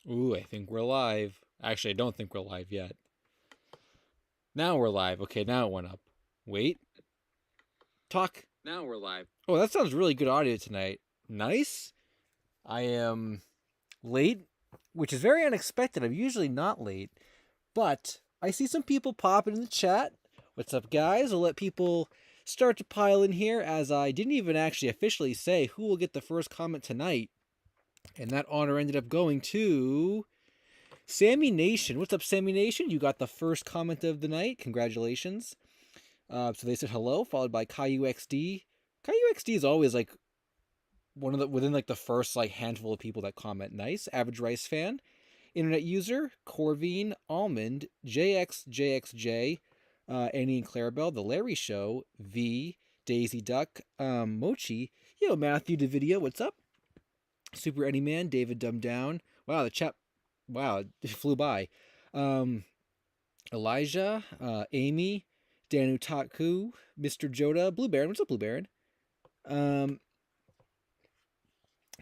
Ooh, I think we're live. Actually, I don't think we're live yet. Now we're live. Okay, now it went up. Wait. Talk. Now we're live. Oh, that sounds really good audio tonight. Nice. I am late, which is very unexpected. I'm usually not late, but I see some people popping in the chat. What's up, guys? I'll let people start to pile in here as I didn't even actually officially say who will get the first comment tonight. And that honor ended up going to Sammy Nation. What's up, Sammy Nation? You got the first comment of the night. Congratulations. So they said hello, followed by KayuXD. KayuXD is always like one of the within like the first like handful of people that comment. Nice. Average Rice fan, internet user, Corvine, Almond, JXJXJ, Annie and Clarabelle, The Larry Show, V, Daisy Duck, Mochi, yo Matthew DeVideo, what's up? Super Eddie Man, David Dumb Down. Wow, the chat. Wow, it flew by. Elijah, Amy, Danu Taku, Mr. Joda, Blue Baron. What's up, Blue Baron?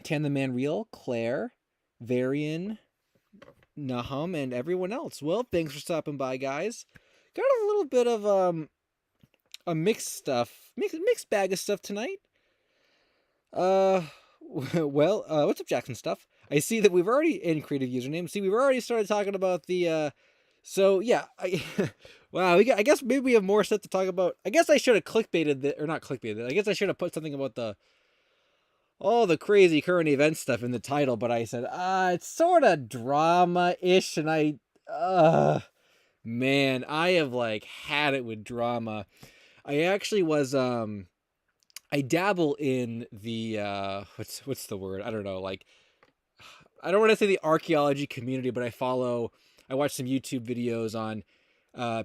Can the Man Real, Claire, Varian, Nahum, and everyone else. Well, thanks for stopping by, guys. Got a little bit of a mixed bag of stuff tonight. What's up, Jackson Stuff? I see that we've already in creative username. See, we've already started talking about the. So yeah, wow. I guess maybe we have more stuff to talk about. I guess I should have clickbaited it, or not clickbaited it. I guess I should have put something about all the crazy current event stuff in the title. But I said, it's sort of drama-ish, and man, I have like had it with drama. I actually was I dabble in the what's the word? I don't know. Like, I don't want to say the archaeology community, but I watch some YouTube videos on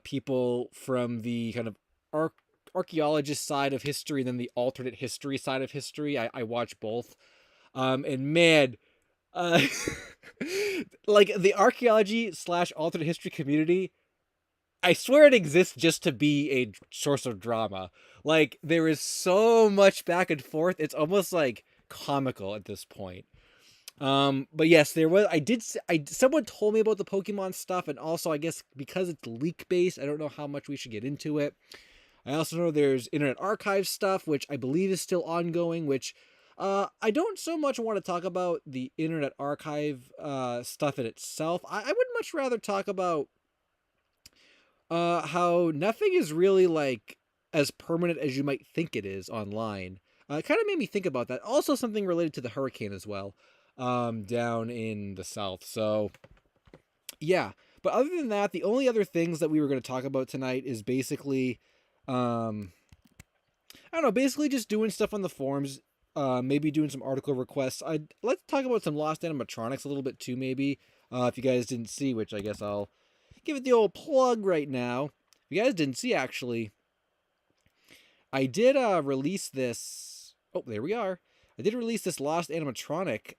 people from the kind of archaeologist side of history, and then the alternate history side of history. I watch both, and man, uh, like the archaeology / alternate history community, I swear it exists just to be a source of drama. Like, there is so much back and forth. It's almost like comical at this point. But yes, there was. Someone told me about the Pokemon stuff, and also I guess because it's leak based, I don't know how much we should get into it. I also know there's Internet Archive stuff, which I believe is still ongoing. Which, I don't so much want to talk about the Internet Archive stuff in itself. I would much rather talk about how nothing is really like as permanent as you might think it is online. It kind of made me think about that. Also, something related to the hurricane as well, down in the south. So, yeah. But other than that, the only other things that we were going to talk about tonight is basically, I don't know, basically just doing stuff on the forums. Maybe doing some article requests. Let's talk about some lost animatronics a little bit too, maybe. If you guys didn't see, which I guess I'll give it the old plug right now. If you guys didn't see, actually, I did release this. Oh, there we are. I did release this Lost Animatronic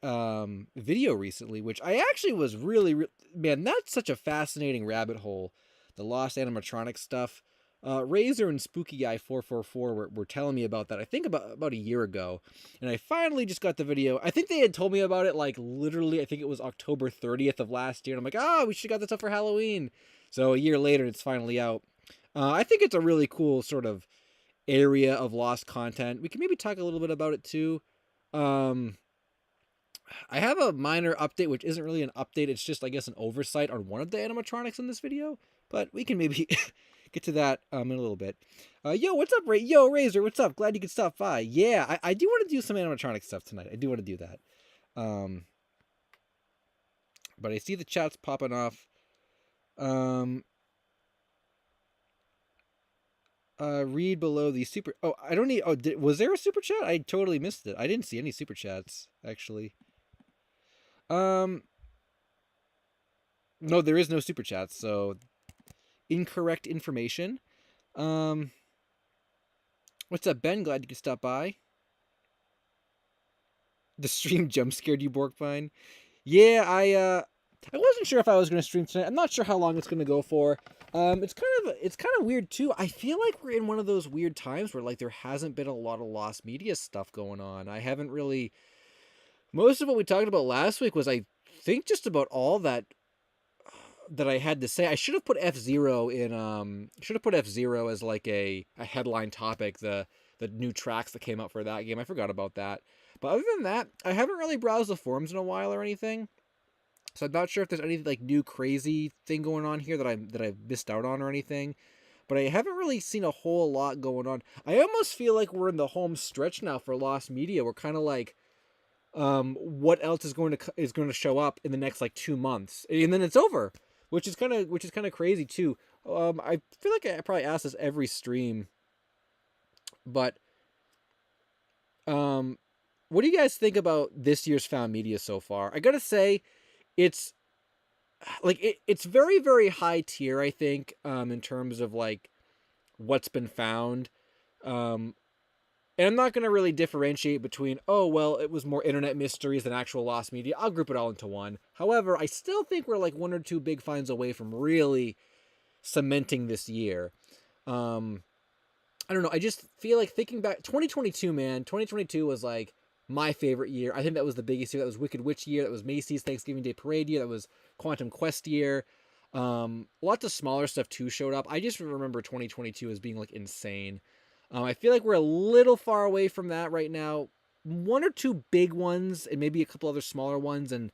video recently, which I actually was really, man, that's such a fascinating rabbit hole. The Lost Animatronic stuff. Razor and Spooky Guy 444 were telling me about that, I think about a year ago. And I finally just got the video. I think they had told me about it like literally, I think it was October 30th of last year. And I'm like, we should have got this up for Halloween. So a year later, it's finally out. I think it's a really cool sort of area of lost content. We can maybe talk a little bit about it too. I have a minor update, which isn't really an update. It's just, I guess, an oversight on one of the animatronics in this video. But we can maybe get to that in a little bit. Yo, what's up, Ray? Yo, Razor, what's up? Glad you could stop by. Yeah, I do want to do some animatronic stuff tonight. I do want to do that. But I see the chats popping off. Read below the super. Oh, I don't need. Oh, was there a super chat? I totally missed it. I didn't see any super chats actually. No, there is no super chats. So incorrect information. What's up, Ben? Glad you could stop by. The stream jump scared you, Borkvine. Yeah, I wasn't sure if I was going to stream tonight. I'm not sure how long it's going to go for. It's kind of weird too. I feel like we're in one of those weird times where like there hasn't been a lot of lost media stuff going on. I haven't really. Most of what we talked about last week was, I think just about all that I had to say. I should have put F-Zero in should have put F-Zero as like a headline topic, the new tracks that came out for that game. I forgot about that. But other than that, I haven't really browsed the forums in a while or anything. So I'm not sure if there's any like new crazy thing going on here that I've missed out on or anything. But I haven't really seen a whole lot going on. I almost feel like we're in the home stretch now for Lost Media. We're kind of like, what else is going to show up in the next like 2 months, and then it's over, which is kind of crazy too. I feel like I probably ask this every stream, but what do you guys think about this year's found media so far? I gotta say, it's it's very very high tier. I think in terms of like what's been found. And I'm not going to really differentiate between, oh, well, it was more internet mysteries than actual lost media. I'll group it all into one. However, I still think we're like 1 or 2 big finds away from really cementing this year. I don't know. I just feel like thinking back, 2022, man, 2022 was like my favorite year. I think that was the biggest year. That was Wicked Witch year. That was Macy's Thanksgiving Day Parade year. That was Quantum Quest year. Lots of smaller stuff too showed up. I just remember 2022 as being like insane. I feel like we're a little far away from that right now. 1 or 2 big ones and maybe a couple other smaller ones, and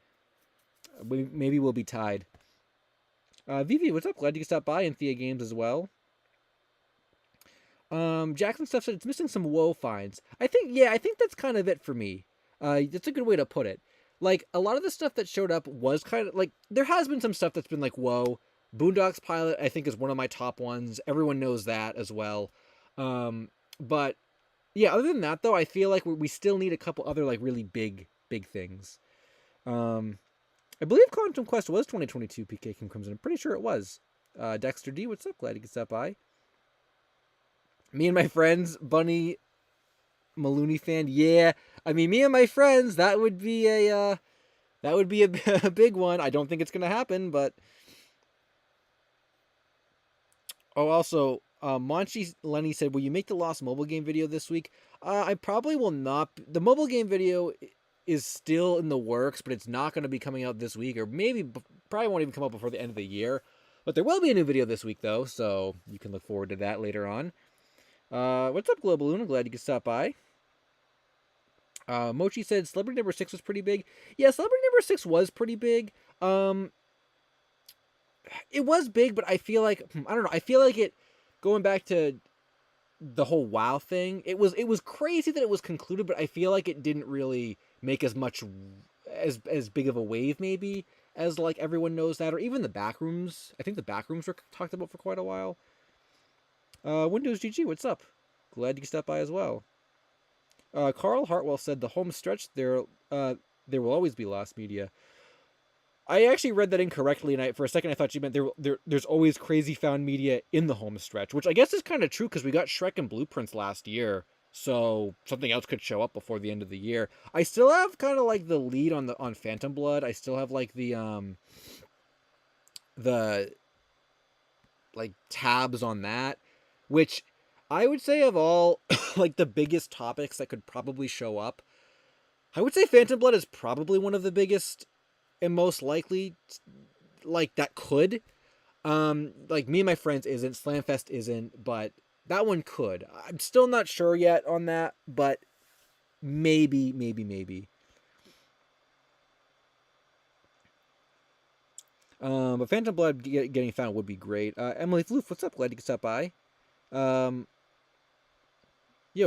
maybe we'll be tied. Vivi, what's up? Glad you could stop by, and Thea Games as well. Jackson Stuff said it's missing some WoW finds. I think that's kind of it for me. That's a good way to put it. Like, a lot of the stuff that showed up was kind of like, there has been some stuff that's been like, whoa. Boondocks Pilot, I think, is one of my top ones. Everyone knows that as well. But yeah, other than that though, I feel like we still need a couple other like really big things. I believe Quantum Quest was 2022 PK King Crimson. I'm pretty sure it was. Dexter D, what's up? Glad you could stop by. Me and my friends, Bunny Maloney fan. Yeah, I mean, me and my friends, that would be a big one. I don't think it's gonna happen, but oh, also, Monchi Lenny said, will you make the Lost mobile game video this week? I probably will not. The mobile game video is still in the works, but it's not going to be coming out this week, or probably won't even come out before the end of the year. But there will be a new video this week, though, so you can look forward to that later on. What's up, Global Luna? Glad you could stop by. Mochi said Celebrity Number 6 was pretty big. Yeah, Celebrity Number 6 was pretty big. It was big, but I feel like, I don't know, I feel like it, going back to the whole WoW thing, it was crazy that it was concluded, but I feel like it didn't really make as much, as big of a wave, maybe, as, like, everyone knows that, or even the Backrooms. I think the Backrooms were talked about for quite a while. Windows GG, what's up? Glad you could stop by as well. Carl Hartwell said, the home stretch, there will always be lost media. I actually read that incorrectly, and for a second I thought you meant there's always crazy found media in the home stretch, which I guess is kind of true because we got Shrek and Blueprints last year, so something else could show up before the end of the year. I still have kind of like the lead on Phantom Blood. I still have like the like tabs on that, which I would say of all like the biggest topics that could probably show up, I would say Phantom Blood is probably one of the biggest and most likely, like, that could. Like, Me and My Friends isn't, Slamfest isn't, but that one could. I'm still not sure yet on that, but maybe. But Phantom Blood getting found would be great. Emily Floof, what's up? Glad you could stop by. Yo,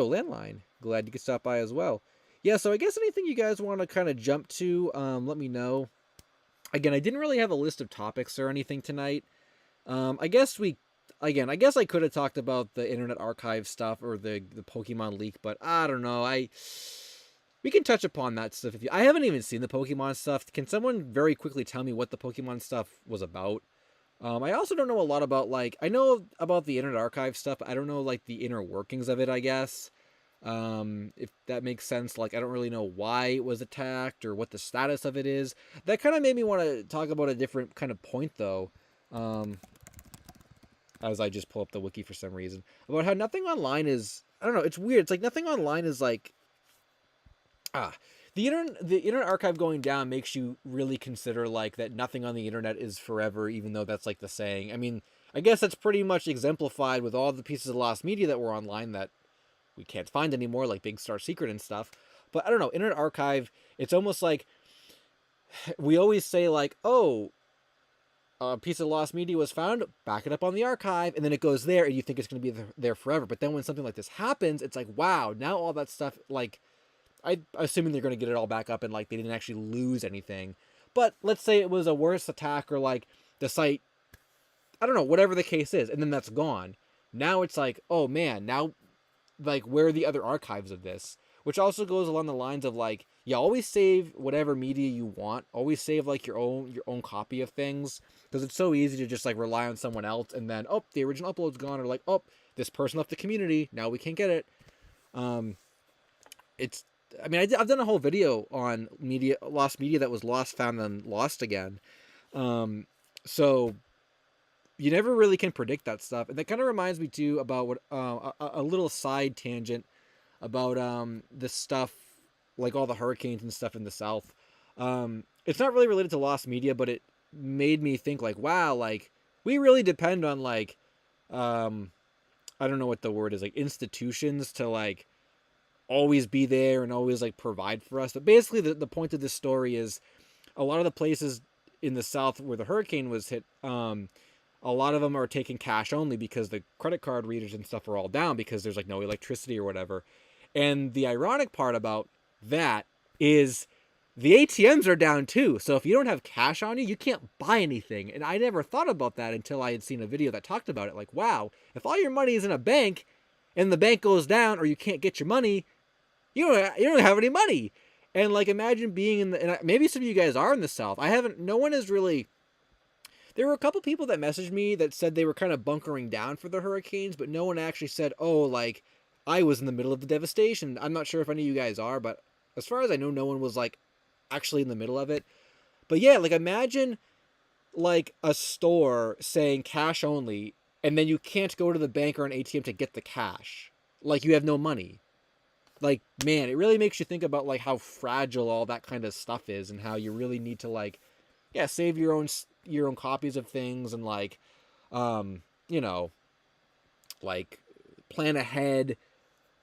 Landline, glad you could stop by as well. Yeah, so I guess anything you guys want to kind of jump to, let me know. Again, I didn't really have a list of topics or anything tonight. I guess I could have talked about the Internet Archive stuff or the Pokemon leak, but I don't know. We can touch upon that stuff. I haven't even seen the Pokemon stuff. Can someone very quickly tell me what the Pokemon stuff was about? I also don't know a lot about, like, I know about the Internet Archive stuff, but I don't know, like, the inner workings of it, I guess. If that makes sense. Like, I don't really know why it was attacked or what the status of it is. That kind of made me want to talk about a different kind of point, though. As I just pull up the wiki for some reason. About how Nothing Online is, I don't know, it's weird. It's like Nothing Online is like, the the internet archive going down makes you really consider like that nothing on the internet is forever, even though that's like the saying. I mean, I guess that's pretty much exemplified with all the pieces of lost media that were online that we can't find anymore, like Big Star Secret and stuff. But I don't know, internet archive, it's almost like we always say like, oh, a piece of lost media was found, back it up on the archive, and then it goes there, and you think it's going to be there forever. But then when something like this happens, it's like, wow, now all that stuff, like, assuming they're going to get it all back up and like they didn't actually lose anything. But let's say it was a worse attack or like the site, I don't know, whatever the case is, and then that's gone. Now it's like, oh man, now like where are the other archives of this? Which also goes along the lines of like, yeah, always save whatever media you want. Always save like your own copy of things, because it's so easy to just like rely on someone else and then, oh, the original upload's gone, or like, oh, this person left the community, now we can't get it. It's I mean, I've done a whole video on lost media that was lost, found, and lost again. So you never really can predict that stuff, and that kind of reminds me too about what a little side tangent about this stuff, like all the hurricanes and stuff in the South. It's not really related to lost media, but it made me think like, wow, like we really depend on like I don't know what the word is, like institutions to like always be there and always like provide for us. But basically the point of this story is a lot of the places in the South where the hurricane was hit, a lot of them are taking cash only because the credit card readers and stuff are all down because there's like no electricity or whatever. And the ironic part about that is the ATMs are down too. So if you don't have cash on you, you can't buy anything. And I never thought about that until I had seen a video that talked about it. Like, wow, if all your money is in a bank and the bank goes down or you can't get your money, you don't have any money. And like, imagine being in the, and maybe some of you guys are in the South. No one has really, there were a couple people that messaged me that said they were kind of bunkering down for the hurricanes, but no one actually said, oh, like, I was in the middle of the devastation. I'm not sure if any of you guys are, but as far as I know, no one was like actually in the middle of it. But yeah, like imagine like a store saying cash only, and then you can't go to the bank or an ATM to get the cash. Like you have no money. Like, man, it really makes you think about like how fragile all that kind of stuff is and how you really need to like, yeah, save your own copies of things and like, you know, like plan ahead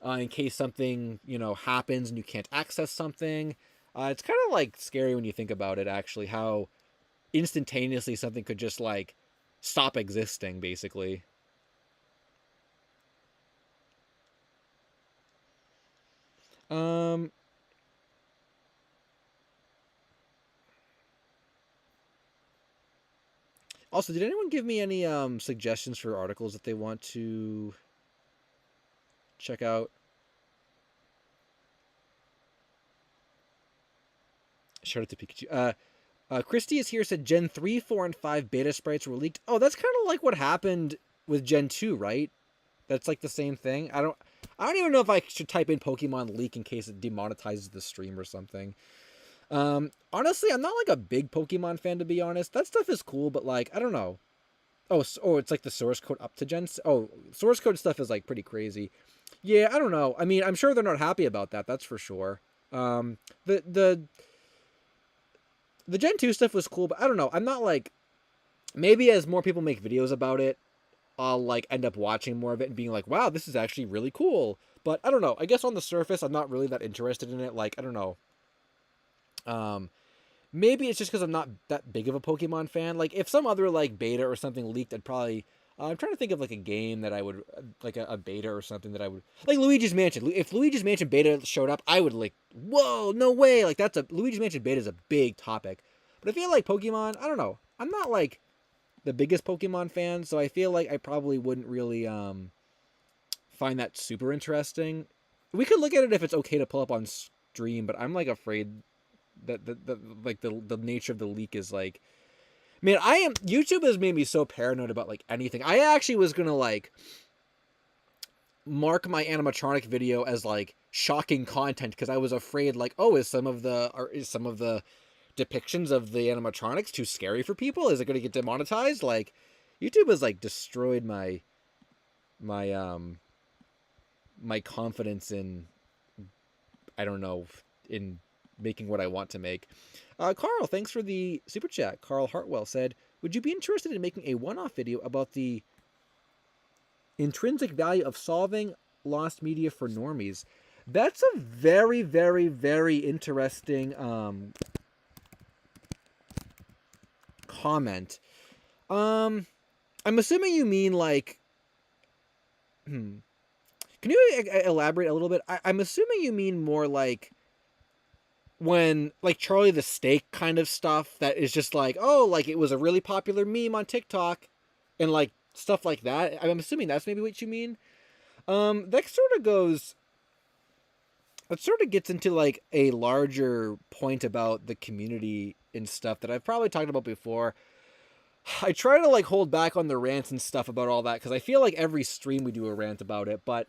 in case something, happens and you can't access something. It's kind of like scary when you think about it, actually, how instantaneously something could just like stop existing, basically. Um, Also, did anyone give me any suggestions for articles that they want to check out? Shout out to Pikachu. Christy is here, said Gen 3, 4, and 5 beta sprites were leaked. Oh, that's kind of like what happened with Gen 2, right? That's like the same thing. I don't even know if I should type in Pokemon leak in case it demonetizes the stream or something. Honestly, I'm not like a big Pokemon fan, to be honest. That stuff is cool, but like, I don't know. Oh, it's like the source code up to Gen. Oh, source code stuff is like pretty crazy. Yeah, I don't know. I mean, I'm sure they're not happy about that. That's for sure. The Gen 2 stuff was cool, but I don't know. I'm not like, maybe as more people make videos about it, I'll like end up watching more of it and being like, wow, this is actually really cool. But I don't know. I guess on the surface, I'm not really that interested in it. Like, I don't know. Maybe it's just because I'm not that big of a Pokemon fan. Like, if some other like beta or something leaked, I'd probably. I'm trying to think of like a game that I would like a beta or something that I would like. Luigi's Mansion. If Luigi's Mansion beta showed up, I would like, whoa, no way! Like that's a Luigi's Mansion beta is a big topic. But I feel like Pokemon, I don't know. I'm not like the biggest Pokemon fan, so I feel like I probably wouldn't really find that super interesting. We could look at it if it's okay to pull up on stream, but I'm like afraid that the nature of the leak is like, man, YouTube has made me so paranoid about like anything. I actually was gonna like mark my animatronic video as like shocking content because I was afraid like, oh, is some of the depictions of the animatronics too scary for people? Is it gonna get demonetized? Like, YouTube has like destroyed my my confidence in, I don't know, in making what I want to make. Carl, thanks for the super chat. Carl Hartwell said, would you be interested in making a one-off video about the intrinsic value of solving lost media for normies? That's a very, very, very interesting comment. I'm assuming you mean like, can you elaborate a little bit? I'm assuming you mean more like when like Charlie the Steak kind of stuff that is just like, oh, like it was a really popular meme on TikTok and like stuff like that. I'm assuming that's maybe what you mean. That sort of gets into like a larger point about the community and stuff that I've probably talked about before. I try to like hold back on the rants and stuff about all that because I feel like every stream we do a rant about it, but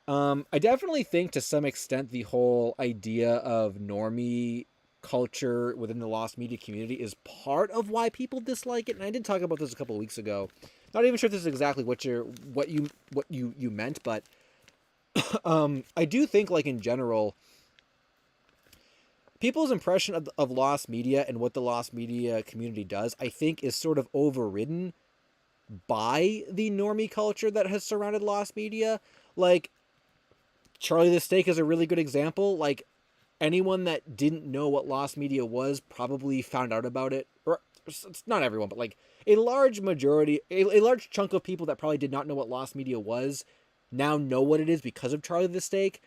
I definitely think to some extent the whole idea of normie culture within the lost media community is part of why people dislike it. And I did talk about this a couple of weeks ago. Not even sure if this is exactly what you meant, but I do think like in general, people's impression of lost media and what the lost media community does, I think, is sort of overridden by the normie culture that has surrounded lost media. Like, Charlie the Steak is a really good example. Like, anyone that didn't know what lost media was probably found out about it. Or, it's not everyone, but like a large majority, a large chunk of people that probably did not know what lost media was now know what it is because of Charlie the Steak.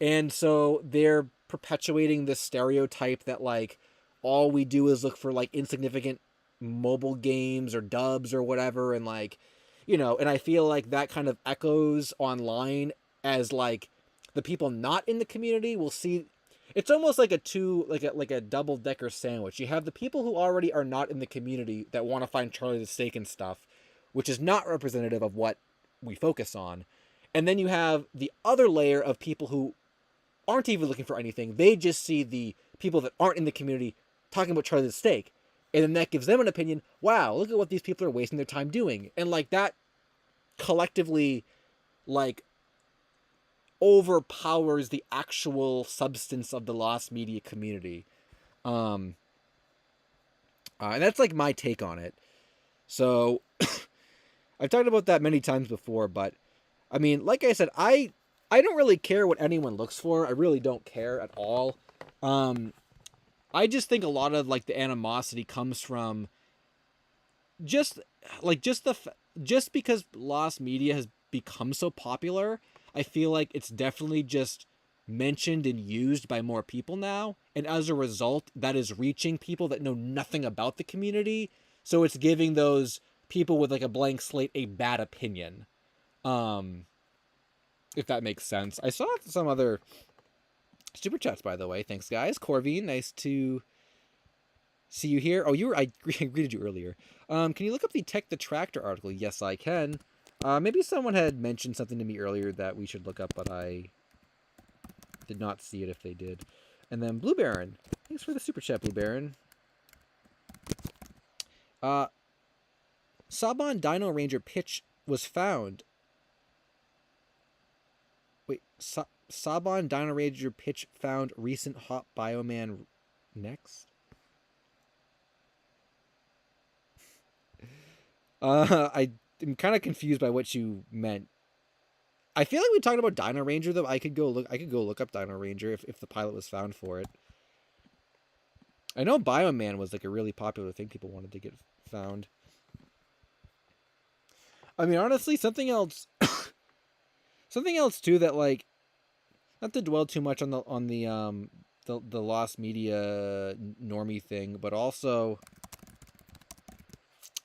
And so they're perpetuating this stereotype that like all we do is look for like insignificant mobile games or dubs or whatever, and like, you know, and I feel like that kind of echoes online as like the people not in the community will see. It's almost like a double decker sandwich. You have the people who already are not in the community that want to find Charlie the Steak and stuff, which is not representative of what we focus on. And then you have the other layer of people who aren't even looking for anything. They just see the people that aren't in the community talking about Charlie the Steak. And then that gives them an opinion. Wow, look at what these people are wasting their time doing. And like that collectively like overpowers the actual substance of the lost media community. And that's like my take on it. So I've talked about that many times before, but I mean, like I said, I don't really care what anyone looks for. I really don't care at all. I just think a lot of like the animosity comes from just because lost media has become so popular. I feel like it's definitely just mentioned and used by more people now, and as a result, that is reaching people that know nothing about the community. So it's giving those people with like a blank slate a bad opinion. If that makes sense. I saw some other super chats, by the way. Thanks, guys. Corvine, nice to see you here. Oh, I greeted you earlier. Can you look up the Tech the Tractor article? Yes, I can. Maybe someone had mentioned something to me earlier that we should look up, but I did not see it if they did. And then Blue Baron. Thanks for the super chat, Blue Baron. Saban Dino Ranger pitch was found. Wait, Saban Dino Ranger pitch found recent hot Bioman next? I'm kind of confused by what you meant. I feel like we talked about Dino Ranger though. I could go look up Dino Ranger if the pilot was found for it. I know Bioman was like a really popular thing people wanted to get found. I mean, honestly, something else too that like, not to dwell too much on the lost media normie thing, but also,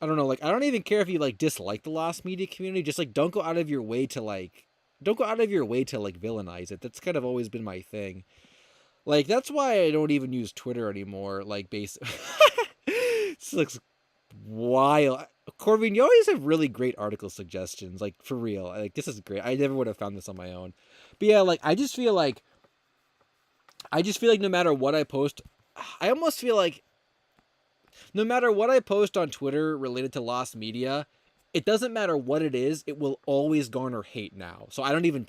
I don't know, like I don't even care if you like dislike the lost media community, just like don't go out of your way to villainize it. That's kind of always been my thing. Like that's why I don't even use Twitter anymore. Like this looks wild. Corbin, you always have really great article suggestions, like for real. Like this is great. I never would have found this on my own. But yeah, like I just feel like no matter what I post, I almost feel like no matter what I post on Twitter related to lost media, it doesn't matter what it is, it will always garner hate now. So I don't even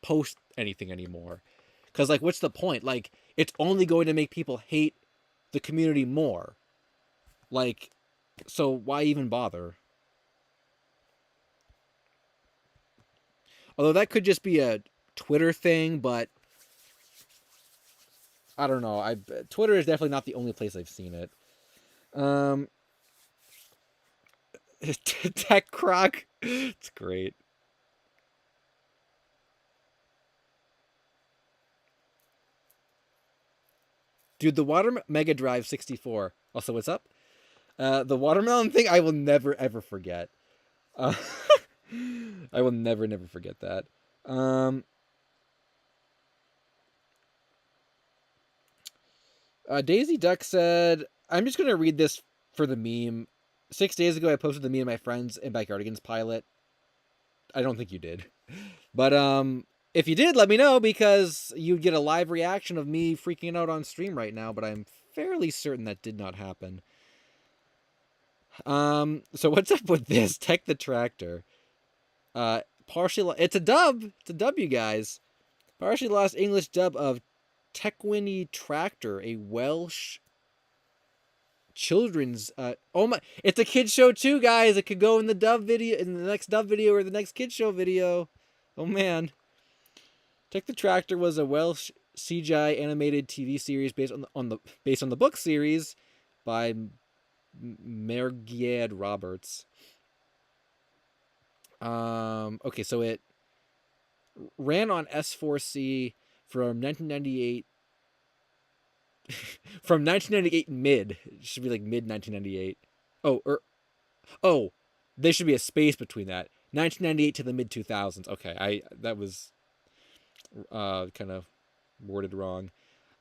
post anything anymore. Because, like, what's the point? Like, it's only going to make people hate the community more. Like, so why even bother? Although that could just be a Twitter thing, but I don't know. Twitter is definitely not the only place I've seen it. Tech Croc. It's great. Dude, the Water Mega Drive 64. Also, what's up? The watermelon thing, I will never ever forget. Uh, I will never forget that. Daisy Duck said, "I'm just gonna read this for the meme. 6 days ago, I posted the me and my friends in Backyardigans pilot. I don't think you did, but if you did, let me know because you'd get a live reaction of me freaking out on stream right now. But I'm fairly certain that did not happen. So what's up with this? Tech the Tractor. Partially, it's a dub. It's a dub, you guys. Partially lost English dub of Tequini Tractor, a Welsh children's. Oh my! It's a kid show too, guys. It could go in the dub video, in the next dub video, or the next kid show video. Oh man! Tech the Tractor was a Welsh CGI animated TV series based on the book series by Mergiad Roberts. Okay, so it ran on S4C from 1998. From 1998 mid. It should be like mid 1998. Oh, there should be a space between that. 1998 to the mid 2000s. Okay, that was kind of worded wrong.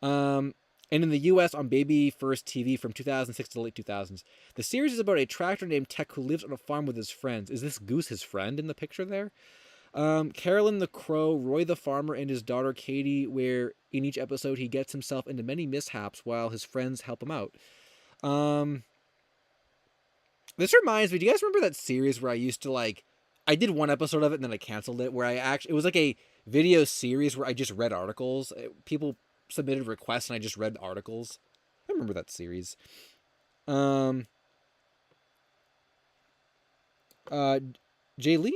And in the US on Baby First TV from 2006 to the late 2000s. The series is about a tractor named Tech who lives on a farm with his friends. Is this Goose his friend in the picture there? Carolyn the Crow, Roy the Farmer, and his daughter Katie, where in each episode he gets himself into many mishaps while his friends help him out. This reminds me, do you guys remember that series where I used to I did one episode of it and then I canceled it, where it was like a video series where I just read articles. People submitted requests and I just read articles. I remember that series. Jaylene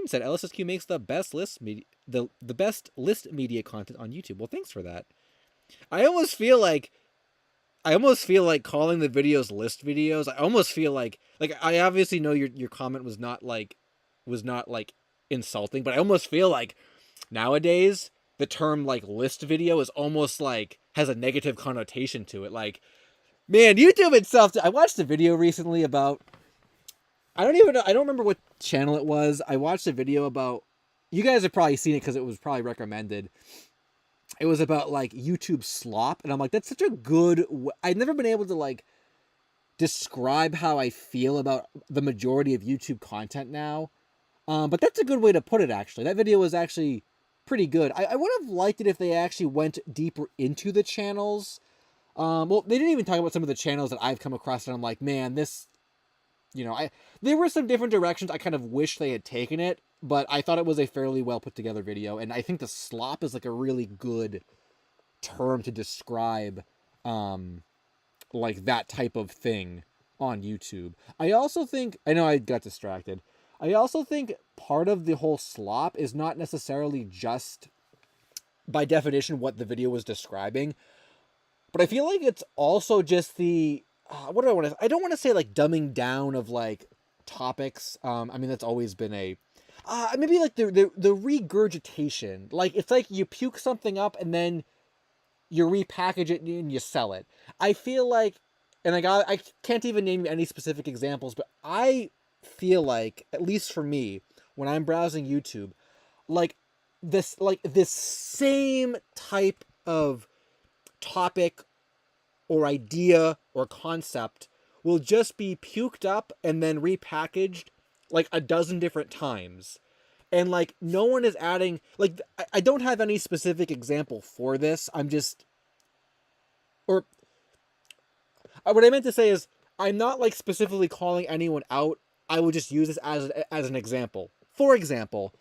said LSSQ makes the best list media, the best list media content on YouTube. Well, thanks for that. I almost feel like calling the videos list videos. I almost feel like I obviously know your comment was not insulting, but I almost feel like nowadays the term list video is almost has a negative connotation to it. Like, man, YouTube itself. I watched a video recently about. I don't even know. I don't remember what channel it was. I watched a video about. You guys have probably seen it because it was probably recommended. It was about YouTube slop, and I'm like, that's such a good. I've never been able to describe how I feel about the majority of YouTube content now, but that's a good way to put it. Actually, that video was actually pretty good. I would have liked it if they actually went deeper into the channels. Well, they didn't even talk about some of the channels that I've come across, and I'm like, man, this. There were some different directions I kind of wish they had taken it, but I thought it was a fairly well put together video, and I think the slop is a really good term to describe that type of thing on YouTube. I also think, I know I got distracted. I also think part of the whole slop is not necessarily just by definition what the video was describing, but I feel like it's also just the what do I want to? I don't want to say dumbing down of topics. I mean that's always been a maybe the regurgitation. It's you puke something up and then you repackage it and you sell it. I feel and I can't even name any specific examples, but I feel at least for me when I'm browsing YouTube, this same type of topic or idea or concept will just be puked up and then repackaged a dozen different times. And no one is adding I don't have any specific example for this. I'm just what I meant to say is I'm not specifically calling anyone out. I will just use this as an example. For example,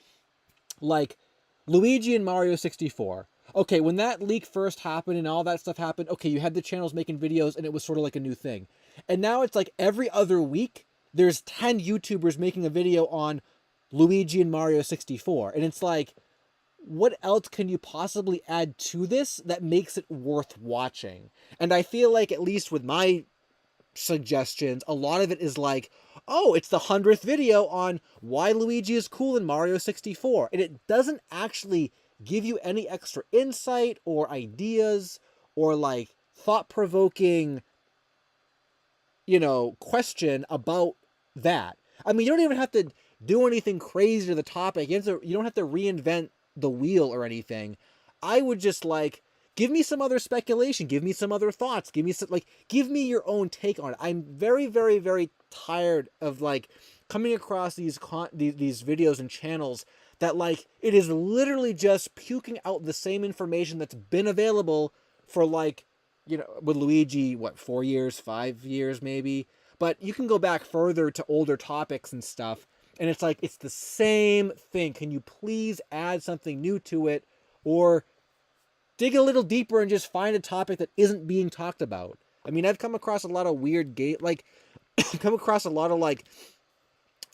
Luigi and Mario 64. okay, when that leak first happened and all that stuff happened, okay, you had the channels making videos and it was sort of like a new thing. And now it's like every other week, there's 10 YouTubers making a video on Luigi and Mario 64. And it's like, what else can you possibly add to this that makes it worth watching? And I feel like, at least with my suggestions, a lot of it is like, oh, it's the 100th video on why Luigi is cool in Mario 64. And it doesn't actually give you any extra insight or ideas or like thought-provoking, question about that. I mean, you don't even have to do anything crazy to the topic. You don't have to reinvent the wheel or anything. I would just like, give me some other speculation, give me some other thoughts, give me your own take on it. I'm very, very, very tired of like coming across these videos and channels that like it is literally just puking out the same information that's been available for like, with Luigi, 4 years, 5 years maybe, but you can go back further to older topics and stuff, and it's like it's the same thing. Can you please add something new to it, or dig a little deeper and just find a topic that isn't being talked about? I mean, I've come across a lot of weird come across a lot of like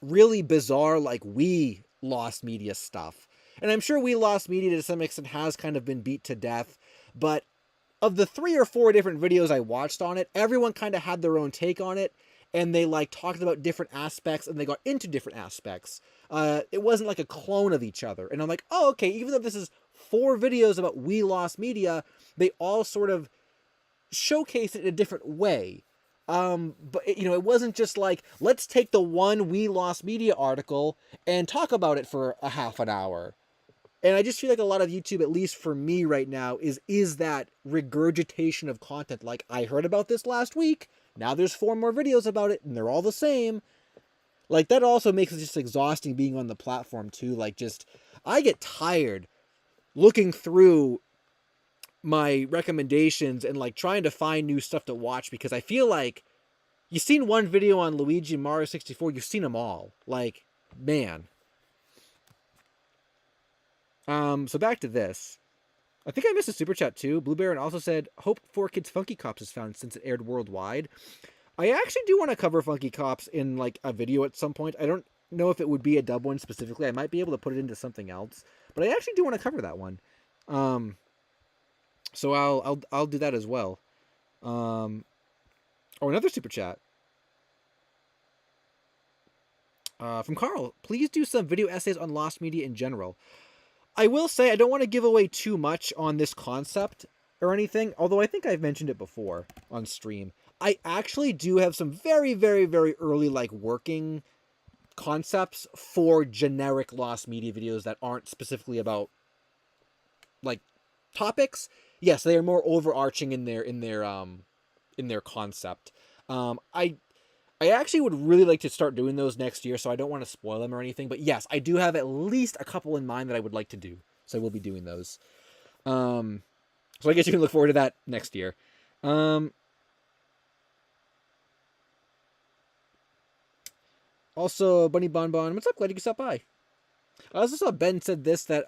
really bizarre like We Lost Media stuff. And I'm sure We Lost Media to some extent has kind of been beat to death, but of the 3 or 4 different videos I watched on it, everyone kind of had their own take on it, and they like talked about different aspects and they got into different aspects. It wasn't like a clone of each other. And I'm like, oh, okay, even though this is 4 videos about We Lost Media, they all sort of showcase it in a different way. But it wasn't just like, let's take the one We Lost Media article and talk about it for a half an hour. And I just feel like a lot of YouTube, at least for me right now, is that regurgitation of content. Like, I heard about this last week, now there's 4 more videos about it, and they're all the same. Like, that also makes it just exhausting being on the platform, too. Like, just, I get tired looking through my recommendations and, like, trying to find new stuff to watch, because I feel like you've seen one video on Luigi and Mario 64, you've seen them all. Like, man. So back to this. I think I missed a super chat too. Blue Baron also said, hope 4Kids Funky Cops is found since it aired worldwide. I actually do want to cover Funky Cops in like a video at some point. I don't know if it would be a dub one specifically. I might be able to put it into something else, but I actually do want to cover that one. So I'll do that as well. Oh, another super chat. From Carl, please do some video essays on lost media in general. I will say I don't want to give away too much on this concept or anything, although I think I've mentioned it before on stream. I actually do have some very, very, very early like working concepts for generic lost media videos that aren't specifically about like topics. Yes, they are more overarching in their concept. I actually would really like to start doing those next year, so I don't want to spoil them or anything. But yes, I do have at least a couple in mind that I would like to do. So I will be doing those. So I guess you can look forward to that next year. Also, Bunny Bonbon, what's up? Glad you could stop by. I also saw Ben said this, that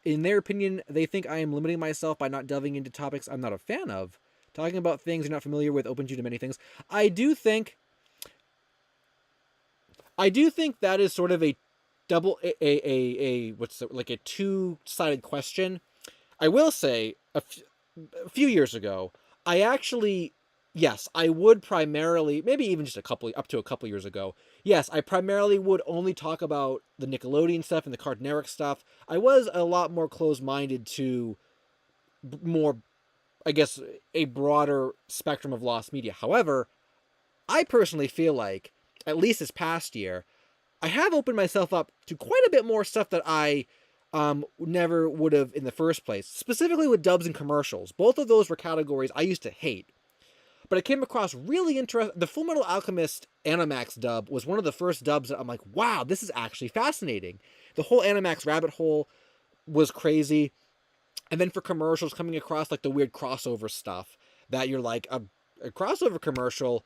in their opinion, they think I am limiting myself by not delving into topics I'm not a fan of. Talking about things you're not familiar with opens you to many things. I do think that is sort of a double like a two-sided question. I will say a few years ago, I actually, yes, I would primarily, maybe even just up to a couple years ago, yes, I primarily would only talk about the Nickelodeon stuff and the Cartoon Network stuff. I was a lot more closed-minded to more, I guess, a broader spectrum of lost media. However, I personally feel like, at least this past year, I have opened myself up to quite a bit more stuff that I never would have in the first place, specifically with dubs and commercials. Both of those were categories I used to hate. But I came across really interesting. The Full Metal Alchemist Animax dub was one of the first dubs that I'm like, wow, this is actually fascinating. The whole Animax rabbit hole was crazy. And then for commercials, coming across like the weird crossover stuff that you're like, a crossover commercial,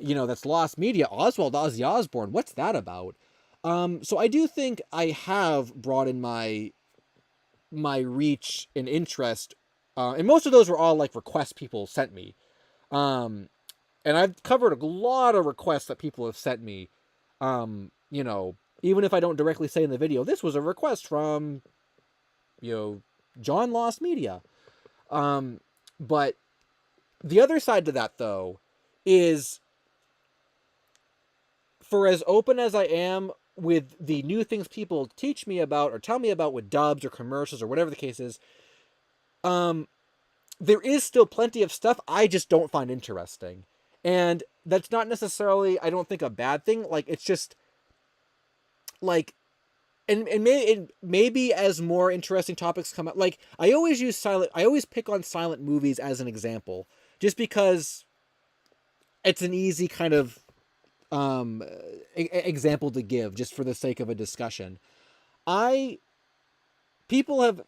that's lost media. Oswald Ozzy Osbourne, what's that about? So I do think I have broadened my my reach and interest. And most of those were all like requests people sent me. Um, and I've covered a lot of requests that people have sent me. You know, even if I don't directly say in the video, this was a request from, you know, John Lost Media. But the other side to that, though, is for as open as I am with the new things people teach me about or tell me about with dubs or commercials or whatever the case is, there is still plenty of stuff I just don't find interesting. And that's not necessarily, I don't think, a bad thing. Like, it's just, like, maybe as more interesting topics come up, like, I always pick on silent movies as an example, just because it's an easy kind of example to give, just for the sake of a discussion. I People have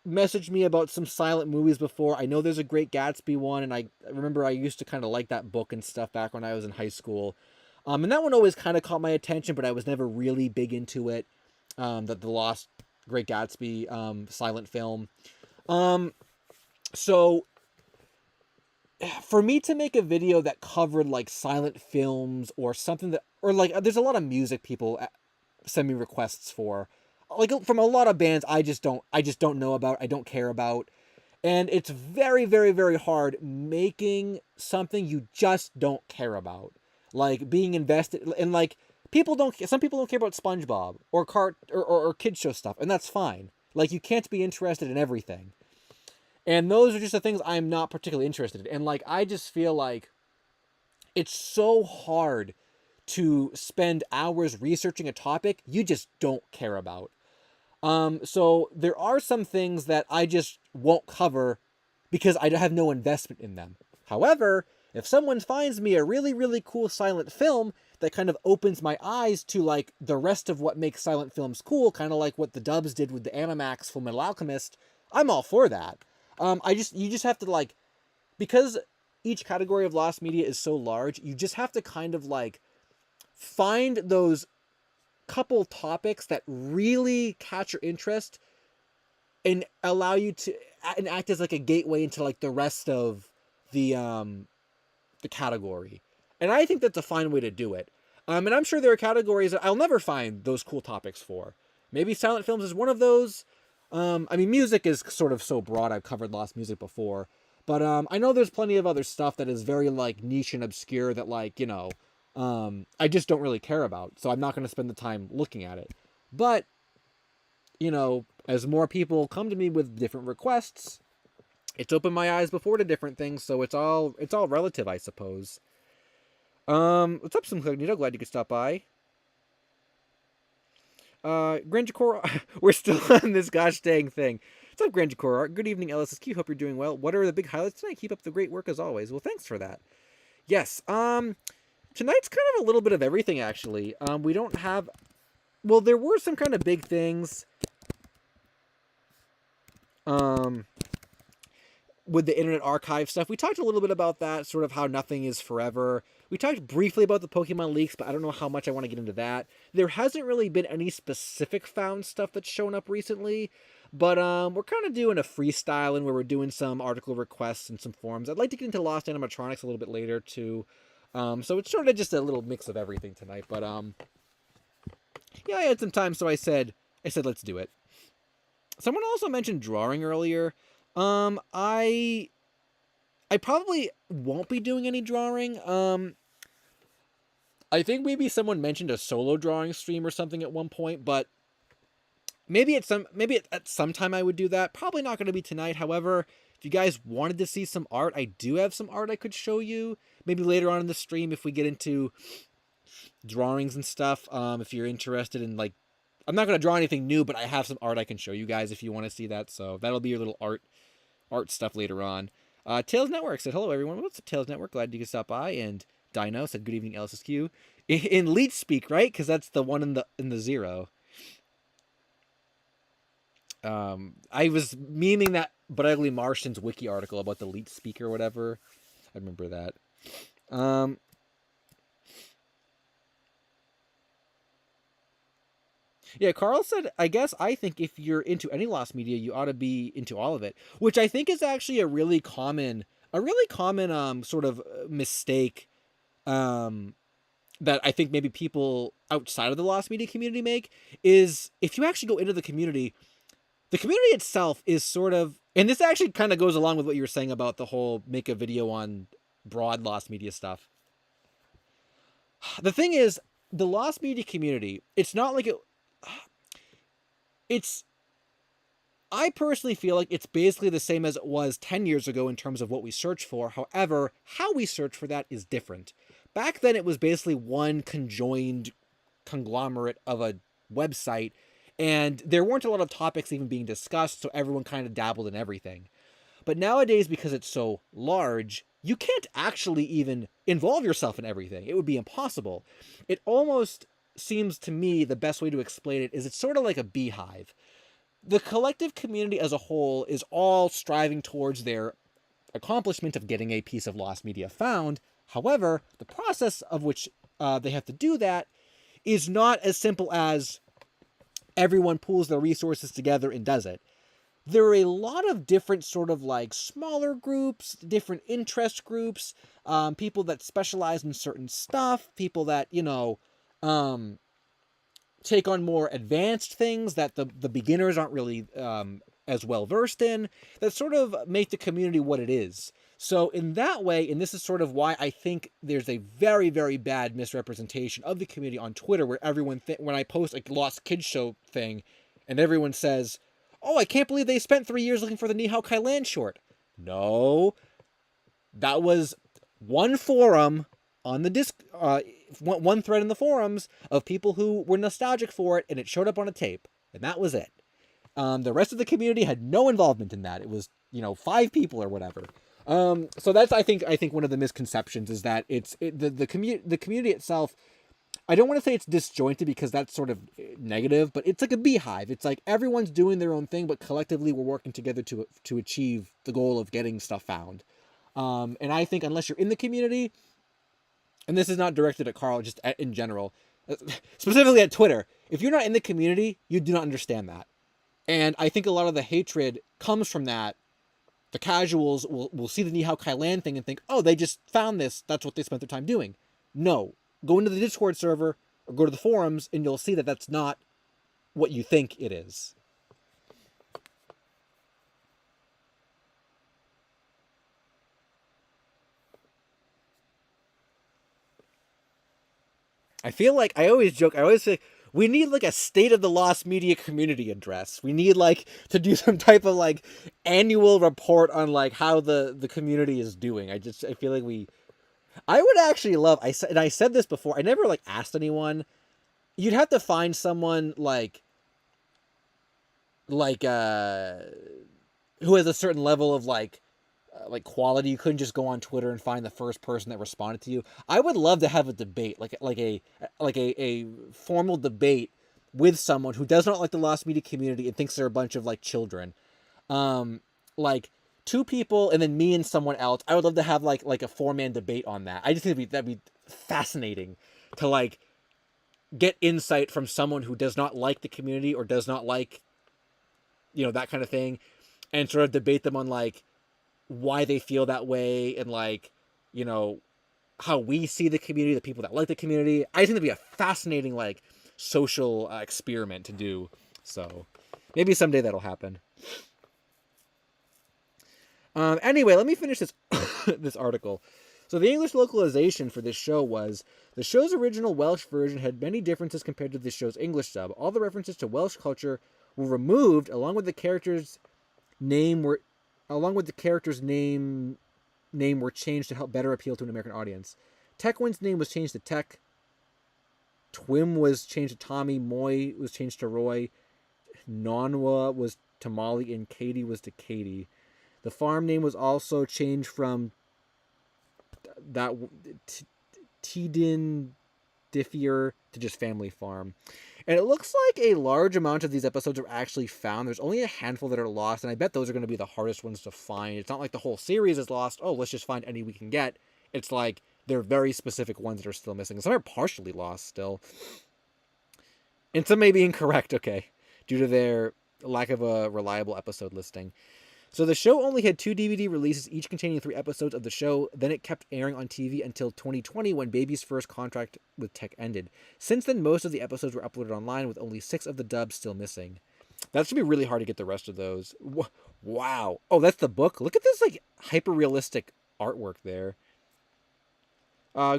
messaged me about some silent movies before. I know there's a Great Gatsby one, and I remember I used to kind of like that book and stuff back when I was in high school. And that one always kind of caught my attention, but I was never really big into it. That the Lost Great Gatsby silent film. So for me to make a video that covered like silent films or something that, or like, there's a lot of music people send me requests for, like from a lot of bands I just don't know about, I don't care about. And it's very, very, very hard making something you just don't care about. Like being invested in, like, some people don't care about SpongeBob or kid show stuff, and that's fine. Like, you can't be interested in everything. And those are just the things I'm not particularly interested in. And like, I just feel like it's so hard to spend hours researching a topic you just don't care about. So there are some things that I just won't cover because I have no investment in them. However, if someone finds me a really, really cool silent film that kind of opens my eyes to like the rest of what makes silent films cool, kind of like what the dubs did with the Animax Full Metal Alchemist, I'm all for that. You just have to, like, because each category of lost media is so large, you just have to kind of like find those couple topics that really catch your interest and allow you to, and act as like a gateway into like the rest of the category. And I think that's a fine way to do it. And I'm sure there are categories that I'll never find those cool topics for. Maybe silent films is one of those. I mean, music is sort of so broad. I've covered lost music before. But I know there's plenty of other stuff that is very like niche and obscure that, like, you know, I just don't really care about. So I'm not going to spend the time looking at it. But, you know, as more people come to me with different requests, it's opened my eyes before to different things. So it's all relative, I suppose. What's up, Simcognito? Glad you could stop by. Grandjacor, we're still on this gosh dang thing. What's up, Grandjacor? Good evening, LSSQ. Hope you're doing well. What are the big highlights tonight? Keep up the great work as always. Well, thanks for that. Yes, tonight's kind of a little bit of everything, actually. We don't have, well, there were some kind of big things. With the Internet Archive stuff, we talked a little bit about that, sort of how nothing is forever. We talked briefly about the Pokemon leaks, but I don't know how much I want to get into that. There hasn't really been any specific found stuff that's shown up recently, but we're kind of doing a freestyling where we're doing some article requests and some forums. I'd like to get into Lost Animatronics a little bit later too. So it's sort of just a little mix of everything tonight, but yeah, I had some time, so I said let's do it. Someone also mentioned drawing earlier. I probably won't be doing any drawing. I think maybe someone mentioned a solo drawing stream or something at one point, but maybe at some time I would do that. Probably not going to be tonight. However, if you guys wanted to see some art, I do have some art I could show you. Maybe later on in the stream if we get into drawings and stuff. If you're interested in, like, I'm not going to draw anything new, but I have some art I can show you guys if you want to see that. So that'll be your little art stuff later on. Tails Network said, hello everyone. What's up, Tails Network? Glad you could stop by. And Dino said, good evening, LSSQ. In Leech speak, right? Because that's the one in the zero. I was memeing that But Ugly Martians wiki article about the Leech speak or whatever. I remember that. Yeah, Carl said, I guess I think if you're into any lost media, you ought to be into all of it, which I think is actually a really common sort of mistake um that I think maybe people outside of the lost media community make is if you actually go into the community itself is sort of, and this actually kind of goes along with what you were saying about the whole make a video on broad lost media stuff. The thing is, the lost media community, it's not like it's, I personally feel like it's basically the same as it was 10 years ago in terms of what we search for. However, how we search for that is different. Back then, it was basically one conjoined conglomerate of a website, and there weren't a lot of topics even being discussed, so everyone kind of dabbled in everything. But nowadays, because it's so large, you can't actually even involve yourself in everything. It would be impossible. It almost seems to me the best way to explain it is it's sort of like a beehive. The collective community as a whole is all striving towards their accomplishment of getting a piece of lost media found. However, the process of which they have to do that is not as simple as everyone pools their resources together and does it. There are a lot of different sort of like smaller groups, different interest groups, people that specialize in certain stuff, people that, take on more advanced things that the beginners aren't really as well versed in, that sort of make the community what it is. So in that way, and this is sort of why I think there's a very, very bad misrepresentation of the community on Twitter, where everyone, when I post a Lost Kids Show thing, and everyone says, "Oh, I can't believe they spent 3 years looking for the Nihao Kai Lan short." No, that was one forum on the one thread in the forums of people who were nostalgic for it, and it showed up on a tape, and that was it. The rest of the community had no involvement in that. It was 5 people or whatever. So that's I think one of the misconceptions is that the community itself. I don't want to say it's disjointed because that's sort of negative, but it's like a beehive. It's like everyone's doing their own thing, but collectively we're working together to achieve the goal of getting stuff found. And I think unless you're in the community, and this is not directed at Carl, just in general, specifically at Twitter, if you're not in the community, you do not understand that. And I think a lot of the hatred comes from that. The casuals will see the Nihao Kai Lan thing and think, oh, they just found this. That's what they spent their time doing. No. Go into the Discord server or go to the forums and you'll see that that's not what you think it is. I feel like I always joke. I always say we need like a state of the lost media community address. We need like to do some type of like annual report on like how the community is doing. I feel like I would actually love. I said this before. I never like asked anyone. You'd have to find someone like who has a certain level of like quality. You couldn't just go on Twitter and find the first person that responded to you. I would love to have a debate, like a formal debate with someone who does not like the lost media community and thinks they're a bunch of like children. Like 2 people and then me and someone else. I would love to have like a 4-man debate on that. I just think that'd be fascinating to like get insight from someone who does not like the community or does not like that kind of thing, and sort of debate them on like why they feel that way and like how we see the community, the people that like the community. I think it'd be a fascinating like social experiment to do. So maybe someday that'll happen. Anyway, let me finish this this article. So the English localization for this show was the show's original Welsh version had many differences compared to the show's English dub. All the references to Welsh culture were removed, along with the character's name were changed to help better appeal to an American audience. Tekwin's name was changed to Tek. Twim was changed to Tommy. Moy was changed to Roy. Nonwa was to Molly, and Katie was to Katie. The farm name was also changed from that Tidin Diffier to just Family Farm. And it looks like a large amount of these episodes are actually found. There's only a handful that are lost, and I bet those are going to be the hardest ones to find. It's not like the whole series is lost. Oh, let's just find any we can get. It's like they're very specific ones that are still missing. Some are partially lost still. And some may be incorrect, okay, due to their lack of a reliable episode listing. So the show only had 2 DVD releases, each containing 3 episodes of the show. Then it kept airing on TV until 2020, when Baby's first contract with Tech ended. Since then, most of the episodes were uploaded online, with only 6 of the dubs still missing. That should be really hard to get the rest of those. Wow. Oh, that's the book. Look at this like hyper realistic artwork there.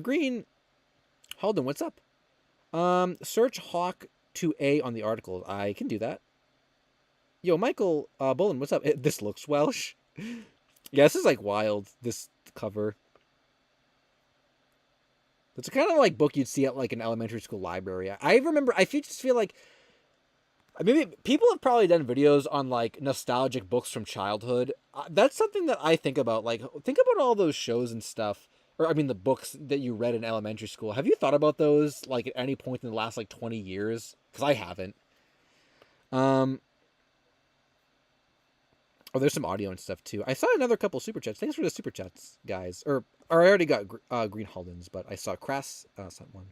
Green. Holden, what's up? Search Hawk 2A on the article. I can do that. Yo, Michael Bullen, what's up? This looks Welsh. Yeah, this is like wild, this cover. It's a kind of like book you'd see at like an elementary school library. I remember, just feel like, maybe people have probably done videos on like nostalgic books from childhood. That's something that I think about. Like, think about all those shows and stuff. Or, I mean, the books that you read in elementary school. Have you thought about those, like, at any point in the last, like, 20 years? Because I haven't. Oh, there's some audio and stuff, too. I saw another couple super chats. Thanks for the super chats, guys. Or I already got Green Haldens, but I saw Crass sent one.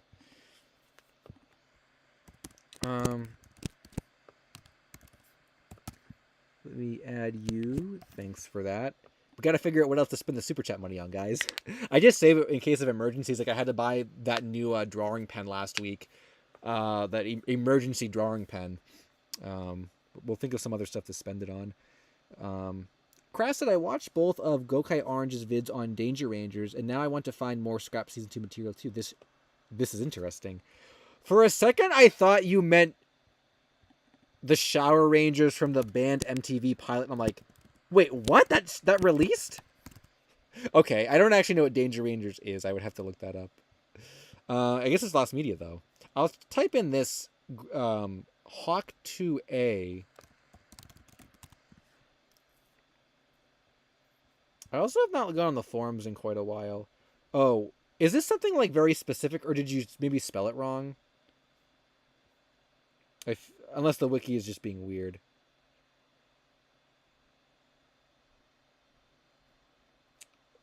Let me add you. Thanks for that. We got to figure out what else to spend the super chat money on, guys. I just save it in case of emergencies. Like, I had to buy that new drawing pen last week. That emergency drawing pen. We'll think of some other stuff to spend it on. Crass said, I watched both of Gokai Orange's vids on Danger Rangers, and now I want to find more Scrap Season 2 material too. This is interesting. For a second, I thought you meant the Shower Rangers from the band MTV pilot, and I'm like, wait, what? That released? Okay, I don't actually know what Danger Rangers is. I would have to look that up. I guess it's Lost Media, though. I'll type in this Hawk 2A. I also have not gone on the forums in quite a while. Oh, is this something like very specific, or did you maybe spell it wrong? Unless the wiki is just being weird.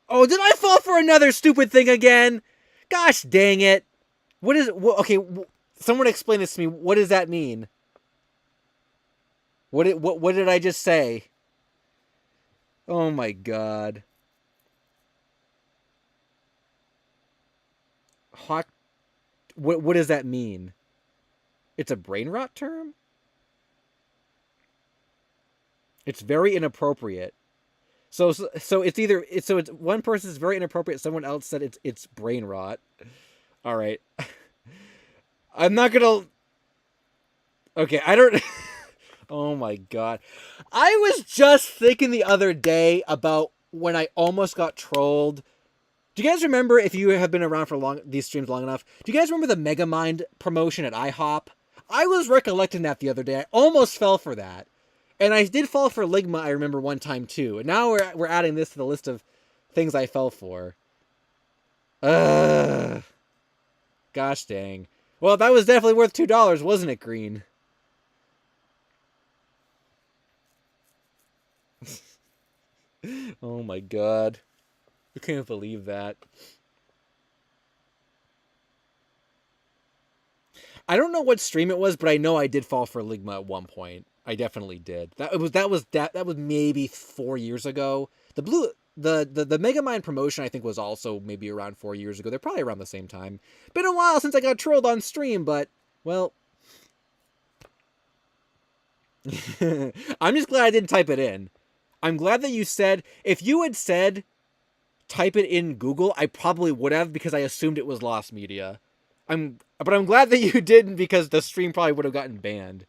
Oh, did I fall for another stupid thing again? Gosh dang it. What is it? Okay, someone explain this to me. What does that mean? What did I just say? Oh my god. Hawk. What does that mean? It's a brain rot term? It's very inappropriate. So it's either it's one person's very inappropriate. Someone else said it's brain rot. All right, I'm not gonna. Okay, I don't. Oh my god, I was just thinking the other day about when I almost got trolled. Do you guys remember, if you have been around for these streams long enough? Do you guys remember the Megamind promotion at IHOP? I was recollecting that the other day. I almost fell for that. And I did fall for Ligma, I remember, one time too. And now we're adding this to the list of things I fell for. Gosh dang. Well, that was definitely worth $2, wasn't it, Green? Oh my god. I can't believe that. I don't know what stream it was, but I know I did fall for Ligma at one point. I definitely did. That was maybe 4 years ago. The Megamind promotion, I think, was also maybe around 4 years ago. They're probably around the same time. Been a while since I got trolled on stream, but well, I'm just glad I didn't type it in. I'm glad that you said, if you had said type it in Google, I probably would have, because I assumed it was Lost Media. But I'm glad that you didn't, because the stream probably would have gotten banned.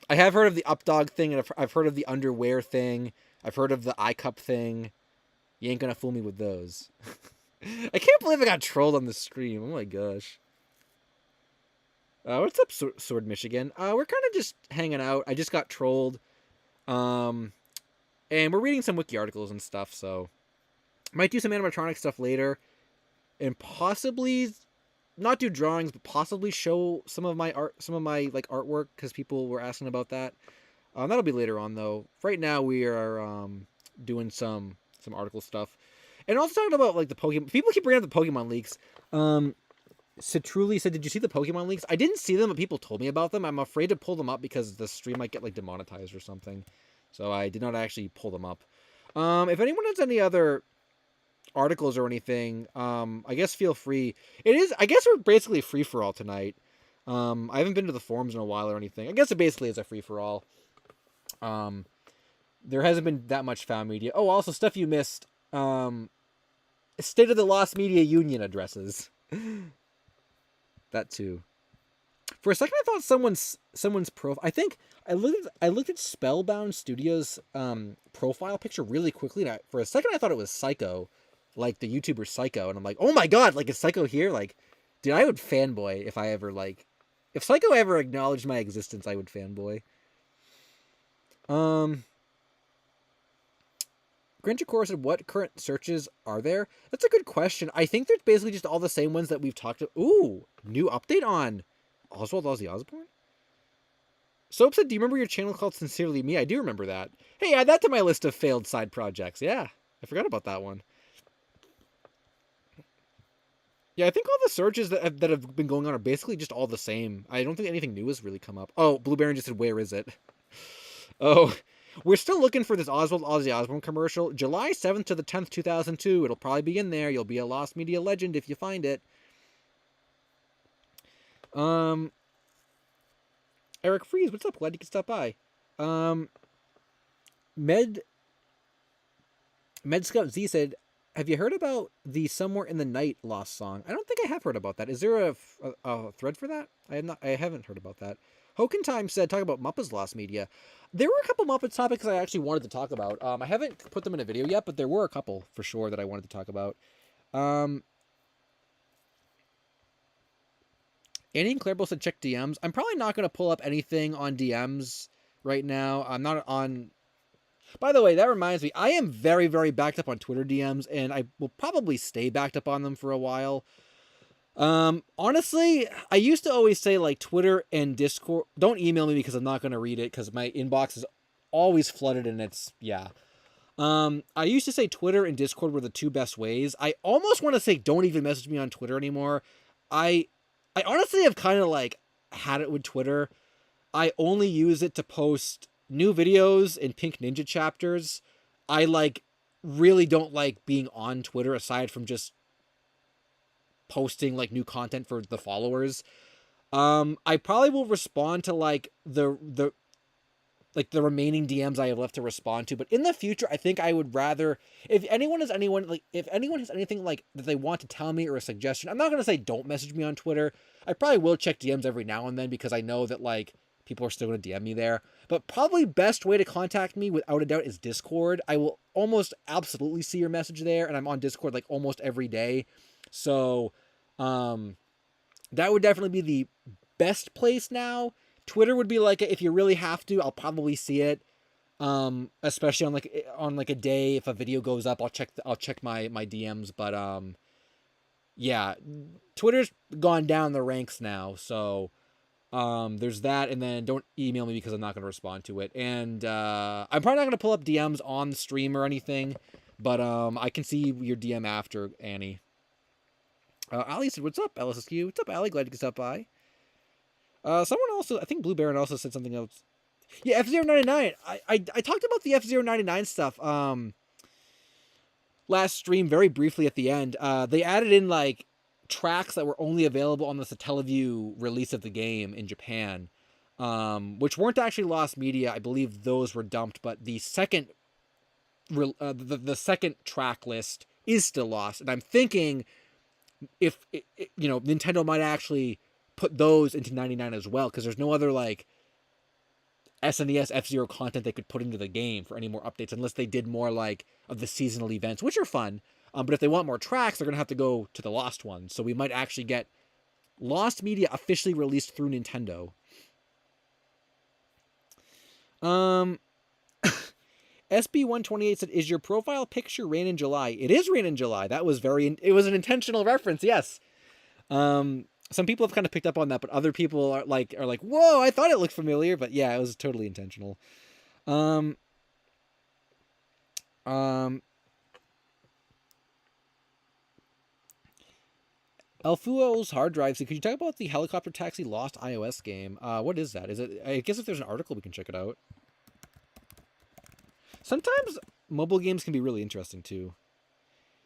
I have heard of the Updog thing, and I've heard of the underwear thing. I've heard of the iCup thing. You ain't gonna fool me with those. I can't believe I got trolled on the stream. Oh my gosh. What's up, Sword Michigan? We're kind of just hanging out. I just got trolled. And we're reading some wiki articles and stuff, so might do some animatronic stuff later. And possibly not do drawings, but possibly show some of my like artwork, because people were asking about that. That'll be later on, though. Right now we are doing some article stuff, and also talking about like the Pokemon. People keep bringing up the Pokemon leaks. Citruli said, "Did you see the Pokemon leaks? I didn't see them, but people told me about them. I'm afraid to pull them up because the stream might get like demonetized or something. So I did not actually pull them up. If anyone has any other articles or anything, I guess feel free. It is, I guess we're basically free for all tonight. I haven't been to the forums in a while or anything. I guess it basically is a free for all. There hasn't been that much found media. Oh, also stuff you missed. State of the Lost Media Union addresses. That too. For a second, I thought someone's profile. I think I looked at Spellbound Studios' profile picture really quickly, and for a second I thought it was Psycho, like the YouTuber Psycho, and I'm like, oh my god, like is Psycho here? Like, dude, I would fanboy if I ever if Psycho ever acknowledged my existence, I would fanboy. Granger Core said, what current searches are there? That's a good question. I think they're basically just all the same ones that we've talked about. Ooh, new update on Oswald Ozzy Osbourne? Soap said, do you remember your channel called Sincerely Me? I do remember that. Hey, add that to my list of failed side projects. Yeah, I forgot about that one. Yeah, I think all the searches that have been going on are basically just all the same. I don't think anything new has really come up. Oh, Blue Baron just said, where is it? Oh, we're still looking for this Oswald Ozzy Osbourne commercial. July 7th to the 10th, 2002. It'll probably be in there. You'll be a lost media legend if you find it. Eric Freeze, what's up? Glad you could stop by. Med Scout Z said, have you heard about the Somewhere in the Night lost song? I don't think I have heard about that. Is there a thread for that? I haven't heard about that. Hoken Time said, talk about Muppets lost media. There were a couple Muppets topics I actually wanted to talk about. I haven't put them in a video yet, but there were a couple for sure that I wanted to talk about. Annie and Clairble said check DMs. I'm probably not going to pull up anything on DMs right now. I'm not on... By the way, that reminds me, I am very, very backed up on Twitter DMs, and I will probably stay backed up on them for a while. Honestly, I used to always say like Twitter and Discord. Don't email me because I'm not going to read it because my inbox is always flooded and it's, yeah. I used to say Twitter and Discord were the two best ways. I almost want to say don't even message me on Twitter anymore. I honestly have kind of like had it with Twitter. I only use it to post new videos and Pink Ninja chapters. I like really don't like being on Twitter aside from just posting like new content for the followers. I probably will respond to like the remaining DMs I have left to respond to, but in the future I think I would rather, if anyone has anything like that they want to tell me or a suggestion, I'm not going to say don't message me on Twitter. I probably will check DMs every now and then because I know that like people are still going to DM me there. But probably best way to contact me without a doubt is Discord. I will almost absolutely see your message there, and I'm on Discord like almost every day. So that would definitely be the best place now. Twitter would be like, if you really have to, I'll probably see it. Especially on like a day if a video goes up, I'll check my DMs. But yeah, Twitter's gone down the ranks now, so there's that. And then don't email me because I'm not going to respond to it. And I'm probably not going to pull up DMs on the stream or anything, but I can see your DM after, Annie. Ali said, what's up, LSuperSonicQ? What's up, Ali? Glad you could stop by. Someone also, I think Blue Baron also said something else. Yeah, F-Zero 99. I talked about the F-Zero 99 stuff last stream very briefly at the end. They added in like tracks that were only available on the Satellaview release of the game in Japan, which weren't actually lost media. I believe those were dumped, but the second the second track list is still lost, and I'm thinking if Nintendo might actually put those into 99 as well, because there's no other like SNES F-Zero content they could put into the game for any more updates, unless they did more like of the seasonal events, which are fun. But if they want more tracks, they're gonna have to go to the lost ones. So we might actually get lost media officially released through Nintendo. SB128 said, is your profile picture Rain in July? It is Rain in July. It was an intentional reference, yes. Some people have kind of picked up on that, but other people are like, whoa, I thought it looked familiar, but yeah, it was totally intentional. Alfuo's hard drive. So could you talk about the helicopter taxi lost iOS game? What is that? Is it? I guess if there's an article, we can check it out. Sometimes mobile games can be really interesting too.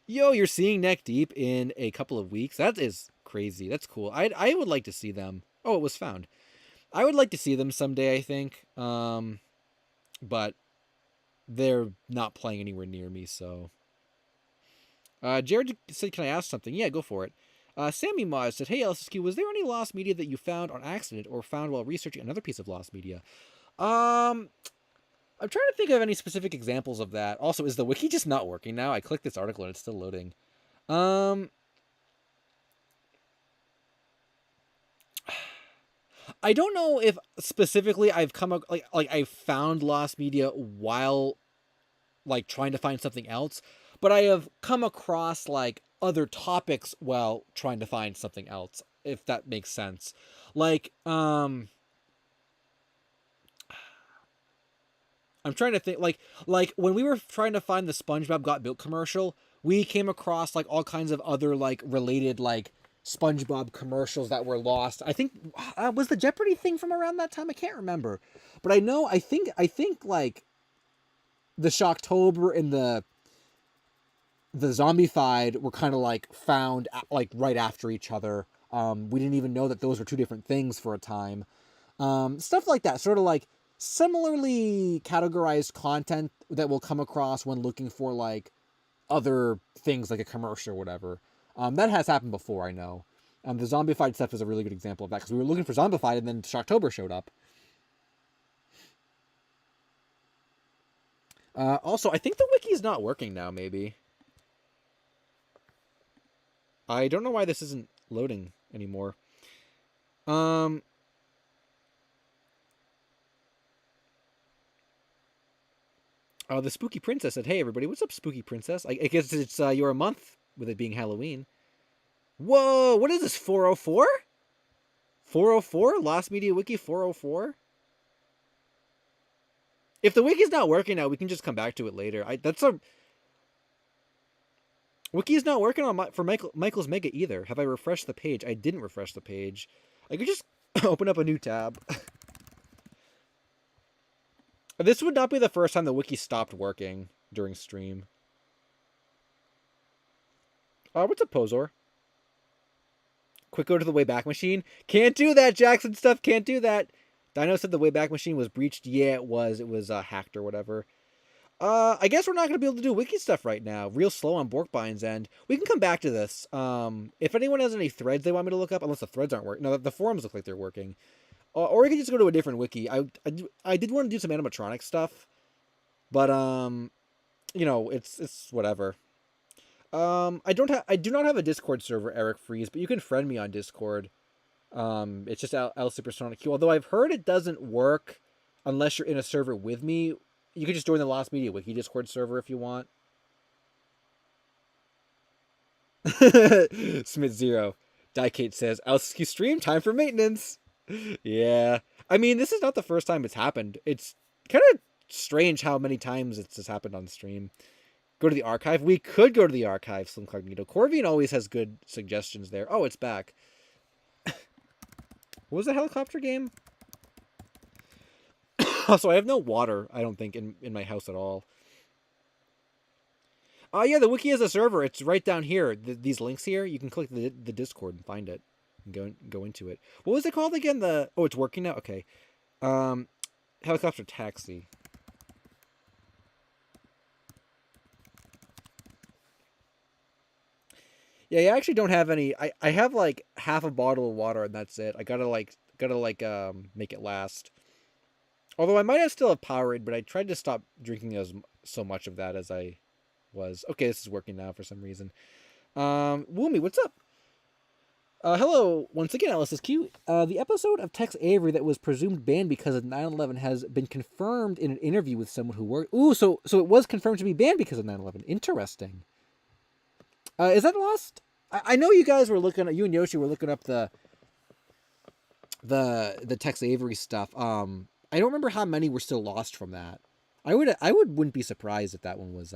Yo, you're seeing Neck Deep in a couple of weeks. That is crazy. That's cool. I would like to see them. Oh, it was found. I would like to see them someday. I think. But they're not playing anywhere near me. So, Jared said, "Can I ask something?" Yeah, go for it. Sammy Moz said, "Hey LSQ, was there any lost media that you found on accident or found while researching another piece of lost media?" Um, I'm trying to think of any specific examples of that. Also, is the wiki just not working now? I clicked this article and it's still loading. Um, I don't know if specifically I've come like I found lost media while like trying to find something else, but I have come across like other topics while trying to find something else, if that makes sense. Like I'm trying to think like when we were trying to find the SpongeBob Got Milk commercial, we came across like all kinds of other like related like SpongeBob commercials that were lost. I think was the Jeopardy thing from around that time. I can't remember, but I know I think like the Shocktober and the Zombified were kind of like found like right after each other. We didn't even know that those were two different things for a time. Stuff like that, sort of like similarly categorized content that we'll come across when looking for like other things like a commercial or whatever. That has happened before, I know. The Zombified stuff is a really good example of that because we were looking for Zombified and then Shocktober showed up. Also, I think the wiki is not working now, maybe. I don't know why this isn't loading anymore. The Spooky Princess said, "Hey everybody, what's up, Spooky Princess? I guess it's you're a month with it being Halloween. Whoa, what is this? 404? 404? Lost Media Wiki 404? If the wiki's not working now, we can just come back to it later. Wiki's not working on for Michael's Mega either. Have I refreshed the page? I didn't refresh the page. I could just open up a new tab. This would not be the first time the wiki stopped working during stream. What's up, Posor? Quick go to the Wayback Machine. Can't do that, Jackson stuff. Can't do that. Dino said the Wayback Machine was breached. Yeah, it was. It was hacked or whatever. I guess we're not going to be able to do wiki stuff right now. Real slow on Borkbind's end. We can come back to this. If anyone has any threads they want me to look up, unless the threads aren't working. No, the forums look like they're working. Or we can just go to a different wiki. I did want to do some animatronic stuff, but you know, it's whatever. I do not have a Discord server, Eric Freeze, but you can friend me on Discord. It's just LSuperSonicQ. Although I've heard it doesn't work unless you're in a server with me. You can just join the Lost Media Wiki Discord server if you want. Smith Zero. Diekate says, LSQ stream, time for maintenance. Yeah. I mean, this is not the first time it's happened. It's kind of strange how many times it's just happened on stream. Go to the archive. We could go to the archive, Slim Cognito. Corvian always has good suggestions there. Oh, it's back. What was the helicopter game? Also, I have no water, I don't think, in my house at all. Yeah, the wiki has a server. It's right down here. These links here, you can click the Discord and find it and go into it. What was it called again? Oh, it's working now? Okay. Helicopter taxi. Yeah, I actually don't have any. I have like half a bottle of water and that's it. I gotta make it last. Although I might still have Powerade, but I tried to stop drinking so much of that as I was. Okay, this is working now for some reason. Woomy, what's up? Hello, once again, LSSQ. The episode of Tex Avery that was presumed banned because of 9/11 has been confirmed in an interview with someone who worked. Ooh, so it was confirmed to be banned because of 9/11. Interesting. Is that lost? I know you guys were looking at, you and Yoshi were looking up the Tex Avery stuff. I don't remember how many were still lost from that. Wouldn't be surprised if that one was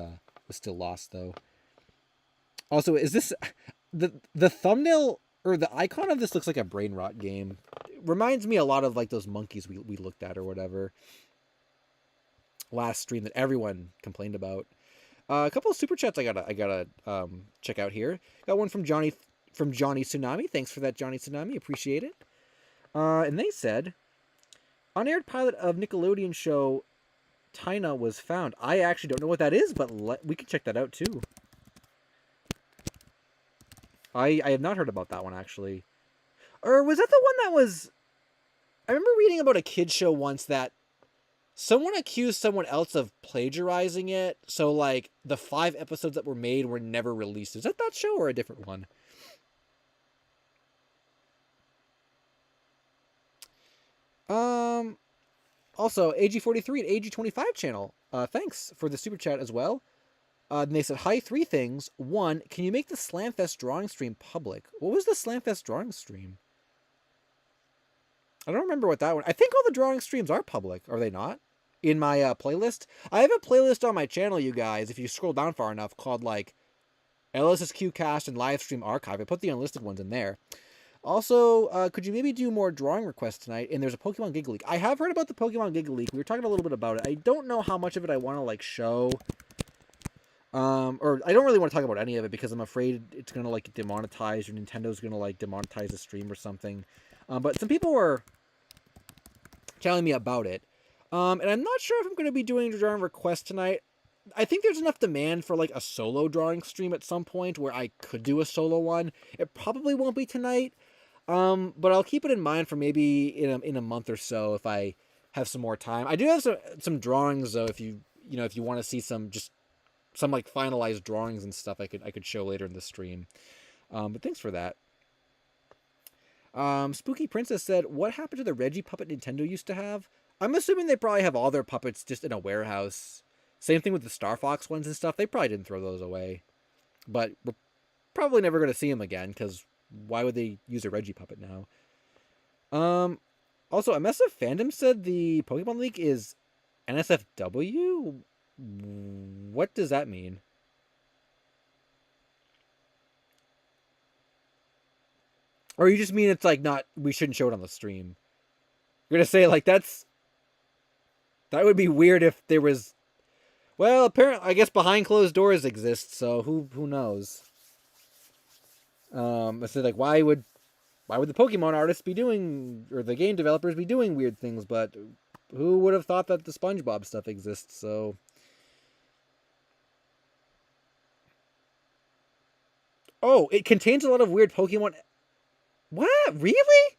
still lost though. Also, is this the thumbnail or the icon of this looks like a brain rot game. It reminds me a lot of like those monkeys we looked at or whatever last stream that everyone complained about. A couple of super chats I gotta check out here. Got one from Johnny Tsunami. Thanks for that, Johnny Tsunami. Appreciate it. And they said, unaired pilot of Nickelodeon show Tina was found. I actually don't know what that is, but we can check that out too. I have not heard about that one actually. Or was that the one that was? I remember reading about a kid show once that someone accused someone else of plagiarizing it. So like the 5 episodes that were made were never released. Is that show or a different one? Also, AG43 and AG25 channel. Thanks for the super chat as well. And they said, hi, 3 things. 1, can you make the Slamfest drawing stream public? What was the Slamfest drawing stream? I don't remember what that one. I think all the drawing streams are public, are they not? In my playlist. I have a playlist on my channel, you guys, if you scroll down far enough, called like LSSQ Cast and Livestream Archive. I put the unlisted ones in there. Also, could you maybe do more drawing requests tonight? And there's a Pokemon Giga Leak. I have heard about the Pokemon Giga Leak. We were talking a little bit about it. I don't know how much of it I want to like show. Or I don't really want to talk about any of it because I'm afraid it's gonna like get demonetized or Nintendo's gonna like demonetize the stream or something. But some people were telling me about it. And I'm not sure if I'm gonna be doing drawing requests tonight. I think there's enough demand for like a solo drawing stream at some point where I could do a solo one. It probably won't be tonight. But I'll keep it in mind for maybe in a month or so if I have some more time. I do have some drawings though. If you want to see some like finalized drawings and stuff, I could show later in the stream. But thanks for that. Spooky Princess said, "What happened to the Reggie puppet Nintendo used to have?" I'm assuming they probably have all their puppets just in a warehouse. Same thing with the Star Fox ones and stuff. They probably didn't throw those away. But we're probably never going to see them again because why would they use a Reggie puppet now? Also, MSF Fandom said the Pokemon League is NSFW? What does that mean? Or you just mean it's like not, we shouldn't show it on the stream? You're going to say like that would be weird if there was, well, apparently, I guess behind closed doors exist, so who knows? I said like, why would the Pokemon artists be doing, or the game developers be doing weird things? But who would have thought that the SpongeBob stuff exists? So, oh, it contains a lot of weird Pokemon. What? Really?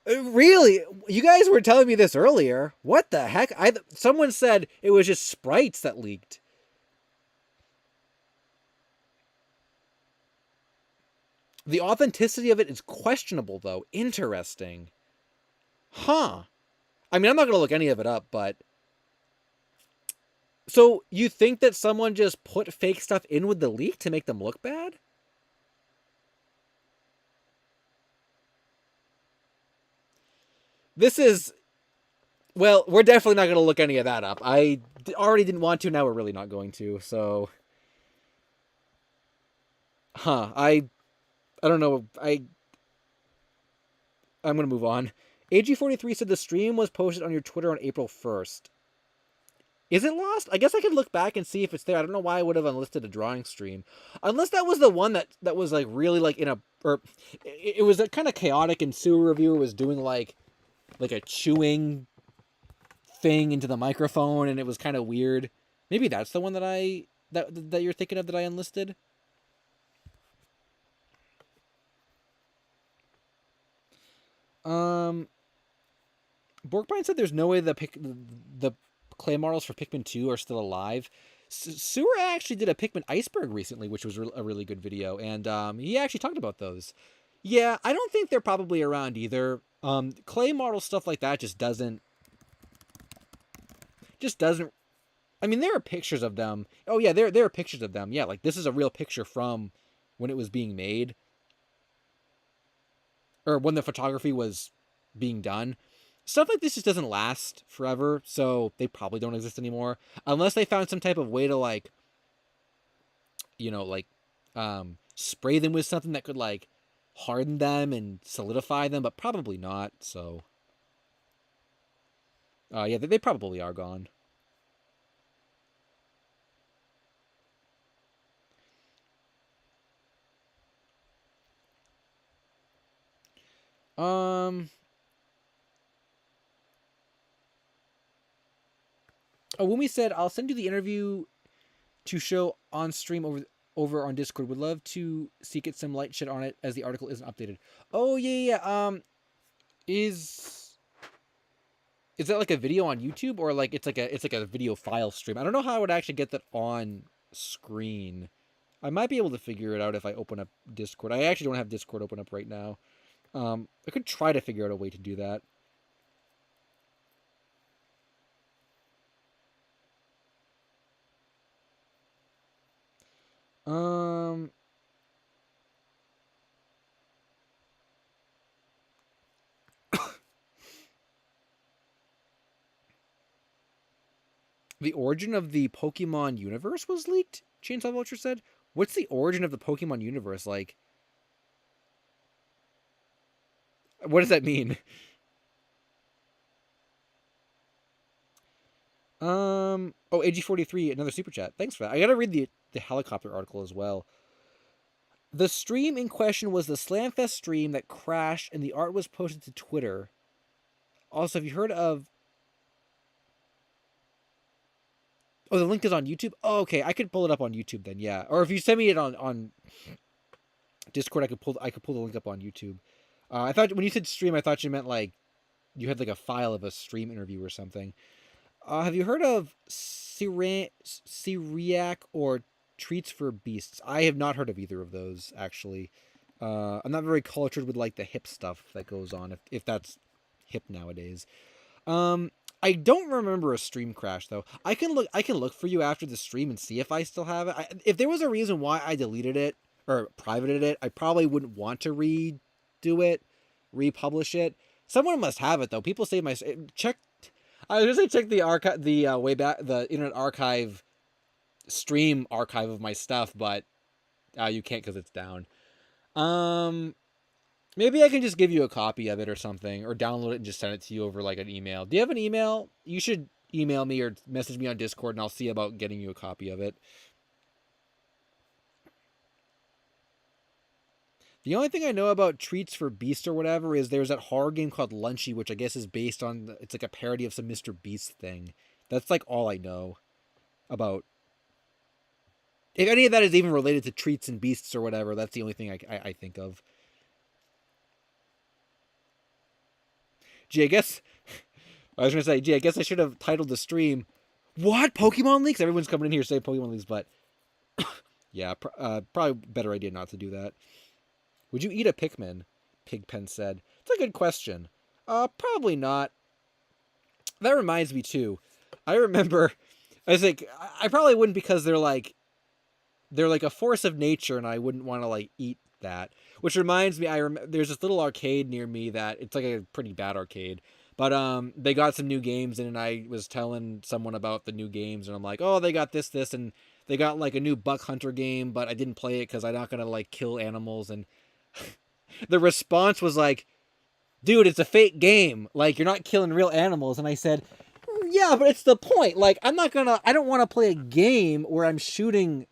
Really? You guys were telling me this earlier. What the heck? Someone said it was just sprites that leaked. The authenticity of it is questionable, though. Interesting. Huh. I mean, I'm not going to look any of it up, but... So, you think that someone just put fake stuff in with the leak to make them look bad? This is... Well, we're definitely not going to look any of that up. I already didn't want to, now we're really not going to, so... Huh. I don't know. I'm going to move on. AG43 said the stream was posted on your Twitter on April 1st. Is it lost? I guess I could look back and see if it's there. I don't know why I would have unlisted a drawing stream. Unless that was the one that was like really like in a... Or it was kind of chaotic and Sewer Reviewer was doing like a chewing thing into the microphone and it was kind of weird. Maybe that's the one that you're thinking of that I unlisted. Borkbine said there's no way the clay models for Pikmin 2 are still alive. Sewer actually did a Pikmin Iceberg recently, which was a really good video, and he actually talked about those. Yeah, I don't think they're probably around either. Clay model stuff like that just doesn't. I mean, there are pictures of them. Oh yeah, there are pictures of them. Yeah, like this is a real picture from when it was being made. Or when the photography was being done. Stuff like this just doesn't last forever, so they probably don't exist anymore. Unless they found some type of way to, like, like spray them with something that could like harden them and solidify them, but probably not. So yeah, they probably are gone. Um. Oh, when we said I'll send you the interview to show on stream over on Discord. Would love to seek it some light shed on it as the article isn't updated. Oh yeah. Is is that like a video on YouTube or like it's like a video file stream? I don't know how I would actually get that on screen. I might be able to figure it out if I open up Discord. I actually don't have Discord open up right now. I could try to figure out a way to do that. Um, the origin of the Pokemon universe was leaked. Chainsaw Vulture said. What's the origin of the Pokemon universe? Like, what does that mean? Oh, AG43, another super chat. Thanks for that. I gotta read the helicopter article as well. The stream in question was the Slamfest stream that crashed, and the art was posted to Twitter. Also, have you heard of? Oh, the link is on YouTube. Oh, okay. I could pull it up on YouTube then. Yeah, or if you send me it on Discord, I could pull the link up on YouTube. I thought when you said stream, I thought you meant like you had like a file of a stream interview or something. Have you heard of Syriac or Treats for Beasts? I have not heard of either of those actually. I'm not very cultured with like the hip stuff that goes on, if that's hip nowadays. Um, I don't remember a stream crash though. I can look for you after the stream and see if I still have it. If there was a reason why I deleted it or privated it, I probably wouldn't want to redo it, republish it. Someone must have it though. People say my check. I was gonna say check the archive, the way back, the Internet Archive stream archive of my stuff, but you can't because it's down. Um, Maybe I can just give you a copy of it or something, or download it and just send it to you over like an email. Do you have an email? You should email me or message me on Discord, and I'll see about getting you a copy of it. The only thing I know about Treats for Beast or whatever is there's that horror game called Lunchy, which I guess is based on it's like a parody of some Mr. Beast thing. That's like all I know about. If any of that is even related to Treats and Beasts or whatever, that's the only thing I think of. Gee, I guess I was gonna say, gee, I guess I should have titled the stream, "What Pokemon leaks?" Everyone's coming in here saying Pokemon leaks, but yeah, probably better idea not to do that. Would you eat a Pikmin? Pigpen said. It's a good question. Probably not. That reminds me too. I remember. I was like, I probably wouldn't because they're like a force of nature, and I wouldn't want to like eat that. Which reminds me, there's this little arcade near me that it's like a pretty bad arcade, but they got some new games in, and I was telling someone about the new games, and I'm like, oh, they got this, and they got like a new Buck Hunter game, but I didn't play it because I'm not gonna like kill animals, and the response was like, dude, it's a fake game. Like, you're not killing real animals. And I said, yeah, but it's the point. Like, I don't want to play a game where I'm shooting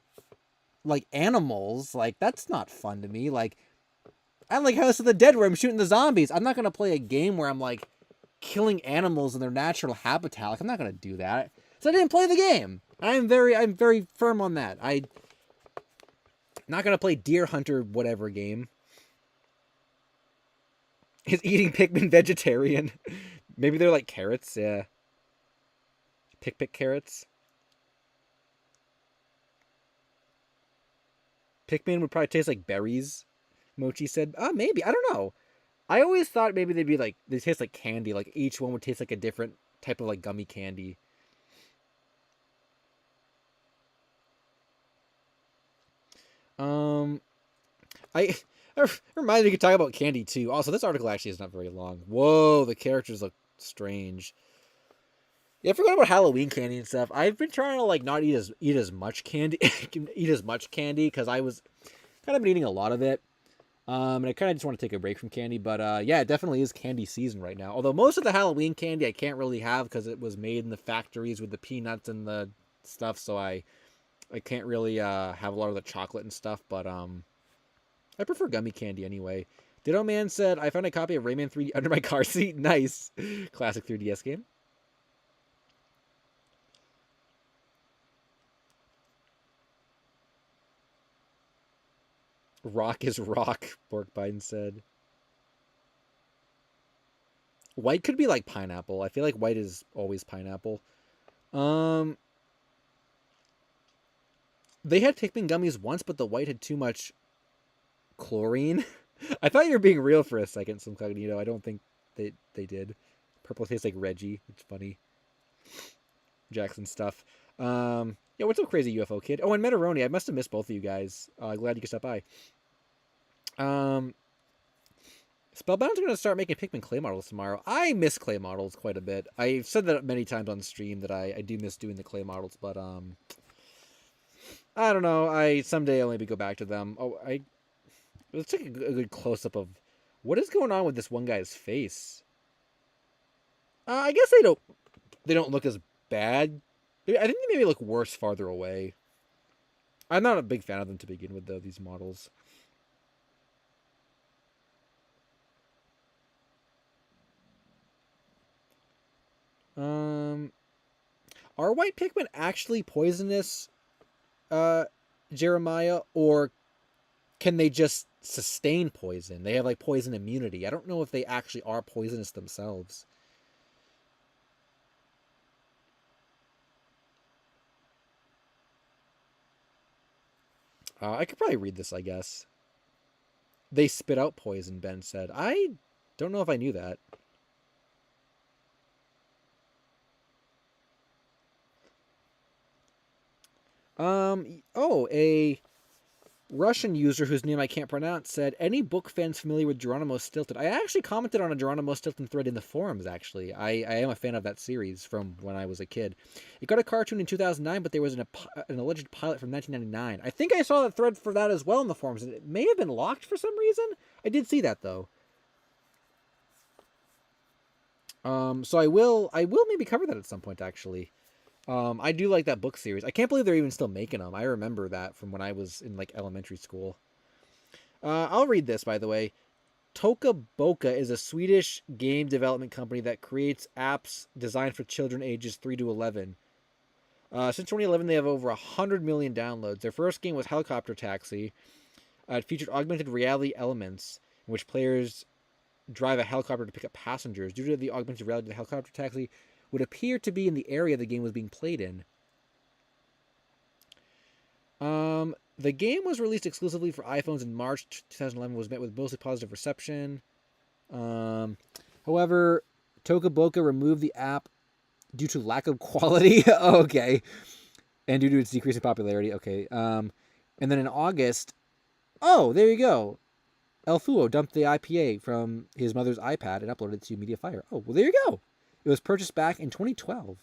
like animals. Like, that's not fun to me. Like, I like House of the Dead where I'm shooting the zombies. I'm not going to play a game where I'm like killing animals in their natural habitat. Like, I'm not going to do that. So I didn't play the game. I'm very firm on that. I'm not going to play Deer Hunter whatever game. Is eating Pikmin vegetarian? Maybe they're like carrots, yeah. Pick carrots. Pikmin would probably taste like berries, Mochi said. Maybe. I don't know. I always thought maybe they taste like candy. Like each one would taste like a different type of like gummy candy. Um, I it reminds me we could talk about candy too. Also, this article actually is not very long. Whoa, the characters look strange. Yeah, I forgot about Halloween candy and stuff. I've been trying to like not eat as much candy, eat as much candy because I was kind of been eating a lot of it. And I kind of just want to take a break from candy, but yeah, it definitely is candy season right now. Although most of the Halloween candy I can't really have because it was made in the factories with the peanuts and the stuff, so I can't really have a lot of the chocolate and stuff. But I prefer gummy candy anyway. Ditto Man said I found a copy of Rayman 3D under my car seat. Nice, classic 3DS game. Rock is rock, Bork Biden said. White could be like pineapple. I feel like white is always pineapple. Um, they had Pikmin gummies once, but the white had too much chlorine. I thought you were being real for a second, some Cognito. I don't think they did. Purple tastes like Reggie. It's funny. Jackson stuff. Yeah, what's up, crazy UFO kid? Oh, and Metaroni. I must have missed both of you guys. Glad you could stop by. Spellbound's going to start making Pikmin clay models tomorrow. I miss clay models quite a bit. I've said that many times on stream that I do miss doing the clay models, but I don't know. Someday I'll maybe go back to them. Let's take a good close up of what is going on with this one guy's face. I guess they don't look as bad. I think they maybe look worse farther away. I'm not a big fan of them to begin with, though, these models. Are white Pikmin actually poisonous, Jeremiah, or can they just sustain poison? They have like poison immunity. I don't know if they actually are poisonous themselves. I could probably read this, I guess. They spit out poison, Ben said. I don't know if I knew that. A Russian user whose name I can't pronounce said, any book fans familiar with Geronimo Stilton? I actually commented on a Geronimo Stilton thread in the forums, actually. I am a fan of that series from when I was a kid. It got a cartoon in 2009, but there was an alleged pilot from 1999. I think I saw that thread for that as well in the forums, and it may have been locked for some reason. I did see that, though. So I will maybe cover that at some point, actually. I do like that book series. I can't believe they're even still making them. I remember that from when I was in like elementary school. I'll read this, by the way. Toka Boca is a Swedish game development company that creates apps designed for children ages 3 to 11. Since 2011, they have over 100 million downloads. Their first game was Helicopter Taxi. It featured augmented reality elements in which players drive a helicopter to pick up passengers. Due to the augmented reality, the Helicopter Taxi would appear to be in the area the game was being played in. The game was released exclusively for iPhones in March 2011, was met with mostly positive reception. However, Toka Boca removed the app due to lack of quality. Okay. And due to its decrease in popularity. Okay. And then in August, there you go. El Fuo dumped the IPA from his mother's iPad and uploaded it to Mediafire. Oh, well, there you go. It was purchased back in 2012.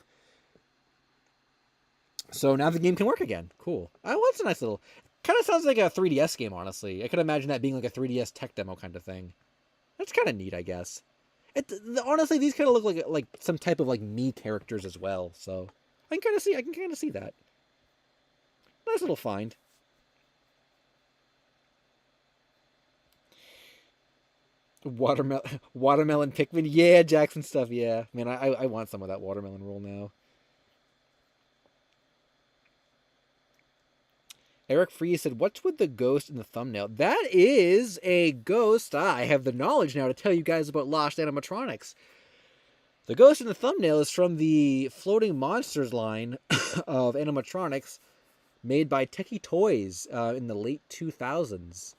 So now the game can work again. Cool. Oh, that's a nice little... Kind of sounds like a 3DS game, honestly. I could imagine that being like a 3DS tech demo kind of thing. That's kind of neat, I guess. Honestly, these kind of look like some type of like me characters as well. So I can kind of see that. Nice little find. Watermelon Pikmin. Yeah, Jackson stuff. Yeah, man, I want some of that watermelon roll now. Eric Free said, what's with the ghost in the thumbnail? That is a ghost. I have the knowledge now to tell you guys about Lost Animatronics. The ghost in the thumbnail is from the Floating Monsters line of animatronics made by Techie Toys in the late 2000s.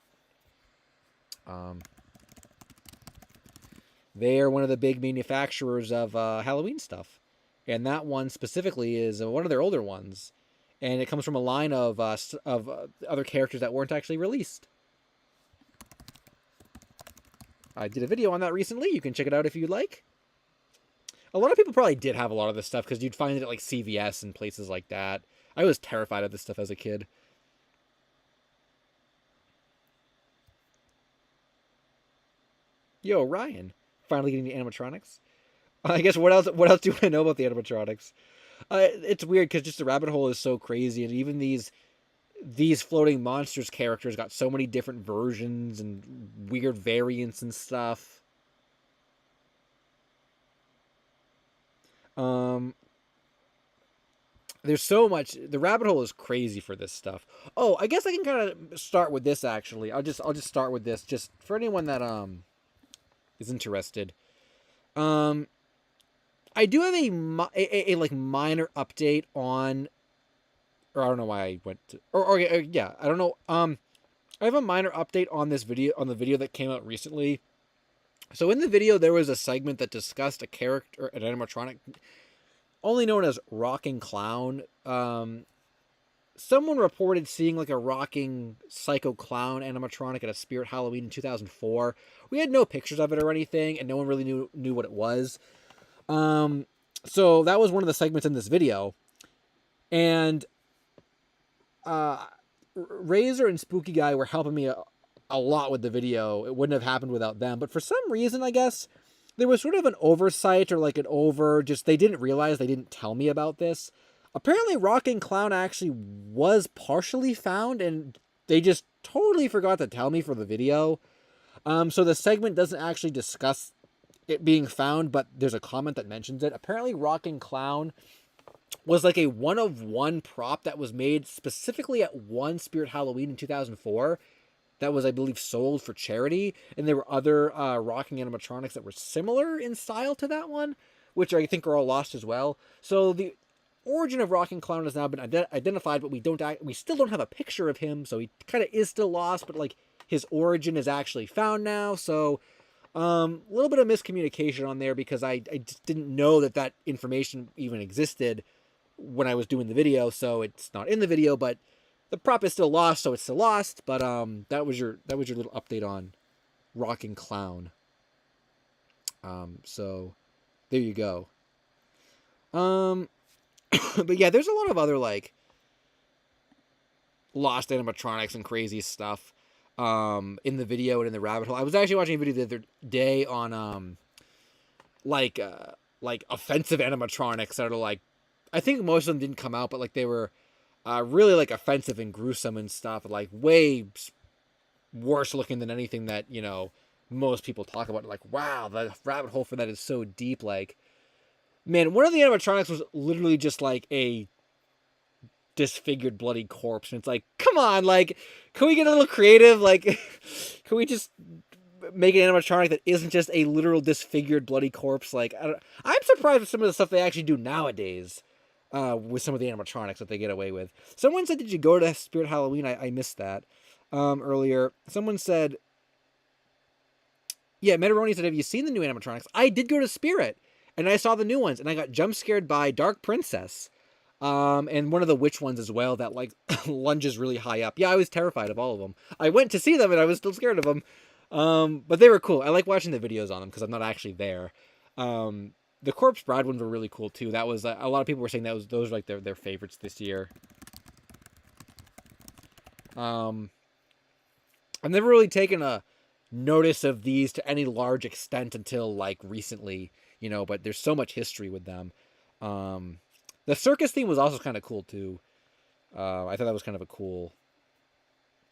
They are one of the big manufacturers of Halloween stuff. And that one specifically is one of their older ones. And it comes from a line of other characters that weren't actually released. I did a video on that recently. You can check it out if you'd like. A lot of people probably did have a lot of this stuff because you'd find it at like CVS and places like that. I was terrified of this stuff as a kid. Yo, Ryan, finally getting the animatronics. I guess what else? What else do I know about the animatronics? It's weird because just the rabbit hole is so crazy, and even these floating monsters characters got so many different versions and weird variants and stuff. Um, there's so much. The rabbit hole is crazy for this stuff. Oh, I guess I can kind of start with this actually. I'll just start with this just for anyone that is interested. Um, I do have a like minor update on, or I don't know why I went to, or yeah, I don't know. I have a minor update on this video, on the video that came out recently. So in the video, there was a segment that discussed a character, an animatronic, only known as Rocking Clown. Someone reported seeing like a rocking psycho clown animatronic at a Spirit Halloween in 2004. We had no pictures of it or anything, and no one really knew what it was. So that was one of the segments in this video, and Razor and Spooky Guy were helping me a lot with the video. It wouldn't have happened without them. But for some reason, I guess, there was sort of an oversight or like just they didn't realize, they didn't tell me about this. Apparently, Rocking Clown actually was partially found, and they just totally forgot to tell me for the video. So the segment doesn't actually discuss it being found, but there's a comment that mentions it. Apparently, Rocking Clown was like a one-of-one prop that was made specifically at one Spirit Halloween in 2004 that was, I believe, sold for charity. And there were other rocking animatronics that were similar in style to that one, which I think are all lost as well. So the origin of Rocking Clown has now been identified, but we still don't have a picture of him, so he kind of is still lost, but like his origin is actually found now. So a little bit of miscommunication on there because I just didn't know that information even existed when I was doing the video, so it's not in the video, but the prop is still lost, so it's still lost. But that was your little update on Rocking Clown. So there you go. But yeah, there's a lot of other like lost animatronics and crazy stuff in the video and in the rabbit hole. I was actually watching a video the other day on like offensive animatronics that are like, I think most of them didn't come out, but like they were really like offensive and gruesome and stuff, like way worse looking than anything that, you know, most people talk about. Like, wow, the rabbit hole for that is so deep. Like, man, one of the animatronics was literally just like a disfigured bloody corpse, and it's like, come on, like, can we get a little creative? Like, can we just make an animatronic that isn't just a literal disfigured bloody corpse? Like, I'm surprised with some of the stuff they actually do nowadays with some of the animatronics that they get away with. Someone said, did you go to Spirit Halloween? I missed that earlier. Someone said, yeah, Metaroni said, have you seen the new animatronics? I did go to Spirit, and I saw the new ones, and I got jump scared by Dark Princess. And one of the witch ones as well that like lunges really high up. Yeah, I was terrified of all of them. I went to see them and I was still scared of them. But they were cool. I like watching the videos on them because I'm not actually there. The Corpse Bride ones were really cool too. That was a lot of people were saying those were like their favorites this year. I've never really taken a notice of these to any large extent until like recently, you know, but there's so much history with them. The circus theme was also kind of cool too. I thought that was kind of a cool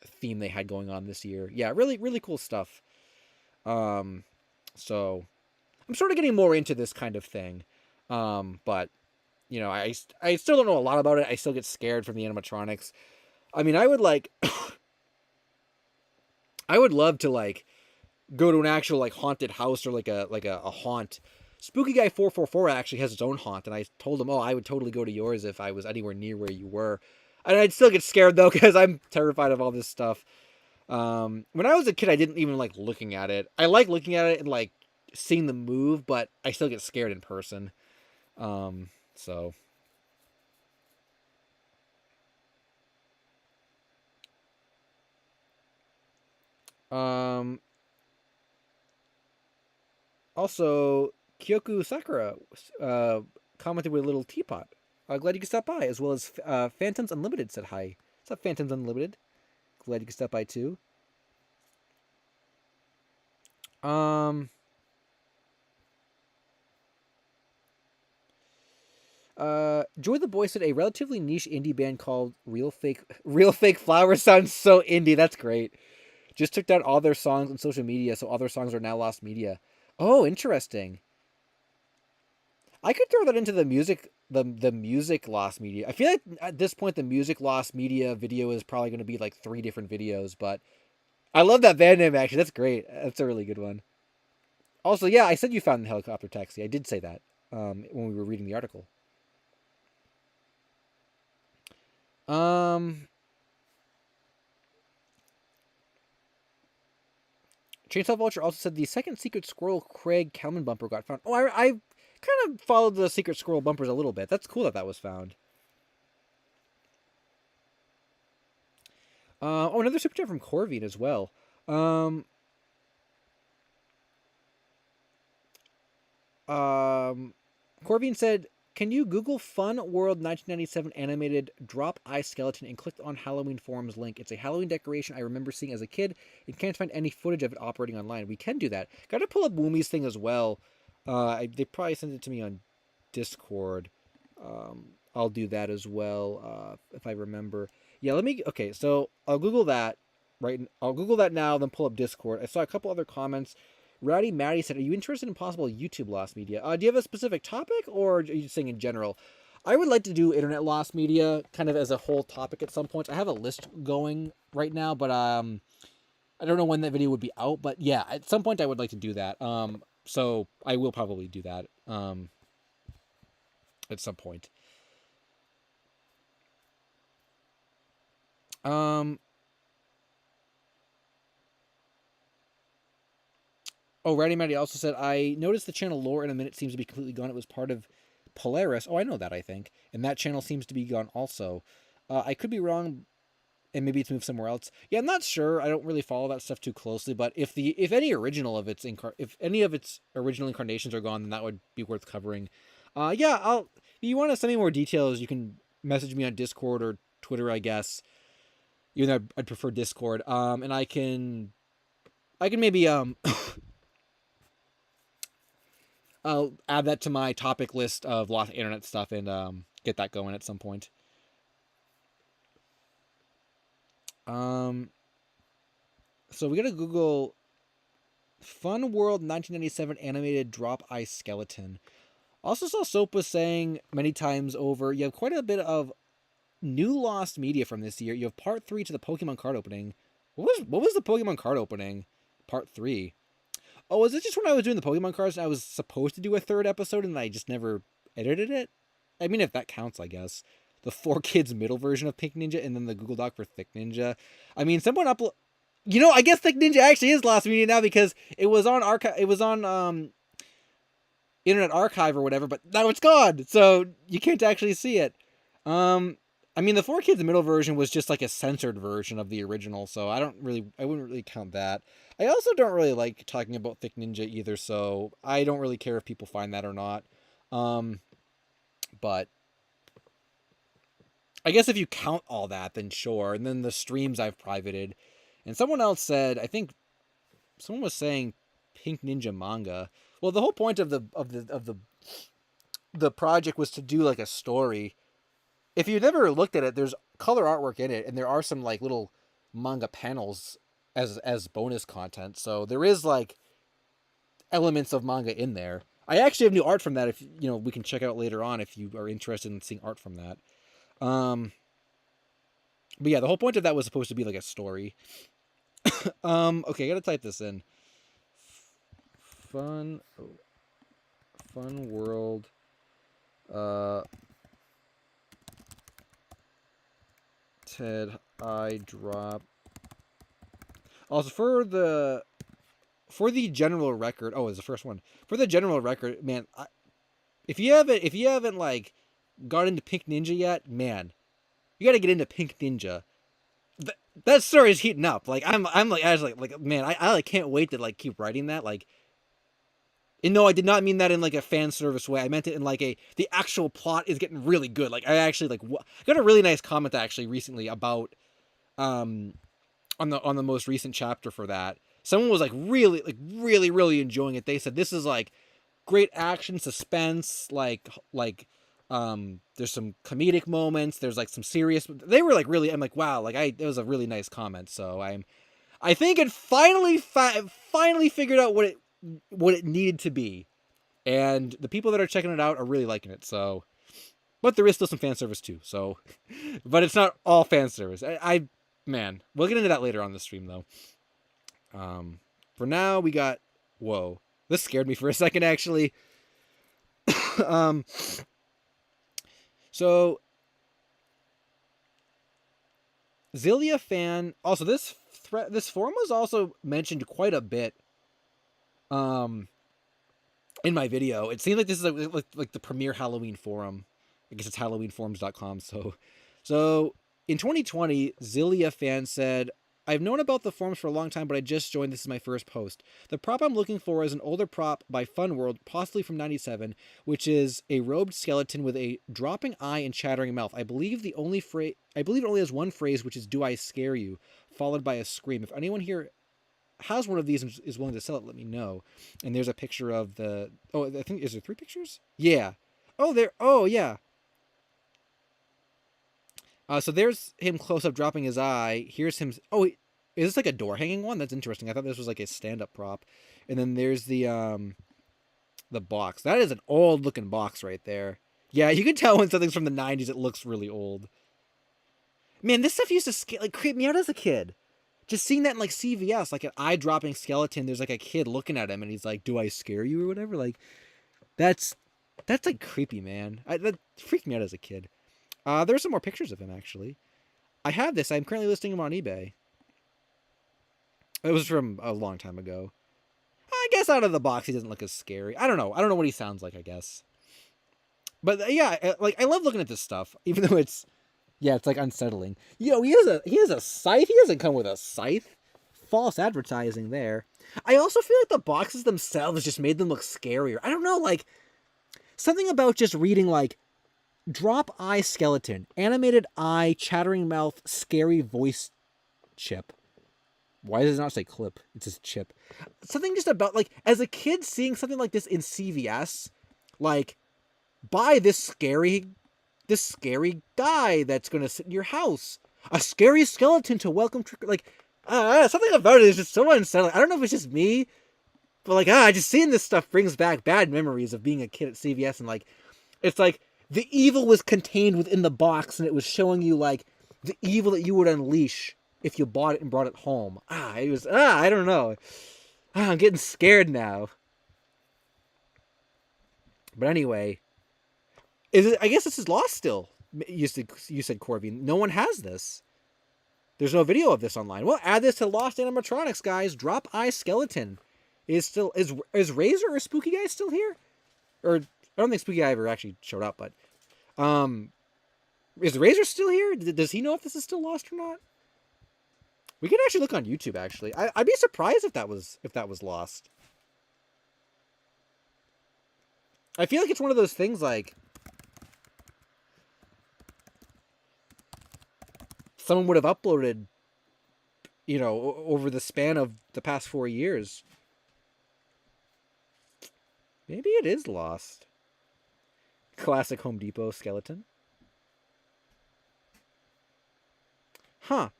theme they had going on this year. Yeah, really, really cool stuff. So I'm sort of getting more into this kind of thing. But you know, I still don't know a lot about it. I still get scared from the animatronics. I mean, I would like, I would love to like go to an actual like haunted house or like a haunt. Spooky Guy 444 actually has its own haunt, and I told him, oh, I would totally go to yours if I was anywhere near where you were. And I'd still get scared though because I'm terrified of all this stuff. When I was a kid, I didn't even like looking at it. I like looking at it and like seeing them move, but I still get scared in person. So also Kyoku Sakura commented with a little teapot. Glad you could stop by, as well as Phantoms Unlimited said hi. What's up, Phantoms Unlimited? Glad you could stop by too. Um, Joy the Boy said a relatively niche indie band called Real Fake Flowers sounds so indie. That's great. Just took down all their songs on social media, so all their songs are now lost media. Oh, interesting. I could throw that into the music lost media. I feel like at this point the music lost media video is probably going to be like 3 different videos, but I love that band name actually. That's great. That's a really good one. Also, yeah, I said you found the helicopter taxi. I did say that when we were reading the article. Um, Chainsaw Vulture also said the second Secret Squirrel Craig Kalman bumper got found. Oh, I kind of followed the Secret Squirrel bumpers a little bit. That's cool that that was found. Another super chat from Corvine as well. Um, Corvine said, "Can you Google Fun World 1997 animated drop eye skeleton and click on Halloween forums link? It's a Halloween decoration I remember seeing as a kid and can't find any footage of it operating online. We can do that. Got to pull up Woomy's thing as well. They probably sent it to me on Discord. I'll do that as well if I remember. Yeah, let me. Okay, so I'll Google that. Right, I'll Google that now. Then pull up Discord. I saw a couple other comments. Rowdy Maddie said, "Are you interested in possible YouTube lost media? Do you have a specific topic, or are you just saying in general?" I would like to do internet lost media kind of as a whole topic at some point. I have a list going right now, but I don't know when that video would be out. But yeah, at some point I would like to do that. So I will probably do that at some point. Um, Oh, Rowdy Matty also said, I noticed the channel lore in a minute seems to be completely gone. It was part of Polaris. Oh, I know that, I think. And that channel seems to be gone also. I could be wrong, and maybe it's moved somewhere else. Yeah, I'm not sure. I don't really follow that stuff too closely, but if any original of its if any of its original incarnations are gone, then that would be worth covering. Yeah, if you want to send me more details, you can message me on Discord or Twitter, I guess. Even though I'd prefer Discord. And I can maybe I'll add that to my topic list of lost internet stuff and get that going at some point. So we gotta Google Fun World 1997 animated drop eye skeleton. Also saw Soap was saying many times over, you have quite a bit of new lost media from this year. You have part 3 to the Pokemon card opening. What was the Pokemon card opening? Part 3. Oh, was it just when I was doing the Pokemon cards and I was supposed to do a third episode and I just never edited it? I mean, if that counts, I guess. The 4Kids middle version of Pink Ninja and then the Google Doc for Thick Ninja. I mean, someone upload. I guess Thick Ninja actually is lost media now because it was on archive. It was on Internet Archive or whatever, but now it's gone, so you can't actually see it. I mean, the 4Kids middle version was just like a censored version of the original, so I wouldn't really count that. I also don't really like talking about Thick Ninja either, so I don't really care if people find that or not. But I guess if you count all that, then sure. And then the streams I've privated, and someone else said, I think someone was saying Pink Ninja manga. Well, the whole point of the project was to do like a story. If you've never looked at it, there's color artwork in it, and there are some like little manga panels as bonus content. So there is like elements of manga in there. I actually have new art from that. If we can check out later on if you are interested in seeing art from that. But yeah, the whole point of that was supposed to be like a story. Okay, I gotta type this in. Fun world. Ted I drop. Also for the general record. Oh, it's the first one. For the general record, man. If you haven't like got into Pink Ninja yet, man, you got to get into Pink Ninja. That story is heating up. Like I'm like I was like man, I like can't wait to like keep writing that. Like And no, I did not mean that in like a fan service way. I meant it in like the actual plot is getting really good. Like I actually like I got a really nice comment actually recently about on the most recent chapter for that. Someone was like really enjoying it. They said this is like great action, suspense, there's some comedic moments, there's like some serious, they were like really, I'm like, wow, like it was a really nice comment. So I think it finally figured out what it needed to be. And the people that are checking it out are really liking it. So, but there is still some fan service too. So, but it's not all fan service. Man, we'll get into that later on the stream though. For now we got, whoa, this scared me for a second actually. So Zillia fan, also this forum was also mentioned quite a bit in my video. It seems like this is like the premier Halloween forum. I guess it's halloweenforums.com. So in 2020, Zillia fan said, I've known about the forums for a long time, but I just joined. This is my first post. The prop I'm looking for is an older prop by Fun World, possibly from 97, which is a robed skeleton with a dropping eye and chattering mouth. I believe it only has one phrase, which is "Do I scare you?" followed by a scream. If anyone here has one of these and is willing to sell it, let me know. And there's a picture of the. Oh, I think, is there 3 pictures? Yeah. Oh, there. Oh, yeah. So there's him close up dropping his eye. Here's him. Oh, is this like a door hanging one? That's interesting. I thought this was like a stand up prop. And then there's the box. That is an old looking box right there. Yeah, you can tell when something's from the 90s. It looks really old. Man, this stuff used to creep me out as a kid. Just seeing that in like CVS, like an eye dropping skeleton. There's like a kid looking at him, and he's like, "Do I scare you?" or whatever. Like, that's like creepy, man. That freaked me out as a kid. There's some more pictures of him, actually. I have this. I'm currently listing him on eBay. It was from a long time ago. I guess out of the box, he doesn't look as scary. I don't know. I don't know what he sounds like, I guess. But yeah, like I love looking at this stuff, even though it's like unsettling. Yo, he has a scythe. He doesn't come with a scythe. False advertising there. I also feel like the boxes themselves just made them look scarier. I don't know, like something about just reading like drop eye skeleton, animated eye, chattering mouth, scary voice chip. Why does it not say clip? It says chip. Something just about like as a kid seeing something like this in CVS, like buy this scary guy that's gonna sit in your house. A scary skeleton to welcome trick. Like something about it is just so unsettling. I don't know if it's just me, but like just seeing this stuff brings back bad memories of being a kid at CVS, and like it's like the evil was contained within the box, and it was showing you like the evil that you would unleash if you bought it and brought it home. It was I don't know. I'm getting scared now. But anyway, I guess this is lost still. You said Corby. No one has this. There's no video of this online. Well, add this to Lost Animatronics, guys. Drop Eye Skeleton is Razor or Spooky Guy still here? Or I don't think Spooky Guy ever actually showed up, but is Razor still here? Does he know if this is still lost or not? We could actually look on YouTube. Actually, I'd be surprised if that was lost. I feel like it's one of those things like someone would have uploaded, over the span of the past 4 years. Maybe it is lost. Classic Home Depot skeleton. Huh.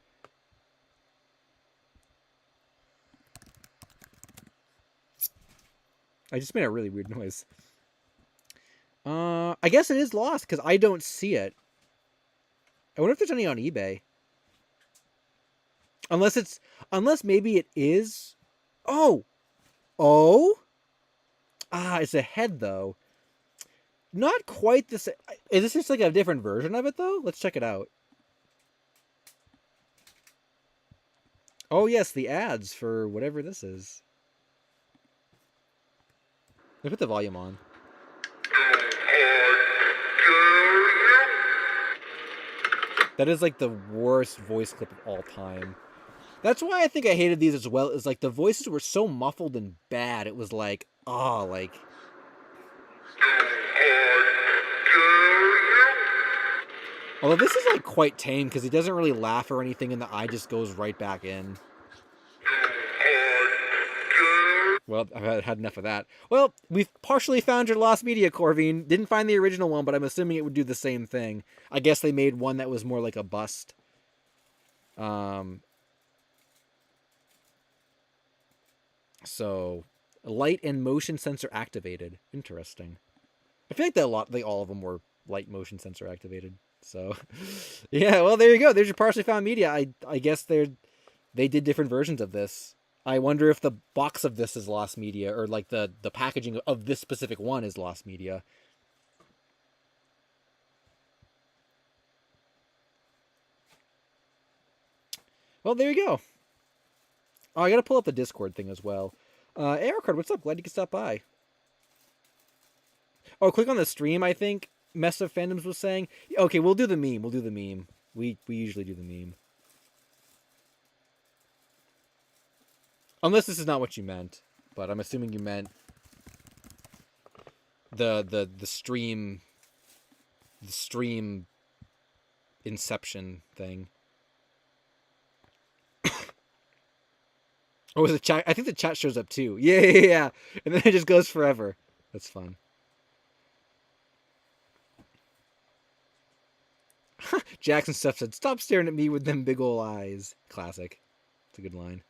I just made a really weird noise. I guess it is lost because I don't see it. I wonder if there's any on eBay. Unless maybe it is. Oh. It's a head though. Not quite the same. Is this just like a different version of it though? Let's check it out. Oh yes, the ads for whatever this is. Let's put the volume on. That is like the worst voice clip of all time. That's why I think I hated these as well. Is like the voices were so muffled and bad. It was like, Oh, like... Although this is, like, quite tame, because he doesn't really laugh or anything, and the eye just goes right back in. Well, I've had enough of that. Well, we've partially found your lost media, Corvine. Didn't find the original one, but I'm assuming it would do the same thing. I guess they made one that was more like a bust. So, light and motion sensor activated. Interesting. I feel like all of them were light motion sensor activated. So, yeah, well, there you go. There's your partially found media. I guess they did different versions of this. I wonder if the box of this is lost media, or like the packaging of this specific one is lost media. Well, there you go. Oh, I gotta pull up the Discord thing as well. Aircard, what's up? Glad you could stop by. Oh, click on the stream, I think Mess of Fandoms was saying. Okay, we'll do the meme. We'll do the meme. We usually do the meme. Unless this is not what you meant, but I'm assuming you meant the stream inception thing. Oh, is the chat? I think the chat shows up too. Yeah. And then it just goes forever. That's fun. Jackson Stuff said, "Stop staring at me with them big ol' eyes." Classic. It's a good line.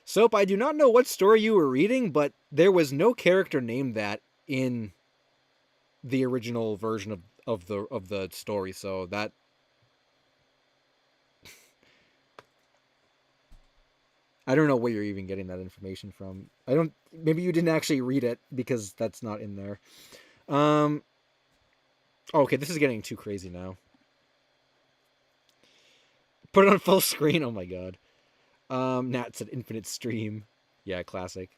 Soap, I do not know what story you were reading, but there was no character named that in the original version of the story, so that I don't know where you're even getting that information from. Maybe you didn't actually read it, because that's not in there. Okay, this is getting too crazy now. Put it on full screen. Oh my god. Nat said infinite stream. Yeah, classic.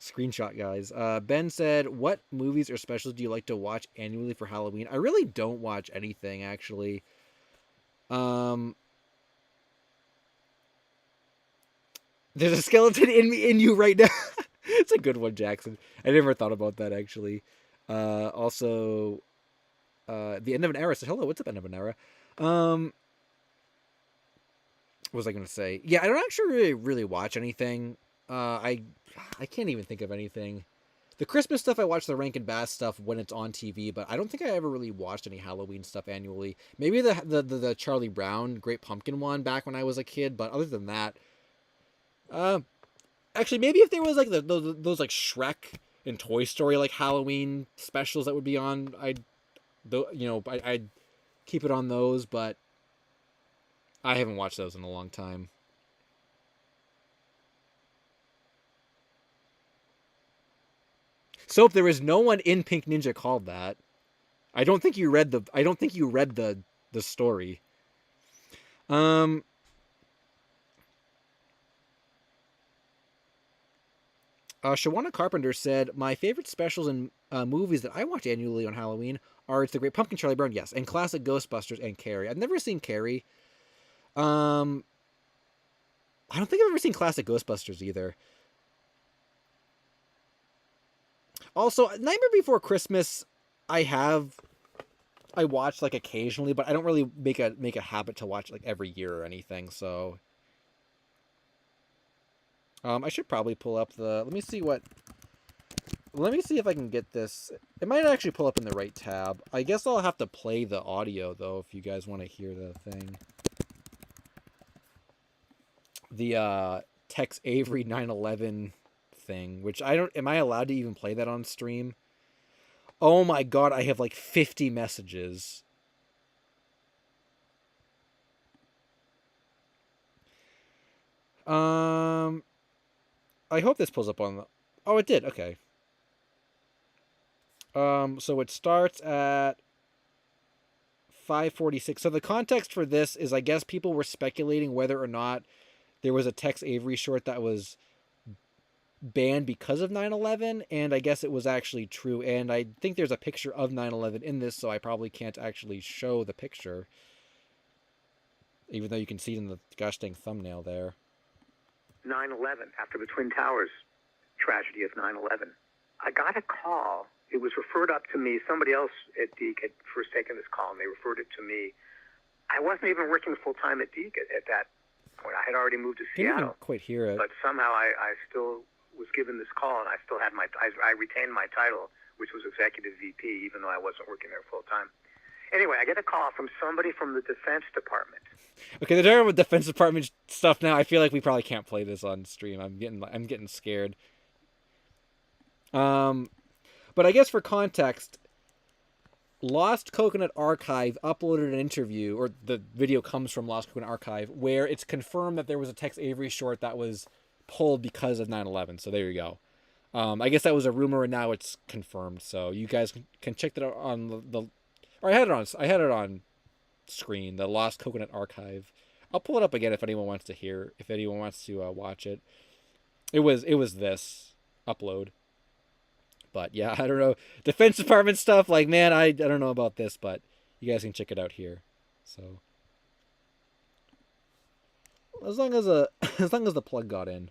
Screenshot, guys. Ben said, "What movies or specials do you like to watch annually for Halloween?" I really don't watch anything, actually. There's a skeleton in you right now. It's a good one, Jackson. I never thought about that, actually. Also, the end of an era said, "Hello, what's up, end of an era?" What was I going to say? Yeah, I don't actually really watch anything. I can't even think of anything. The Christmas stuff, I watch the Rankin Bass stuff when it's on TV, but I don't think I ever really watched any Halloween stuff annually. Maybe the Charlie Brown Great Pumpkin one back when I was a kid, but other than that, actually, maybe if there was like those like Shrek and Toy Story like Halloween specials that would be on, I'd keep it on those, but I haven't watched those in a long time. Soap, there is no one in Pink Ninja called that. I don't think you read the story. Shawana Carpenter said, "My favorite specials and movies that I watch annually on Halloween are It's the Great Pumpkin, Charlie Brown, yes, and classic Ghostbusters and Carrie. I've never seen Carrie. I don't think I've ever seen classic Ghostbusters either. Also, Nightmare Before Christmas, I watch like occasionally, but I don't really make a habit to watch like every year or anything. So, I should probably pull up the. Let me see if I can get this. It might actually pull up in the right tab. I guess I'll have to play the audio though if you guys want to hear the thing. The Tex Avery 9/11 thing, which I don't. Am I allowed to even play that on stream? Oh my god, I have like 50 messages. I hope this pulls up on the... Oh, it did. Okay. So it starts at 5:46. So the context for this is, I guess people were speculating whether or not there was a Tex Avery short that was banned because of 9/11, and I guess it was actually true. And I think there's a picture of 9/11 in this, so I probably can't actually show the picture, even though you can see it in the gosh dang thumbnail there. 9/11, after the Twin Towers tragedy of 9/11. I got a call. It was referred up to me. Somebody else at Deke had first taken this call, and they referred it to me. I wasn't even working full-time at Deke at that point. I had already moved to Seattle. Can't even quite hear it. But somehow I still was given this call, and I still had I retained my title, which was Executive VP, even though I wasn't working there full-time. Anyway, I get a call from somebody from the Defense Department. Okay, they're talking about Defense Department stuff now. I feel like we probably can't play this on stream. I'm getting scared. But I guess for context, Lost Coconut Archive uploaded an interview, or the video comes from Lost Coconut Archive, where it's confirmed that there was a Tex Avery short that was pulled because of 9/11. So there you go. I guess that was a rumor, and now it's confirmed. So you guys can check that out on the or I had it on screen, the Lost Coconut Archive. I'll pull it up again if anyone wants to watch it. It was this upload. But yeah, I don't know. Defense Department stuff, like, man, I don't know about this, but you guys can check it out here. So as long as the plug got in.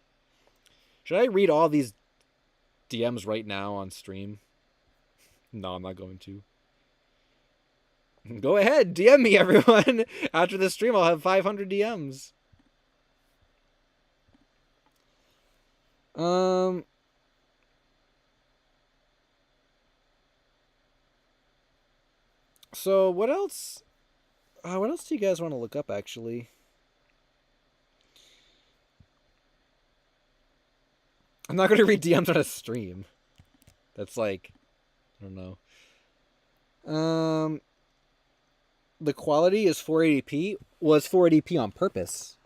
Should I read all these DMs right now on stream? No, I'm not going to. Go ahead, DM me, everyone. After this stream, I'll have 500 DMs. So what else? What else do you guys want to look up, actually? I'm not going to read DMs on a stream. That's like, I don't know. The quality is 480p. Was 480p on purpose.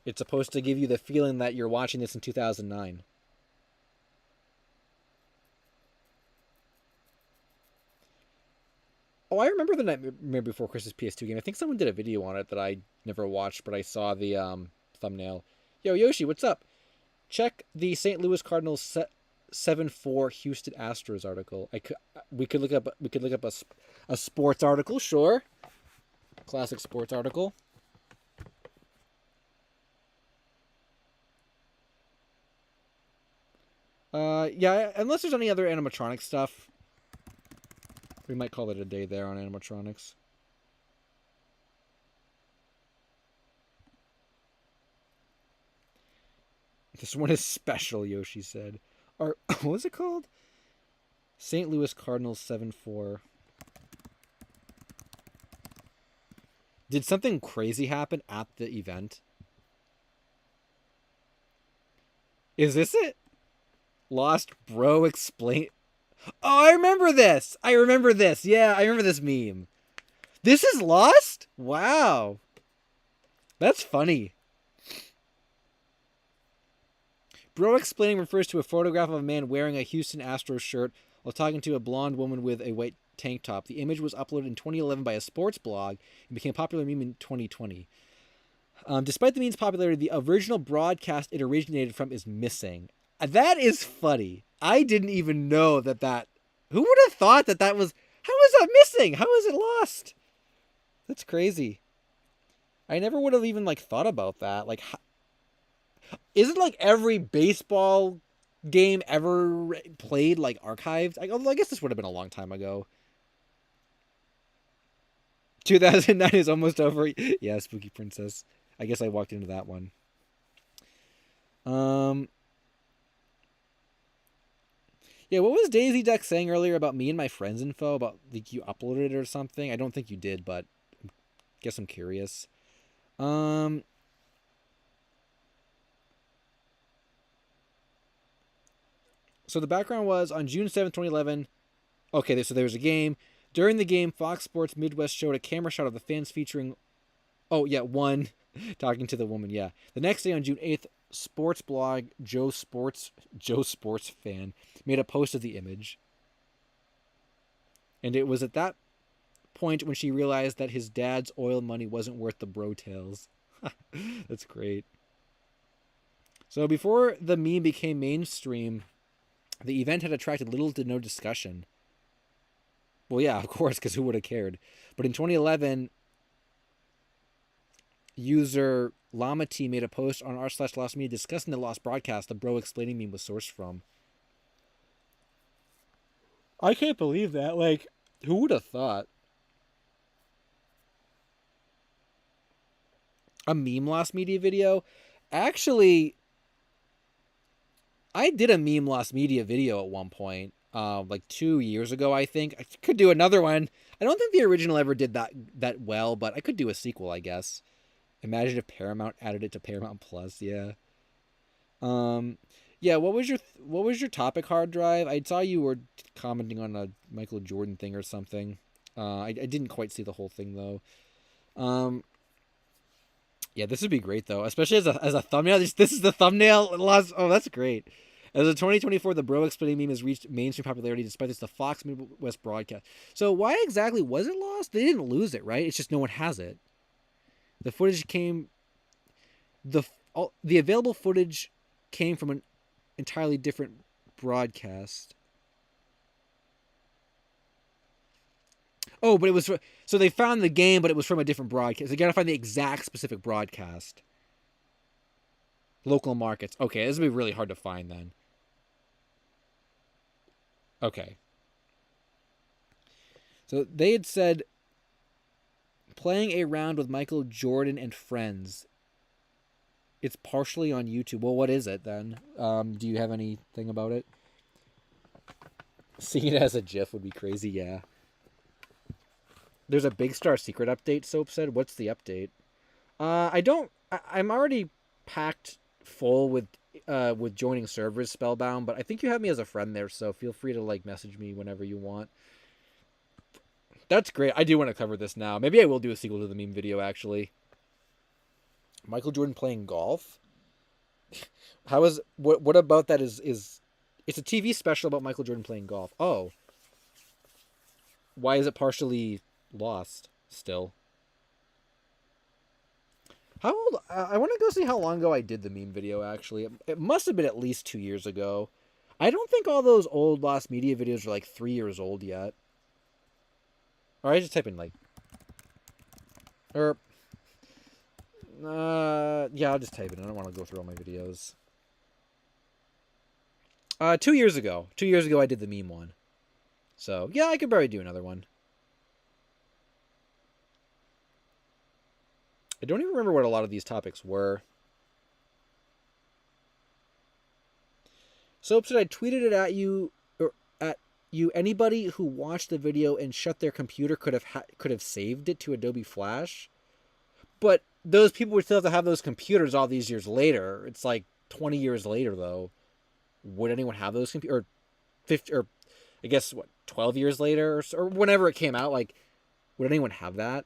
It's supposed to give you the feeling that you're watching this in 2009. Oh, I remember the Nightmare Before Christmas PS2 game. I think someone did a video on it that I never watched, but I saw the thumbnail. Yo, Yoshi, what's up? Check the St. Louis Cardinals 7-4 Houston Astros article. We could look up a sports article, sure. Classic sports article. Yeah, unless there's any other animatronic stuff, we might call it a day there on animatronics. This one is special, Yoshi said. Or what was it called? St. Louis Cardinals 7-4. Did something crazy happen at the event? Is this it? Lost Bro Explain. Oh, I remember this. Yeah, I remember this meme. This is Lost? Wow. That's funny. Bro Explaining refers to a photograph of a man wearing a Houston Astros shirt while talking to a blonde woman with a white tank top. The image was uploaded in 2011 by a sports blog and became a popular meme in 2020. Despite the meme's popularity, the original broadcast it originated from is missing. That is funny. I didn't even know that. Who would have thought that was... How is that missing? How is it lost? That's crazy. I never would have even, thought about that. Isn't, every baseball game ever played, archived? Although I guess this would have been a long time ago. 2009 is almost over. Yeah, Spooky Princess. I guess I walked into that one. Yeah, what was Daisy Duck saying earlier about me and my friends info? About, you uploaded it or something? I don't think you did, but I guess I'm curious. So the background was, on June 7th, 2011... Okay, so there was a game. During the game, Fox Sports Midwest showed a camera shot of the fans featuring... Oh, yeah, one talking to the woman, yeah. The next day, on June 8th, sports blog Joe Sports Fan made a post of the image. And it was at that point when she realized that his dad's oil money wasn't worth the bro tails. That's great. So before the meme became mainstream, the event had attracted little to no discussion. Well, yeah, of course, because who would have cared? But in 2011, user Llama T made a post on r/Lost Media discussing the lost broadcast the bro explaining meme was sourced from. I can't believe that. Like, who would have thought? A meme lost media video? Actually, I did a meme lost media video at one point. Like 2 years ago, I think. I could do another one. I don't think the original ever did that well, but I could do a sequel, I guess. Imagine if Paramount added it to Paramount Plus. Yeah. Um, yeah. What was your topic hard drive? I saw you were commenting on a Michael Jordan thing or something. I didn't quite see the whole thing though. Um, yeah, this would be great though, especially as a thumbnail. This is the thumbnail. Oh, that's great. As a 2024, the bro explaining meme has reached mainstream popularity despite this the Fox Midwest broadcast. So why exactly was it lost? They didn't lose it, right? It's just no one has it. The footage came the available footage came from an entirely different broadcast. Oh, but it was so they found the game, but it was from a different broadcast. They gotta find the exact specific broadcast. Local markets. Okay, this would be really hard to find then. Okay. So they had said playing a round with Michael Jordan and friends. It's partially on YouTube. Well, what is it then? Do you have anything about it? Seeing it as a GIF would be crazy, yeah. There's a Big Star Secret update, Soap said. What's the update? I'm already packed full with joining servers, Spellbound, but I think you have me as a friend there, so feel free to like message me whenever you want. That's great. I do want to cover this now. Maybe I will do a sequel to the meme video, actually. Michael Jordan playing golf? How is what about that is it's a TV special about Michael Jordan playing golf. Oh. Why is it partially lost still? How old? I want to go see how long ago I did the meme video, actually. It must have been at least 2 years ago. I don't think all those old lost media videos are like 3 years old yet. Or I just type in like... Or... yeah, I'll just type it in. I don't want to go through all my videos. 2 years ago. 2 years ago I did the meme one. So, yeah, I could probably do another one. I don't even remember what a lot of these topics were. Soap said I tweeted it at you, or at you. Anybody who watched the video and shut their computer could have saved it to Adobe Flash. But those people would still have to have those computers all these years later. It's like 20 years later, though. Would anyone have those computers? Or 50, or I guess, what, 12 years later? Or whenever it came out, like, would anyone have that?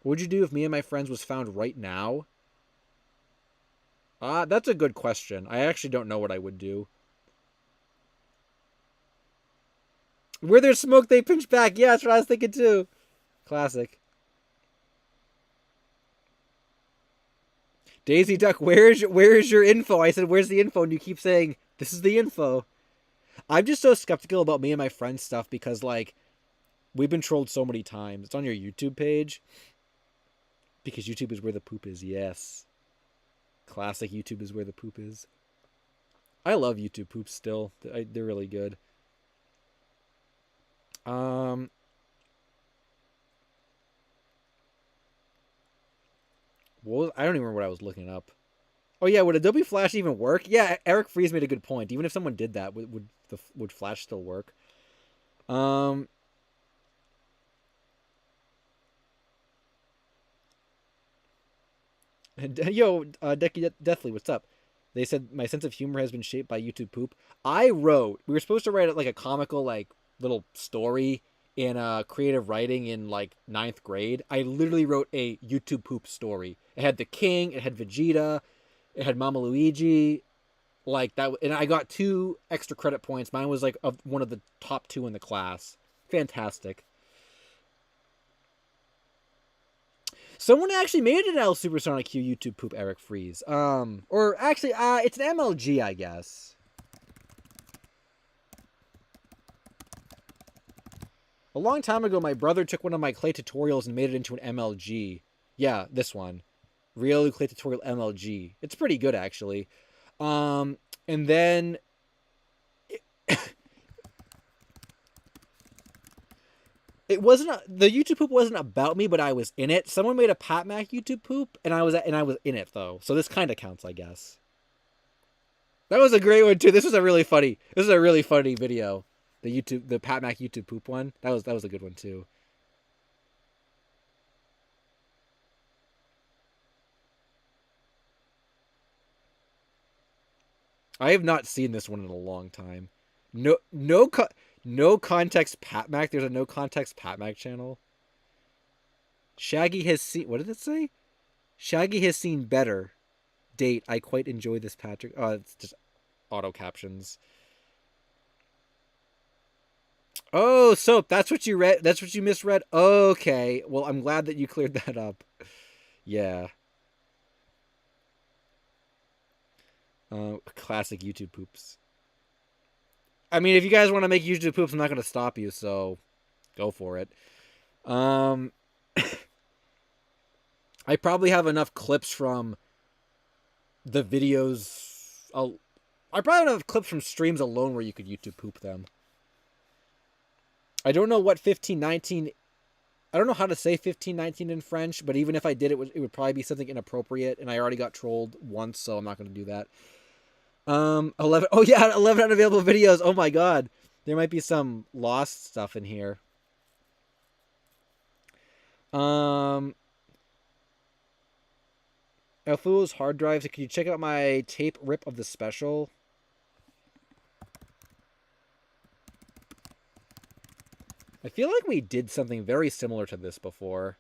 What would you do if Me and My Friends was found right now? That's a good question. I actually don't know what I would do. Where there's smoke, they pinch back. Yeah, that's what I was thinking, too. Classic. Daisy Duck, where is your info? I said, where's the info? And you keep saying, this is the info. I'm just so skeptical about Me and My Friends stuff because, like, we've been trolled so many times. It's on your YouTube page. Because YouTube is where the poop is, yes. Classic YouTube is where the poop is. I love YouTube poops still. They're really good. Well, I don't even remember what I was looking up. Oh yeah, would Adobe Flash even work? Yeah, Eric Fries made a good point. Even if someone did that, would Flash still work? Yo, Deathly, what's up? They said my sense of humor has been shaped by YouTube poop. We were supposed to write like a comical like little story in creative writing in like 9th grade. I literally wrote a YouTube poop story. It had the King, it had Vegeta, it had Mama Luigi, like that, and I got 2 extra credit points. Mine was like one of the top 2 in the class. Fantastic. Someone actually made an LSuperSonicQ YouTube poop, Eric Freeze. Or actually, it's an MLG, I guess. A long time ago, my brother took one of my clay tutorials and made it into an MLG. Yeah, this one. Real Clay Tutorial MLG. It's pretty good, actually. And then... It wasn't the YouTube poop wasn't about me, but I was in it. Someone made a Pat Mac YouTube poop, and I was in it though. So this kind of counts, I guess. That was a great one too. This is a really funny video. The Pat Mac YouTube poop one. That was a good one too. I have not seen this one in a long time. No context Pat Mac. There's a no context Pat Mac channel. Shaggy has seen. What did it say? Shaggy has seen better. Date. I quite enjoy this, Patrick. Oh, it's just auto captions. Oh, Soap. That's what you read. That's what you misread. Okay. Well, I'm glad that you cleared that up. Yeah. Classic YouTube poops. I mean, if you guys want to make YouTube poops, I'm not going to stop you, so go for it. I probably have enough clips from the videos. I probably have enough clips from streams alone where you could YouTube poop them. I don't know what 1519... I don't know how to say 1519 in French, but even if I did, it would probably be something inappropriate, and I already got trolled once, so I'm not going to do that. 11. Oh yeah, 11 unavailable videos. Oh my god, there might be some lost stuff in here. Elfu's hard drives. Can you check out my tape rip of the special? I feel like we did something very similar to this before.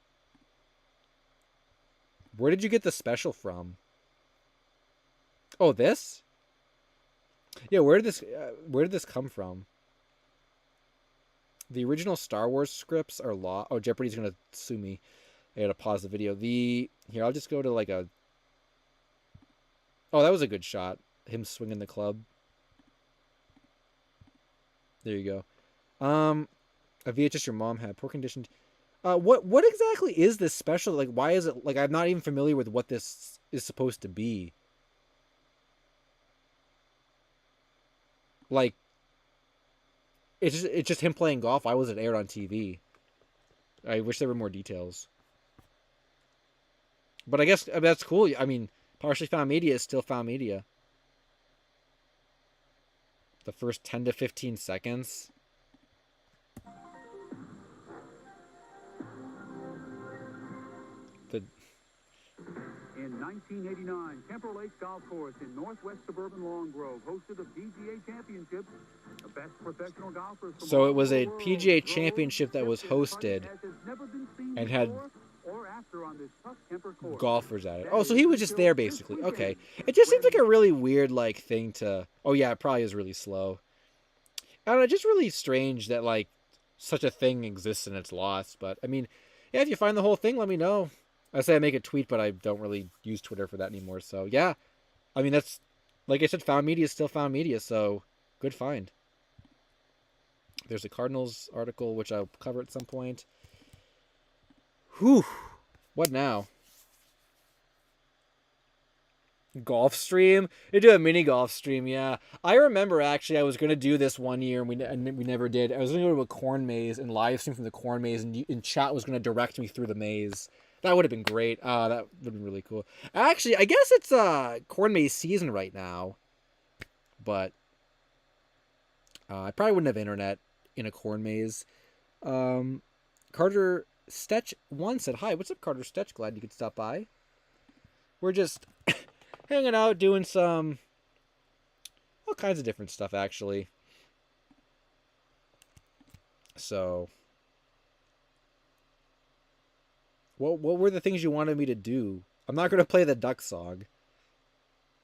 Where did you get the special from? Oh, this? Yeah, where did this come from? The original Star Wars scripts are law. Oh, Jeopardy's gonna sue me. I gotta pause the video. Here, I'll just go to like a... Oh, that was a good shot. Him swinging the club. There you go. A VHS your mom had. Poor condition. What exactly is this special? Like, why is it... Like, I'm not even familiar with what this is supposed to be. Like, it's just him playing golf. Why was it aired on TV? I wish there were more details. But I guess that's cool. I mean, partially found media is still found media. The first 10 to 15 seconds. In 1989, Kemper Lake Golf Course in northwest suburban Long Grove hosted the PGA Championship. The best professional golfers from So it was a PGA Championship that was hosted and had golfers at it. Oh, so he was just there basically. Okay. It just seems like a really weird like thing to... Oh yeah, it probably is really slow. I don't know, just really strange that like such a thing exists and it's lost. But I mean, yeah, if you find the whole thing, let me know. I say I make a tweet, but I don't really use Twitter for that anymore. So yeah, I mean, that's, like I said, found media is still found media. So good find. There's a Cardinals article, which I'll cover at some point. Whew. What now? Golf stream? They do a mini golf stream, yeah. I remember, actually, I was going to do this one year, and we never did. I was going to go to a corn maze and live stream from the corn maze, and chat was going to direct me through the maze. That would have been great. That would have been really cool. Actually, I guess it's corn maze season right now. But I probably wouldn't have internet in a corn maze. Carter Stetch 1 said, "Hi, what's up, Carter Stetch? Glad you could stop by. We're just hanging out, doing some... all kinds of different stuff, actually. So... What were the things you wanted me to do? I'm not going to play the duck song.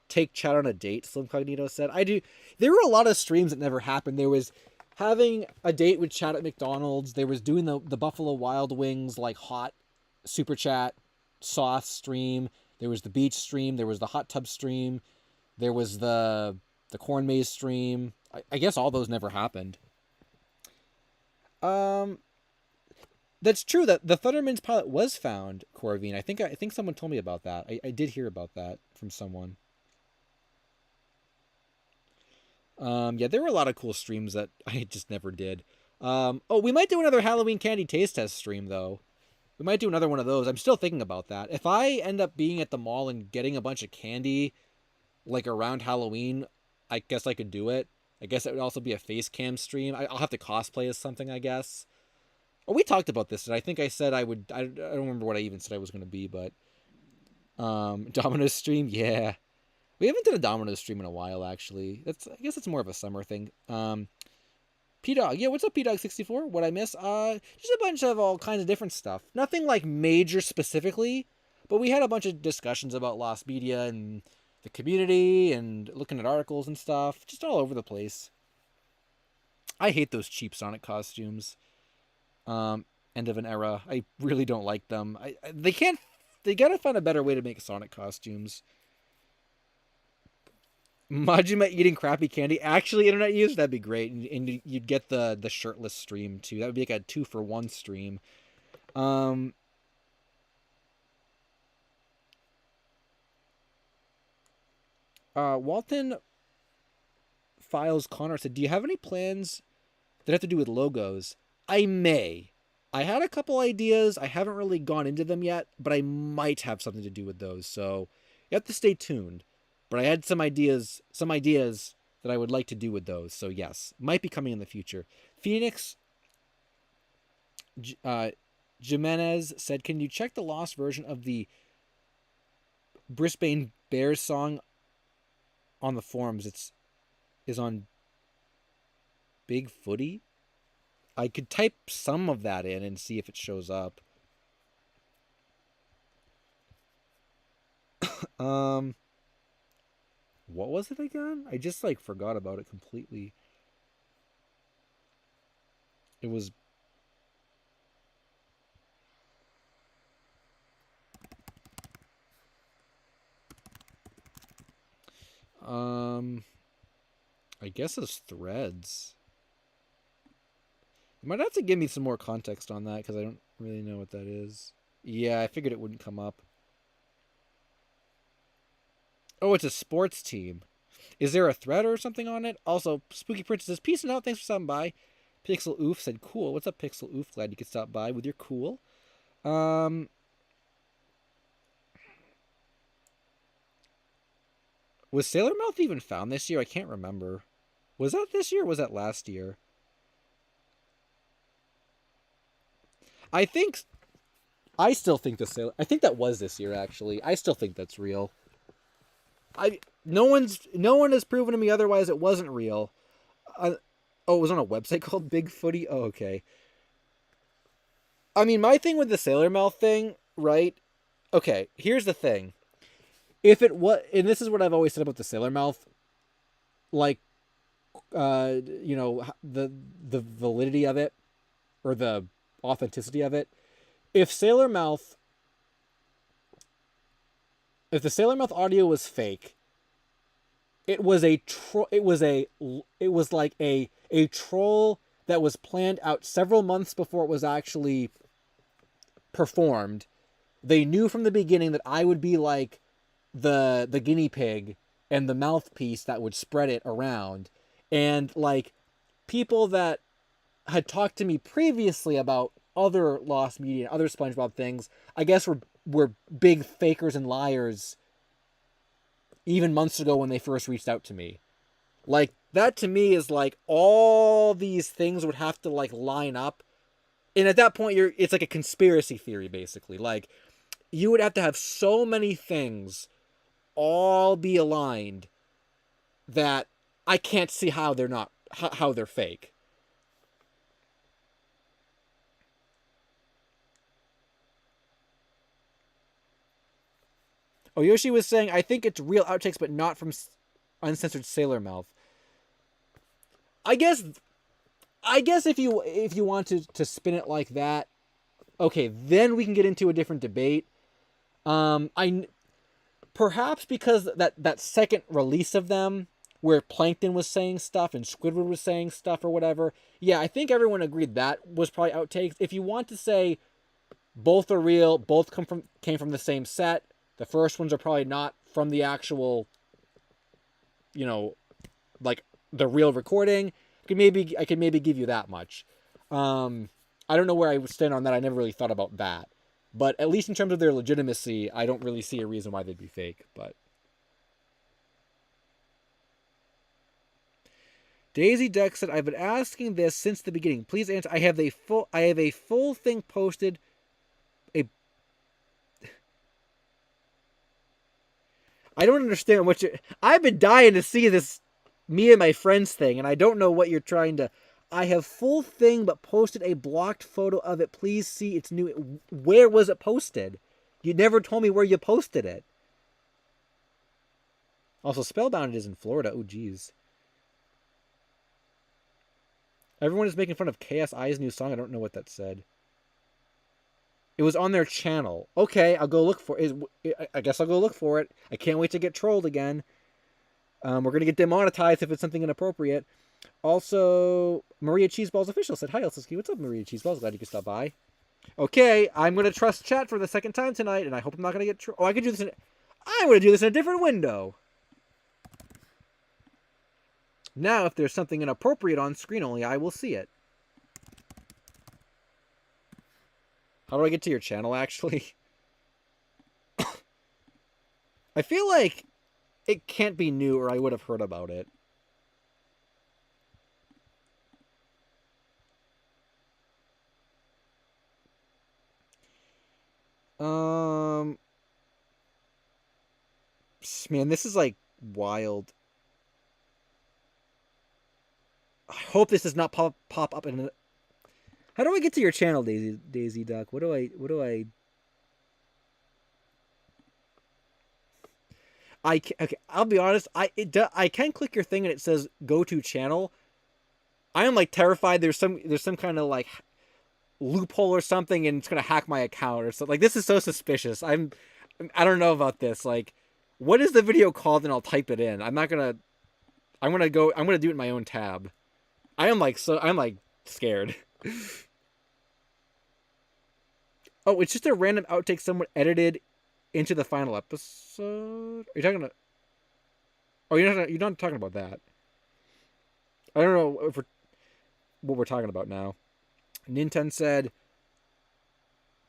Take chat on a date, Slim Cognito said. I do. There were a lot of streams that never happened. There was having a date with chat at McDonald's. There was doing the Buffalo Wild Wings, like, hot super chat. sauce stream, there was the beach stream, there was the hot tub stream, there was the corn maze stream. I guess all those never happened. That's true. That the Thunderman's pilot was found, Corvine. I think someone told me about that. I did hear about that from someone. Yeah, there were a lot of cool streams that I just never did. We might do another Halloween candy taste test stream though. We might do another one of those. I'm still thinking about that. If I end up being at the mall and getting a bunch of candy, like around Halloween, I guess I could do it. I guess it would also be a face cam stream. I'll have to cosplay as something, I guess. Oh, we talked about this, and I think I said I would. I don't remember what I even said I was going to be, but Domino's stream, yeah. We haven't done a Domino's stream in a while, actually. I guess it's more of a summer thing. P-Dog. Yeah, what's up, P-Dog64? What I miss? Just a bunch of all kinds of different stuff. Nothing, like, major specifically, but we had a bunch of discussions about Lost Media and the community and looking at articles and stuff. Just all over the place. I hate those cheap Sonic costumes. End of an era. I really don't like them. They gotta find a better way to make Sonic costumes. Majima eating crappy candy. Actually, internet use, that'd be great. And you'd get the shirtless stream, too. That would be like a 2-for-1 stream. Walton Files Connor said, do you have any plans that have to do with logos? I may. I had a couple ideas. I haven't really gone into them yet, but I might have something to do with those. So you have to stay tuned. But I had some ideas that I would like to do with those. So yes, might be coming in the future. Phoenix Jimenez said, can you check the lost version of the Brisbane Bears song on the forums? Is on Big Footy. I could type some of that in and see if it shows up. What was it again? I just forgot about it completely. It was I guess it's Threads. You might have to give me some more context on that because I don't really know what that is. Yeah, I figured it wouldn't come up. Oh, it's a sports team. Is there a thread or something on it? Also, Spooky Princess says, peace and out, thanks for stopping by. Pixel Oof said, cool. What's up, Pixel Oof? Glad you could stop by with your cool. Was Sailor Mouth even found this year? I can't remember. Was that this year or was that last year? I still think I think that was this year, actually. I still think that's real. No one has proven to me otherwise it wasn't real. It was on a website called Big Footy? Oh, okay. I mean, my thing with the Sailor Mouth thing, right? Okay, here's the thing. If it was, and this is what I've always said about the Sailor Mouth, the validity of it, or the authenticity of it. If the Sailor Mouth audio was fake, it was like a troll that was planned out several months before it was actually performed. They knew from the beginning that I would be like the guinea pig and the mouthpiece that would spread it around. And people that had talked to me previously about other Lost Media and other SpongeBob things, I guess were big fakers and liars even months ago when they first reached out to me. That to me is all these things would have to line up. And at that point it's like a conspiracy theory basically. You would have to have so many things all be aligned that I can't see how they're fake. Oh, Yoshi was saying, I think it's real outtakes, but not from uncensored Sailor Mouth. I guess if you want to spin it like that, okay, then we can get into a different debate. I perhaps because that second release of them where Plankton was saying stuff and Squidward was saying stuff or whatever. Yeah, I think everyone agreed that was probably outtakes. If you want to say both are real, both came from the same set, the first ones are probably not from the actual, you know, like the real recording. I could maybe give you that much. I don't know where I would stand on that. I never really thought about that. But at least in terms of their legitimacy, I don't really see a reason why they'd be fake. But Daisy Duck said, "I've been asking this since the beginning. Please answer. I have a full thing posted. I don't understand what you. I've been dying to see this me and my friends thing, and I don't know what you're trying to. I have full thing, but posted a blocked photo of it. Please see it's new. Where was it posted? You never told me where you posted it. Also, Spellbound is in Florida. Oh, geez. Everyone is making fun of KSI's new song. I don't know what that said. It was on their channel. Okay, I'll go look for it. I guess I'll go look for it. I can't wait to get trolled again. We're going to get demonetized if it's something inappropriate. Also, Maria Cheeseballs Official said, "Hi, LSuperSonicQ. What's up, Maria Cheeseballs? Glad you could stop by." Okay, I'm going to trust chat for the second time tonight, and I hope I'm not going to get trolled. Oh, I could do this I'm going to do this in a different window. Now, if there's something inappropriate on screen only, I will see it. How do I get to your channel, actually? I feel like it can't be new, or I would have heard about it. Man, this is like wild. I hope this does not pop up in. How do I get to your channel, Daisy Duck? What do I? Okay. I'll be honest. I can click your thing and it says go to channel. I am like terrified. There's some kind of like loophole or something, and it's gonna hack my account or something. Like this is so suspicious. I don't know about this. Like, what is the video called? And I'll type it in. I'm not gonna. I'm gonna go. I'm gonna do it in my own tab. I'm like scared. Oh, it's just a random outtake someone edited into the final episode. Are you talking about? Oh, you're not talking about that. I don't know what we're talking about now. Nintendo said,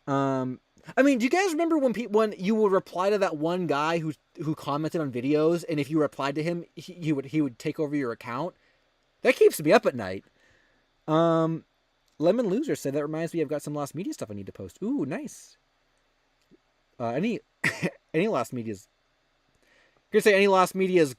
I mean, do you guys remember when you would reply to that one guy who commented on videos, and if you replied to him, he would take over your account? That keeps me up at night. Lemon Loser said, that reminds me I've got some Lost Media stuff I need to post. Ooh, nice. Any Lost Media's... I'm going to say any Lost Media is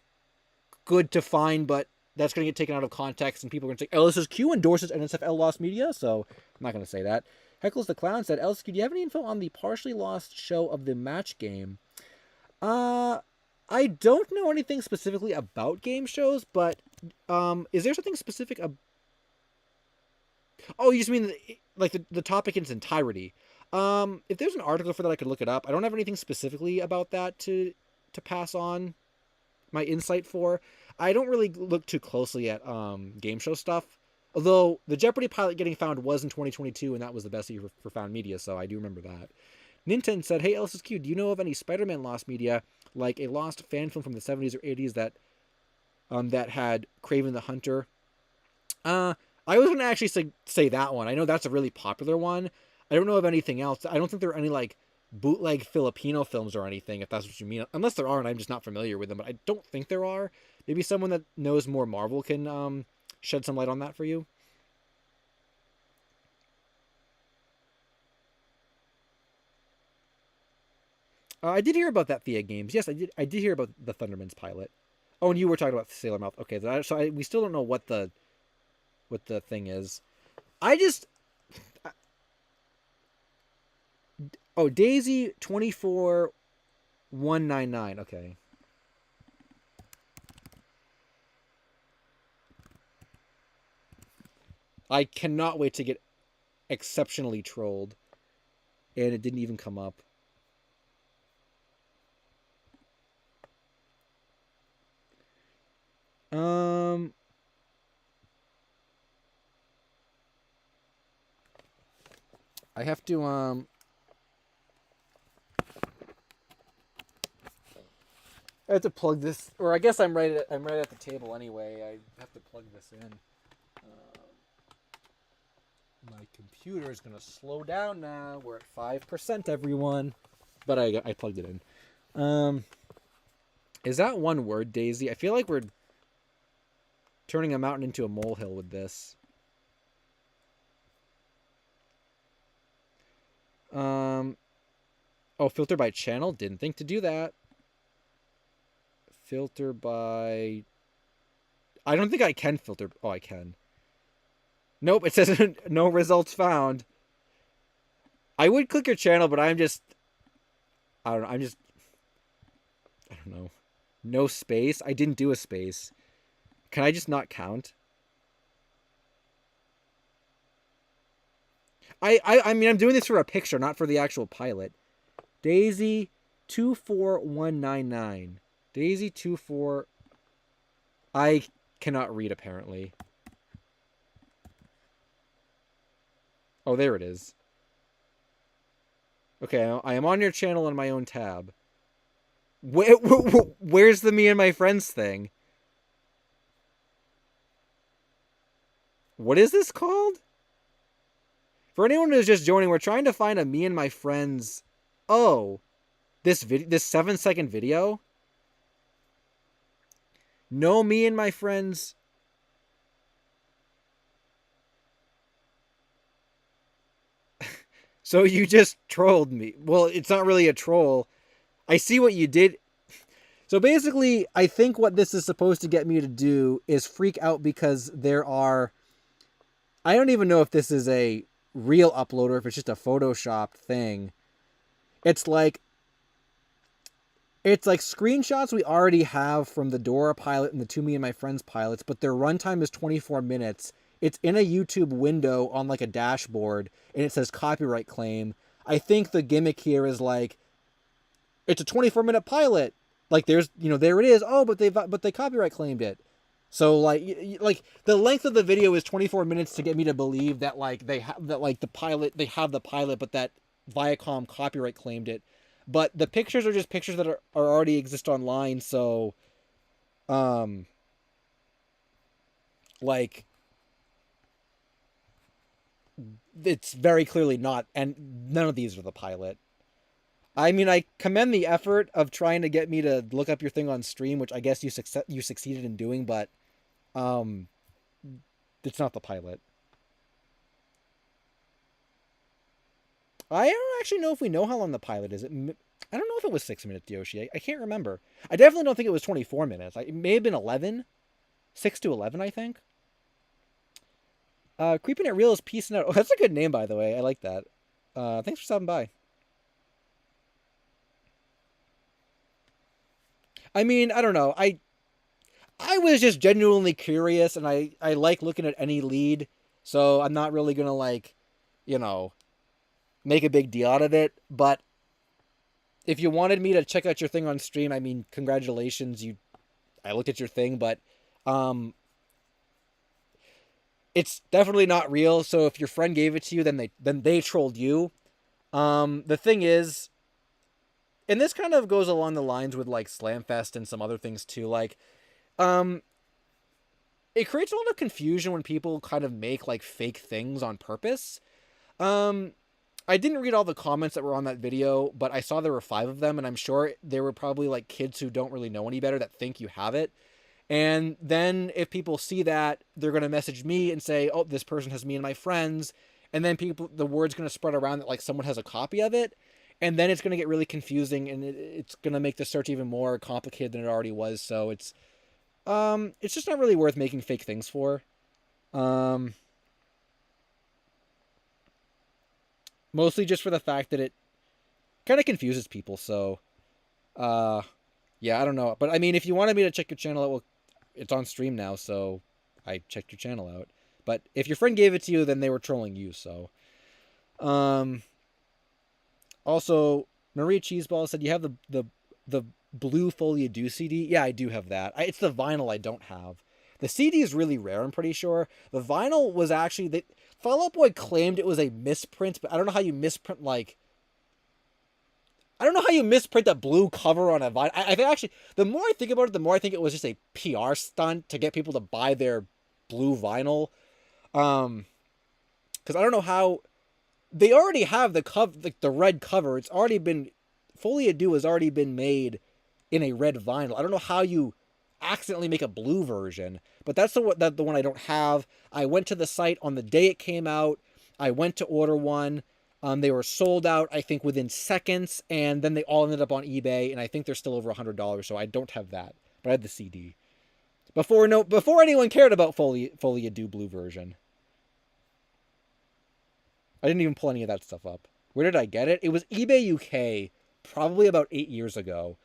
good to find, but that's going to get taken out of context, and people are going to say, LSuperSonicQ endorses NSFL Lost Media, so I'm not going to say that. Heckles the Clown said, LSuperSonicQ, do you have any info on the partially lost show of the match game? I don't know anything specifically about game shows, but is there something specific about... Oh, you just mean like the topic in its entirety. If there's an article for that, I could look it up. I don't have anything specifically about that to pass on my insight for. I don't really look too closely at game show stuff. Although the Jeopardy pilot getting found was in 2022, and that was the best year for found media, so I do remember that. Nintendo said, "Hey, LSuperSonicQ, do you know of any Spider-Man lost media, like a lost fan film from the 70s or 80s that had Kraven the Hunter?" I was going to actually say that one. I know that's a really popular one. I don't know of anything else. I don't think there are any, like, bootleg Filipino films or anything, if that's what you mean. Unless there are, and I'm just not familiar with them. But I don't think there are. Maybe someone that knows more Marvel can shed some light on that for you. I did hear about that Thea Games. Yes, I did. I did hear about the Thunderman's pilot. Oh, and you were talking about Sailor Mouth. Okay, so we still don't know what the thing is. Oh, Daisy 24199. Okay. I cannot wait to get exceptionally trolled. And it didn't even come up. I have to I have to plug this, or I guess I'm right at the table anyway. I have to plug this in. My computer is gonna slow down now. We're at 5%, everyone, but I plugged it in. Is that one word, Daisy? I feel like we're turning a mountain into a molehill with this. Oh, filter by channel. Didn't think to do that. Filter by. I don't think I can filter. Oh, I can. Nope, it says no results found. I would click your channel, but I'm just. I don't know. I don't know. No space. I didn't do a space. Can I just not count? I mean, I'm doing this for a picture, not for the actual pilot. Daisy 24199. Daisy 24. I cannot read, apparently. Oh, there it is. Okay, I am on your channel on my own tab. Where's the me and my friends thing? What is this called? For anyone who's just joining, we're trying to find a me and my friends. Oh, this 7-second video. No, me and my friends. So you just trolled me. Well, it's not really a troll. I see what you did. So basically, I think what this is supposed to get me to do is freak out because there are. I don't even know if this is a real upload or if it's just a photoshopped thing. It's like screenshots we already have from the Dora pilot and the To Me and My Friends pilots, but their runtime is 24 minutes. It's in a YouTube window on like a dashboard, and it says copyright claim. I think the gimmick here is like, it's a 24-minute pilot. Like there's, there it is. Oh, but they copyright claimed it. So like the length of the video is 24 minutes to get me to believe that like they have the pilot, but that Viacom copyright claimed it. But the pictures are just pictures that are already exist online. So, like, it's very clearly not, and none of these are the pilot. I mean, I commend the effort of trying to get me to look up your thing on stream, which I guess you succeeded in doing, but it's not the pilot. I don't actually know if we know how long the pilot is. I don't know if it was 6 minutes, Yoshi. I can't remember. I definitely don't think it was 24 minutes. It may have been 11. 6 to 11, I think. Creeping It Real is Peace Out. Oh, that's a good name, by the way. I like that. Thanks for stopping by. I mean, I don't know. I was just genuinely curious, and I like looking at any lead, so I'm not really gonna make a big deal out of it. But if you wanted me to check out your thing on stream, I mean, congratulations. I looked at your thing, but it's definitely not real. So if your friend gave it to you, then they trolled you. The thing is, and this kind of goes along the lines with like Slamfest and some other things too. Like, it creates a lot of confusion when people kind of make like fake things on purpose. I didn't read all the comments that were on that video, but I saw there were 5 of them, and I'm sure there were probably like kids who don't really know any better that think you have it. And then if people see that, they're going to message me and say, oh, this person has me and my friends. And then the word's going to spread around that like someone has a copy of it. And then it's going to get really confusing, and it's going to make the search even more complicated than it already was. So it's just not really worth making fake things for. Mostly just for the fact that it kind of confuses people. So, yeah, I don't know. But I mean, if you wanted me to check your channel out, well, it's on stream now, so I checked your channel out. But if your friend gave it to you, then they were trolling you. So, also, Maria Cheeseball said you have the blue Folia Do CD. Yeah, I do have that. It's the vinyl I don't have. The CD is really rare, I'm pretty sure. The vinyl was actually... Fall Out Boy claimed it was a misprint, but I don't know how you misprint, like... I don't know how you misprint a blue cover on a vinyl. I think actually, the more I think about it, the more I think it was just a PR stunt to get people to buy their blue vinyl. Because I don't know how... They already have the cover, like the red cover. It's already been... Folie à Deux has already been made in a red vinyl. I don't know how you accidentally make a blue version, but that's the one I don't have. I went to the site on the day it came out. I went to order one. They were sold out, I think, within seconds, and then they all ended up on eBay, and I think they're still over $100, so I don't have that. But I had the CD. Before anyone cared about Folie à Deux blue version. I didn't even pull any of that stuff up. Where did I get it? It was eBay UK, probably about 8 years ago.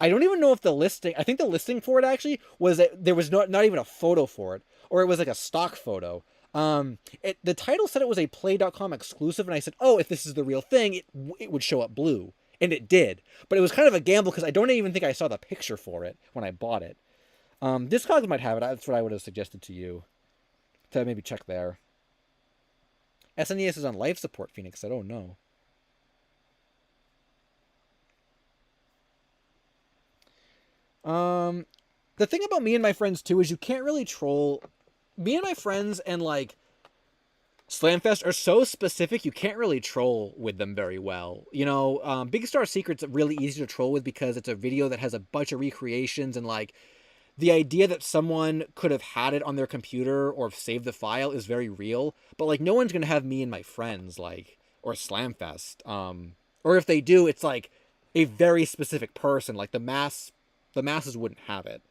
I don't even know if the listing... I think the listing for it, actually, was that there was not even a photo for it. Or it was like a stock photo. The title said it was a Play.com exclusive, and I said, oh, if this is the real thing, it would show up blue. And it did. But it was kind of a gamble, because I don't even think I saw the picture for it when I bought it. Discogs might have it. That's what I would have suggested to you. To maybe check there. SNES is on life support, Phoenix said. Oh, no. The thing about me and my friends, too, is you can't really troll... Me and my friends and, like, Slamfest are so specific, you can't really troll with them very well. You know, Big Star Secret's really easy to troll with because it's a video that has a bunch of recreations, and, like, the idea that someone could have had it on their computer or saved the file is very real. But, like, no one's going to have me and my friends, like, or Slamfest. Or if they do, it's, like, a very specific person. Like, the masses wouldn't have it.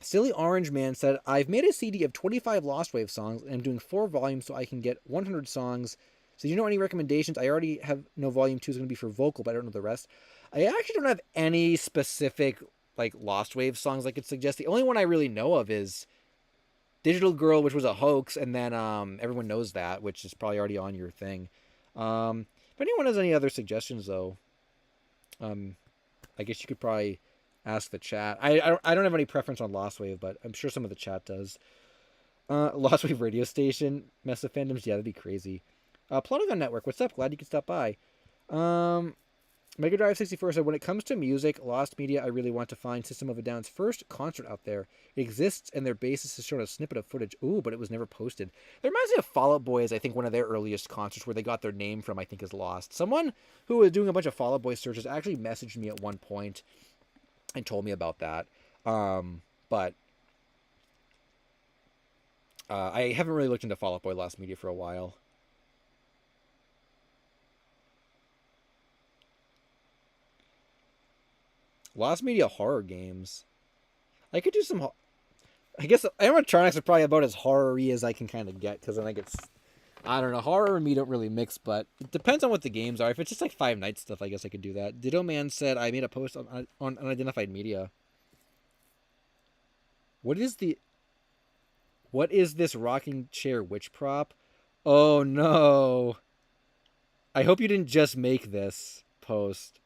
Silly Orange Man said, I've made a CD of 25 Lost Wave songs, and I'm doing 4 volumes so I can get 100 songs. So do you know any recommendations? I already have no volume 2 is going to be for vocal, but I don't know the rest. I actually don't have any specific, like, Lost Wave songs I could suggest. The only one I really know of is Digital Girl, which was a hoax, and then Everyone Knows That, which is probably already on your thing. If anyone has any other suggestions, though, I guess you could probably ask the chat. I don't have any preference on Lost Wave, but I'm sure some of the chat does. Lost Wave radio station, Mess of Fandoms, yeah, that'd be crazy. Plotagon Network, what's up? Glad you could stop by. Mega Drive 64 said, when it comes to music, Lost Media, I really want to find System of a Down's first concert out there. It exists, and their bassist has shown a snippet of footage. Ooh, but it was never posted. That reminds me of Fall Out Boy, I think one of their earliest concerts where they got their name from, I think, is lost. Someone who was doing a bunch of Fall Out Boy searches actually messaged me at one point and told me about that. But I haven't really looked into Fall Out Boy Lost Media for a while. Lost Media horror games. I could do some... I guess animatronics are probably about as horror-y as I can kind of get, because then I get... I don't know, horror and me don't really mix, but it depends on what the games are. If it's just like Five Nights stuff, I guess I could do that. Ditto Man said, I made a post on unidentified media. What is this rocking chair witch prop? Oh no. I hope you didn't just make this post.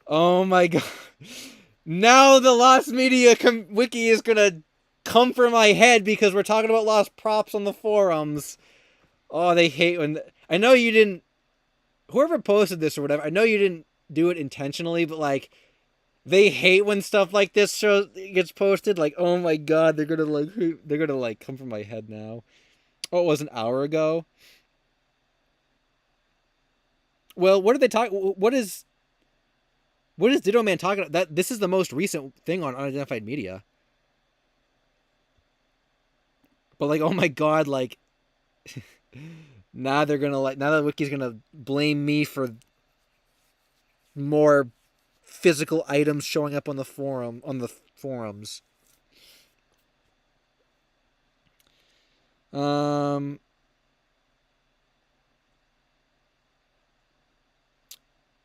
Oh my god. Now the Lost Media wiki is gonna come for my head because we're talking about lost props on the forums. Oh, they hate when... I know you didn't... Whoever posted this or whatever, I know you didn't do it intentionally, but, like, they hate when stuff like this gets posted. Like, oh my god, they're gonna come for my head now. Oh, it was an hour ago? Well, what did they talk... What is Ditto Man talking about? This is the most recent thing on unidentified media. But, like, oh my god, like... now the wiki's gonna blame me for more physical items showing up on the forums.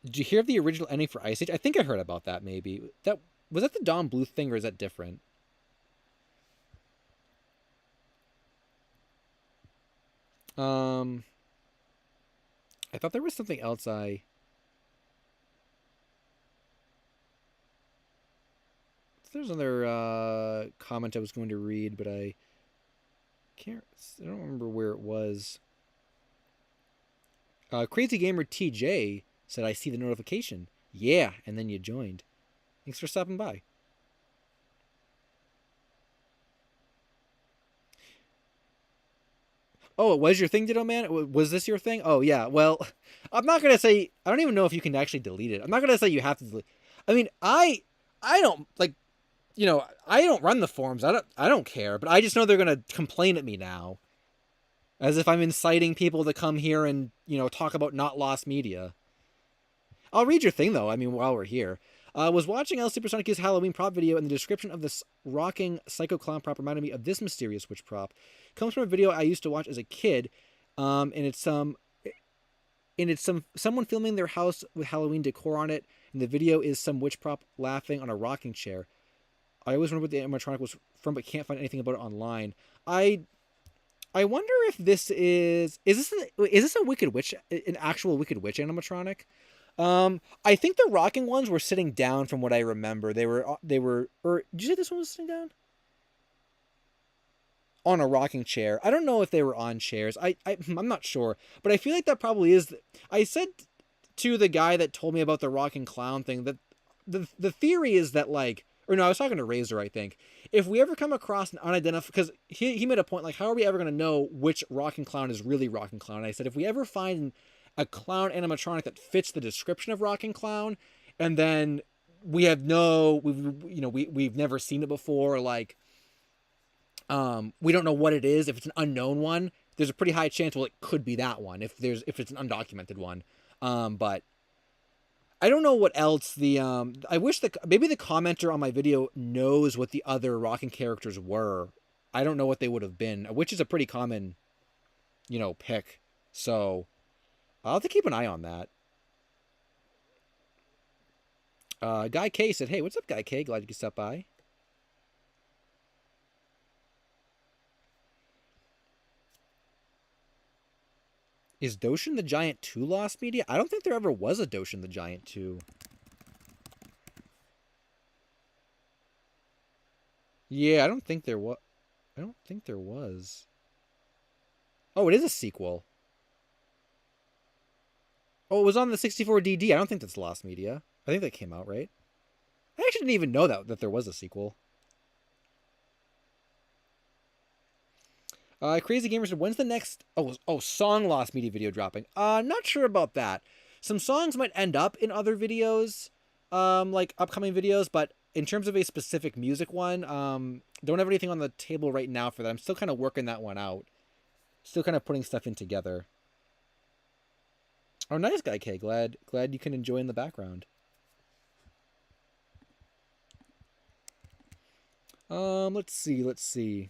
Did you hear of the original ending for Ice Age? I think I heard about that, maybe. Was that the Don Bluth thing, or is that different? I thought there was something else There's another comment I was going to read, but I don't remember where it was. Crazy Gamer TJ said, I see the notification. Yeah, and then you joined. Thanks for stopping by. Oh, it was your thing, Ditto Man? Was this your thing? Oh, yeah. Well, I'm not going to say... I don't even know if you can actually delete it. I'm not going to say you have to delete... I mean, I don't, like... You know, I don't run the forums. I don't care. But I just know they're going to complain at me now. As if I'm inciting people to come here and, you know, talk about not lost media. I'll read your thing, though, I mean, while we're here. Was watching LSuperSonicQ's Halloween prop video, and the description of this rocking psycho clown prop reminded me of this mysterious witch prop. It comes from a video I used to watch as a kid, and it's someone filming their house with Halloween decor on it, and the video is some witch prop laughing on a rocking chair. I always wondered what the animatronic was from, but can't find anything about it online. I wonder if this is this a Wicked Witch, an actual Wicked Witch animatronic? I think the rocking ones were sitting down from what I remember. They were, or did you say this one was sitting down? On a rocking chair. I don't know if they were on chairs. I'm not sure, but I feel like that probably is. I said to the guy that told me about the rocking clown thing that the theory is that, like, or no, I was talking to Razor, I think. If we ever come across an unidentified, because he made a point, like, how are we ever going to know which rocking clown is really rocking clown? And I said, if we ever find a clown animatronic that fits the description of rocking clown, and then we've never seen it before, like, we don't know what it is. If it's an unknown one, there's a pretty high chance, well, it could be that one if it's an undocumented one. But I don't know what else I wish maybe the commenter on my video knows what the other rocking characters were. I don't know what they would have been, which is a pretty common, pick. So I'll have to keep an eye on that. Guy K said, hey, what's up, Guy K? Glad you could stop by. Is Doshin the Giant 2 lost media? I don't think there ever was a Doshin the Giant 2. Yeah, I don't think there was. Oh, it is a sequel. Oh, it was on the 64DD. I don't think that's lost media. I think that came out, right? I actually didn't even know that there was a sequel. Crazy Gamer said, when's the next... song lost media video dropping? Not sure about that. Some songs might end up in other videos, like upcoming videos, but in terms of a specific music one, don't have anything on the table right now for that. I'm still kind of working that one out. Still kind of putting stuff in together. Oh, nice, Guy K. Glad you can enjoy in the background. Let's see.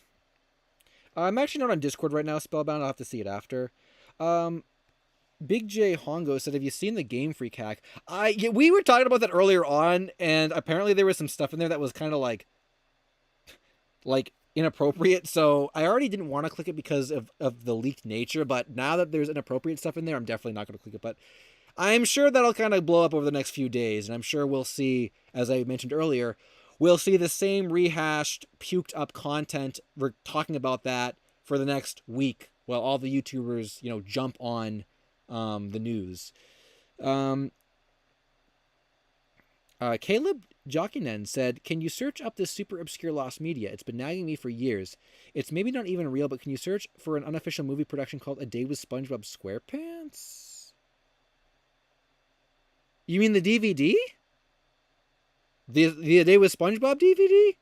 I'm actually not on Discord right now, Spellbound. I'll have to see it after. Big J Hongo said, have you seen the Game Freak hack? We were talking about that earlier on, and apparently there was some stuff in there that was kind of like inappropriate, so I already didn't want to click it because of the leaked nature, but now that there's inappropriate stuff in there, I'm definitely not going to click it. But I'm sure that'll kind of blow up over the next few days, and I'm sure we'll see, as I mentioned earlier, we'll see the same rehashed, puked up content. We're talking about that for the next week while all the YouTubers, jump on the news. Caleb Jockinen said, can you search up this super obscure lost media? It's been nagging me for years. It's maybe not even real, but can you search for an unofficial movie production called A Day with SpongeBob SquarePants? You mean the DVD? The A Day with SpongeBob DVD?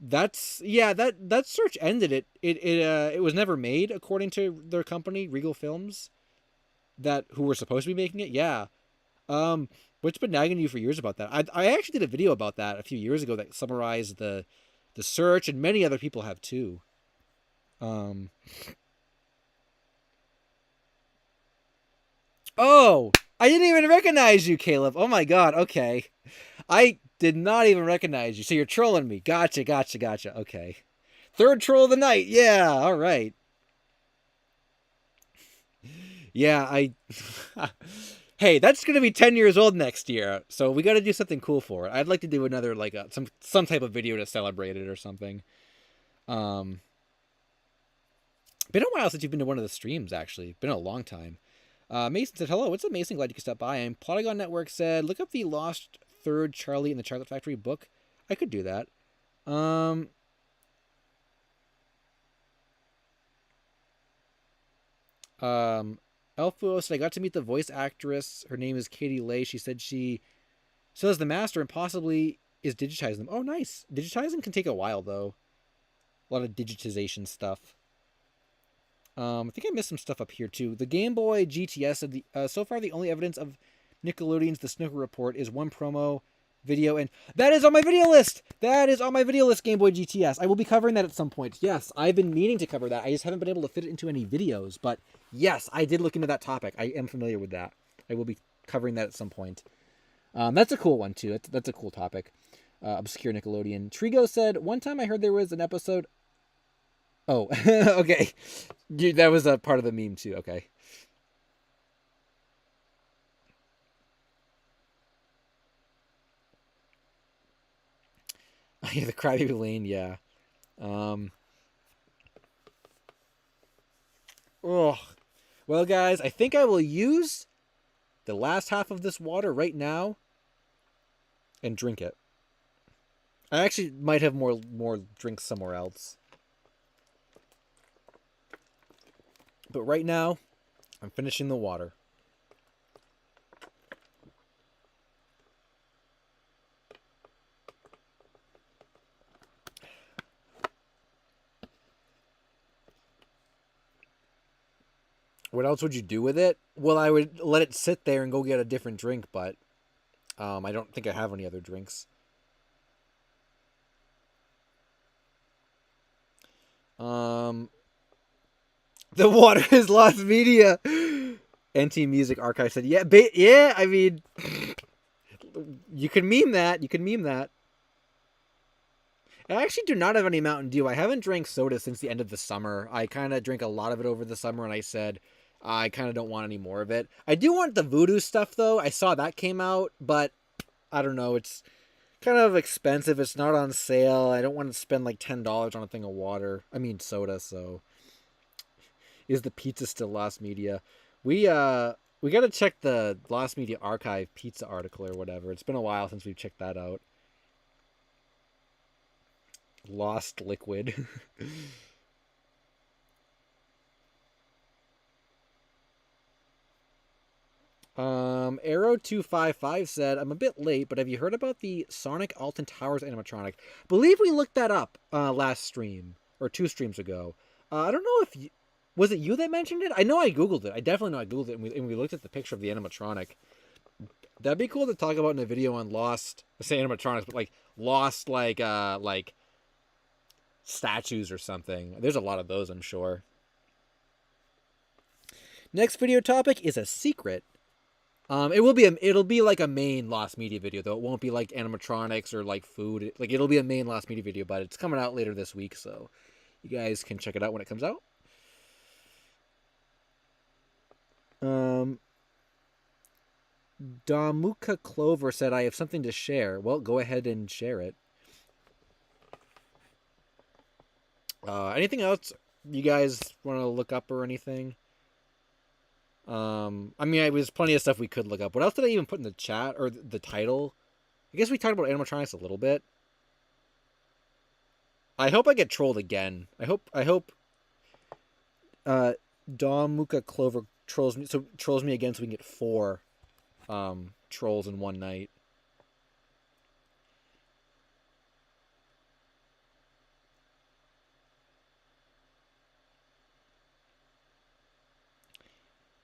That search ended it. It was never made, according to their company, Regal Films, who were supposed to be making it. Yeah. What's been nagging you for years about that? I actually did a video about that a few years ago that summarized the search, and many other people have too. Oh, I didn't even recognize you, Caleb. Oh my god, okay. I did not even recognize you. So you're trolling me. Gotcha. Okay. Third troll of the night. Yeah, all right. Yeah, hey, Hey, that's gonna be 10 years old next year, so we got to do something cool for it. I'd like to do another like some type of video to celebrate it or something. Um, been a while since you've been to one of the streams. Actually, been a long time. Mason said, "Hello, what's up, Mason? Glad you could stop by." And Polygon Network said, "Look up the Lost Third Charlie in the Chocolate Factory book." I could do that. Um, Elfuo said, "I got to meet the voice actress. Her name is Katie Lay. She said she still has the master and possibly is digitizing them. Oh, nice. Digitizing can take a while though. A lot of digitization stuff. I think I missed some stuff up here too. The Game Boy GTS said so far the only evidence of Nickelodeon's The Snooker Report is one promo video, and that is on my video list. That is on my video list. Game Boy GTS. I will be covering that at some point. Yes, I've been meaning to cover that. I just haven't been able to fit it into any videos. But yes, I did look into that topic. I am familiar with that. I will be covering that at some point. That's a cool one too. That's a cool topic. Obscure Nickelodeon. Trigo said, one time I heard there was an episode. Oh, okay. That was a part of the meme too. Okay. Yeah, the Crybaby Lane. Yeah. Oh, well, guys, I think I will use the last half of this water right now and drink it. I actually might have more drinks somewhere else. But right now, I'm finishing the water. What else would you do with it? Well, I would let it sit there and go get a different drink, but I don't think I have any other drinks. The water is lost media. NT Music Archive said, "Yeah, yeah. I mean, you can meme that. You can meme that." I actually do not have any Mountain Dew. I haven't drank soda since the end of the summer. I kind of drank a lot of it over the summer, and I said I kind of don't want any more of it. I do want the Voodoo stuff, though. I saw that came out, but I don't know. It's kind of expensive. It's not on sale. I don't want to spend like $10 on a thing of water. I mean soda, so... Is the pizza still lost media? We got to check the Lost Media Archive pizza article or whatever. It's been a while since we've checked that out. Lost liquid. Arrow255 said, I'm a bit late, but have you heard about the Sonic Alton Towers animatronic? I believe we looked that up last stream, or 2 streams ago. I don't know if you... Was it you that mentioned it? I know I Googled it. I definitely know I Googled it, and we looked at the picture of the animatronic. That'd be cool to talk about in a video on Lost... I say animatronics, but like Lost, like statues or something. There's a lot of those, I'm sure. Next video topic is a secret. It'll be like a main Lost Media video, though. It won't be like animatronics or like food. Like, it'll be a main Lost Media video, but it's coming out later this week, so you guys can check it out when it comes out. Damuka Clover said, I have something to share. Well, go ahead and share it. Anything else you guys want to look up or anything? I mean, there's plenty of stuff we could look up. What else did I even put in the chat or the title? I guess we talked about animatronics a little bit. I hope I get trolled again. I hope Damuka Clover trolls me again so we can get 4 trolls in one night.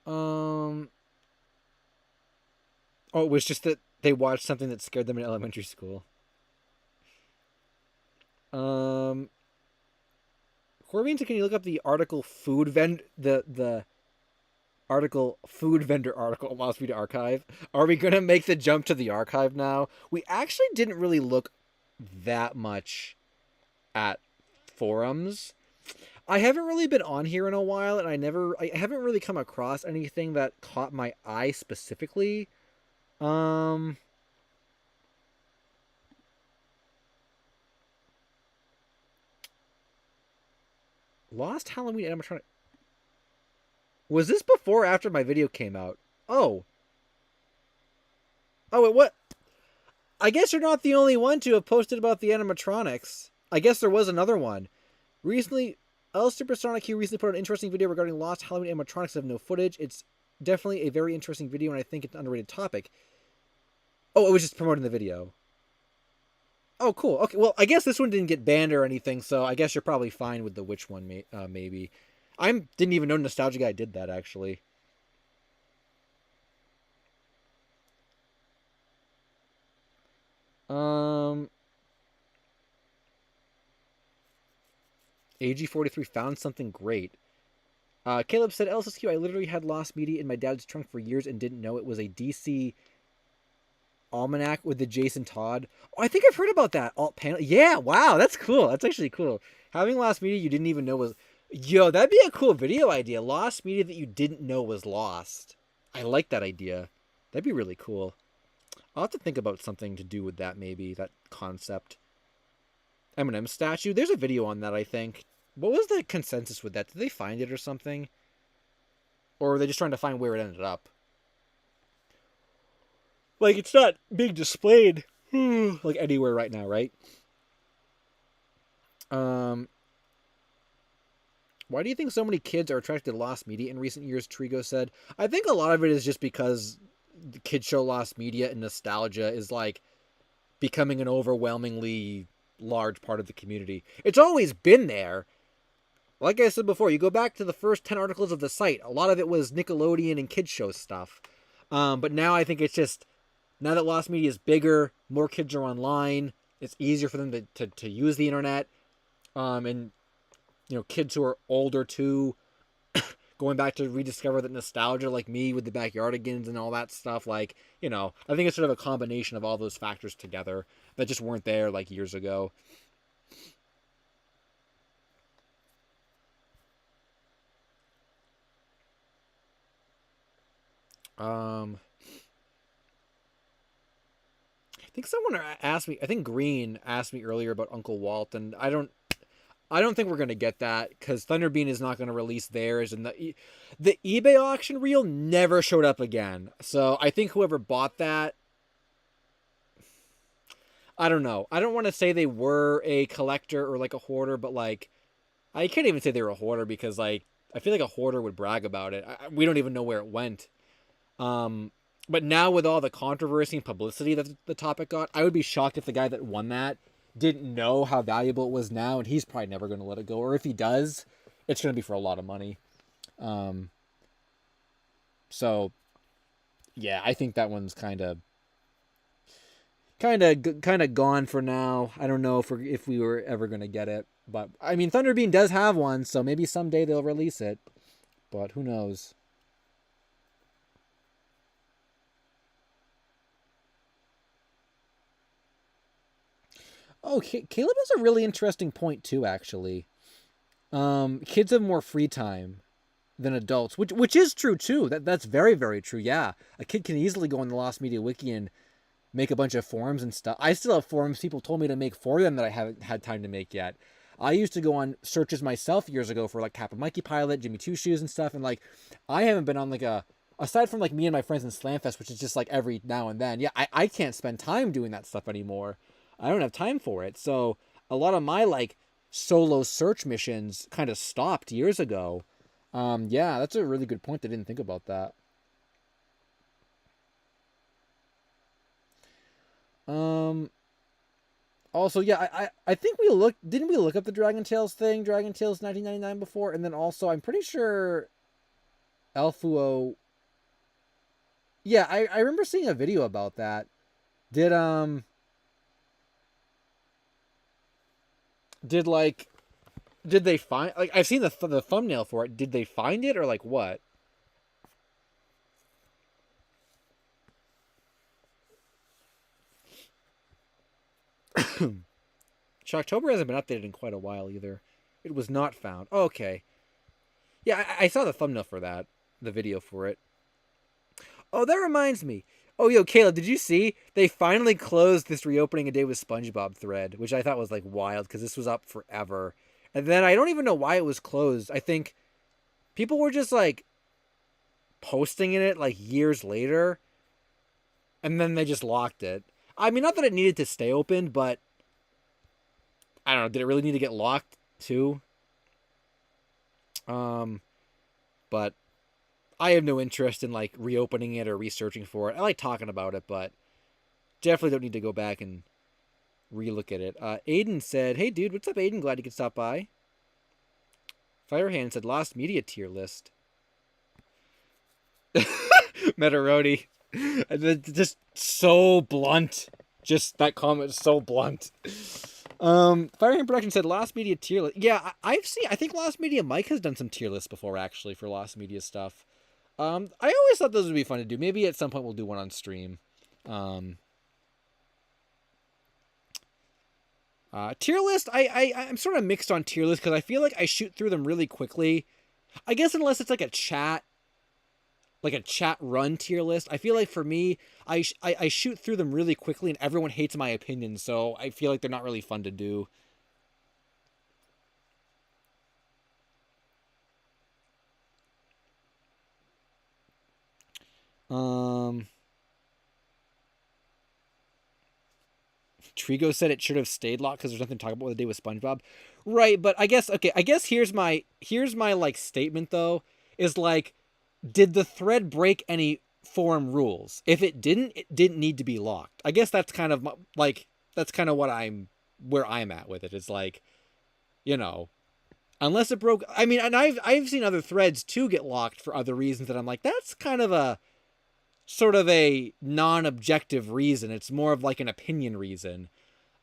Oh, it was just that they watched something that scared them in elementary school. Corbin, can you look up the article the article food vendor article Lost Media Archive? Are we gonna make the jump to the archive now? We actually didn't really look that much at forums. I haven't really been on here in a while, and I haven't really come across anything that caught my eye specifically. Um, Lost Halloween animatronic. Was this before or after my video came out? Oh, oh, wait, what? I guess you're not the only one to have posted about the animatronics. I guess there was another one. Recently, LSuperSonicQ recently put out an interesting video regarding lost Halloween animatronics that have no footage. It's definitely a very interesting video, and I think it's an underrated topic. Oh, it was just promoting the video. Oh, cool. Okay, well, I guess this one didn't get banned or anything, so I guess you're probably fine with the witch one, maybe. I didn't even know Nostalgia Guy did that, actually. Um, AG43 found something great. Caleb said, LSSQ, I literally had lost media in my dad's trunk for years and didn't know it was a DC almanac with the Jason Todd. Oh, I think I've heard about that alt panel. Yeah, wow, that's cool. That's actually cool. Having lost media you didn't even know was. Yo, that'd be a cool video idea. Lost media that you didn't know was lost. I like that idea. That'd be really cool. I'll have to think about something to do with that, maybe, that concept. Eminem statue. There's a video on that, I think. What was the consensus with that? Did they find it or something? Or were they just trying to find where it ended up? Like, it's not being displayed like anywhere right now, right? Why do you think so many kids are attracted to lost media in recent years, Trigo said? I think a lot of it is just because the kid show lost media and nostalgia is like becoming an overwhelmingly large part of the community. It's always been there. Like I said before, you go back to the first 10 articles of the site, a lot of it was Nickelodeon and kid show stuff. But now I think it's just, now that lost media is bigger, more kids are online, it's easier for them to use the internet. And, you know, kids who are older too, going back to rediscover that nostalgia, like me with the Backyardigans and all that stuff. Like, you know, I think it's sort of a combination of all those factors together that just weren't there like years ago. I think someone asked me. I think Green asked me earlier about Uncle Walt, and I don't think we're gonna get that because Thunderbean is not gonna release theirs, and the eBay auction reel never showed up again. So I think whoever bought that, I don't know. I don't want to say they were a collector or like a hoarder, but like I can't even say they were a hoarder because like I feel like a hoarder would brag about it. We don't even know where it went. But now with all the controversy and publicity that the topic got, I would be shocked if the guy that won that didn't know how valuable it was now, and he's probably never going to let it go. Or if he does, it's going to be for a lot of money. So yeah, I think that one's kind of gone for now. I don't know if we were ever going to get it, but I mean, Thunderbean does have one, so maybe someday they'll release it. But who knows? Oh, Caleb has a really interesting point too. Actually, kids have more free time than adults, which is true too. That's very, very true. Yeah, a kid can easily go on the Lost Media Wiki and make a bunch of forums and stuff. I still have forums people told me to make for them that I haven't had time to make yet. I used to go on searches myself years ago for like Kappa Mikey Pilot, Jimmy Two Shoes and stuff, and like I haven't been on like a, aside from like me and my friends in Slamfest, which is just like every now and then. Yeah, I can't spend time doing that stuff anymore. I don't have time for it. So a lot of my like solo search missions kind of stopped years ago. Yeah, that's a really good point. I didn't think about that. Also, yeah, I think didn't we look up the Dragon Tales thing, Dragon Tales 1999 before, and then also I'm pretty sure Elfuo. Yeah, I remember seeing a video about that. Did did like did they find, like, I've seen the thumbnail for it. Did they find it or like what? Shocktober hasn't been updated in quite a while either. It was not found. Okay. Yeah, I saw the thumbnail for that, the video for it. Oh, that reminds me. Oh, yo, Caleb, did you see? They finally closed this reopening a day with SpongeBob thread, which I thought was like wild because this was up forever. And then I don't even know why it was closed. I think people were just like posting in it like years later, and then they just locked it. I mean, not that it needed to stay open, but I don't know. Did it really need to get locked too? But I have no interest in like reopening it or researching for it. I like talking about it, but definitely don't need to go back and relook at it. Aiden said, "Hey, dude, what's up, Aiden? Glad you could stop by." Firehand said, "Lost media tier list." Metarodi. Just so blunt. Just that comment is so blunt. Firehand Production said Lost Media tier list. Yeah, I've seen. I think Lost Media Mike has done some tier lists before, actually, for Lost Media stuff. I always thought those would be fun to do. Maybe at some point we'll do one on stream. Tier list. I'm sort of mixed on tier list because I feel like I shoot through them really quickly. I guess unless it's like a chat run tier list. I feel like for me, I shoot through them really quickly and everyone hates my opinion, so I feel like they're not really fun to do. Trigo said it should have stayed locked because there's nothing to talk about with the day with SpongeBob. Right, but I guess here's my like statement though, is like, did the thread break any forum rules? If it didn't need to be locked. I guess that's kind of like where I'm at with it. It's like, you know, unless it broke. I mean, and I've seen other threads too get locked for other reasons that I'm like, that's kind of a sort of a non-objective reason. It's more of like an opinion reason.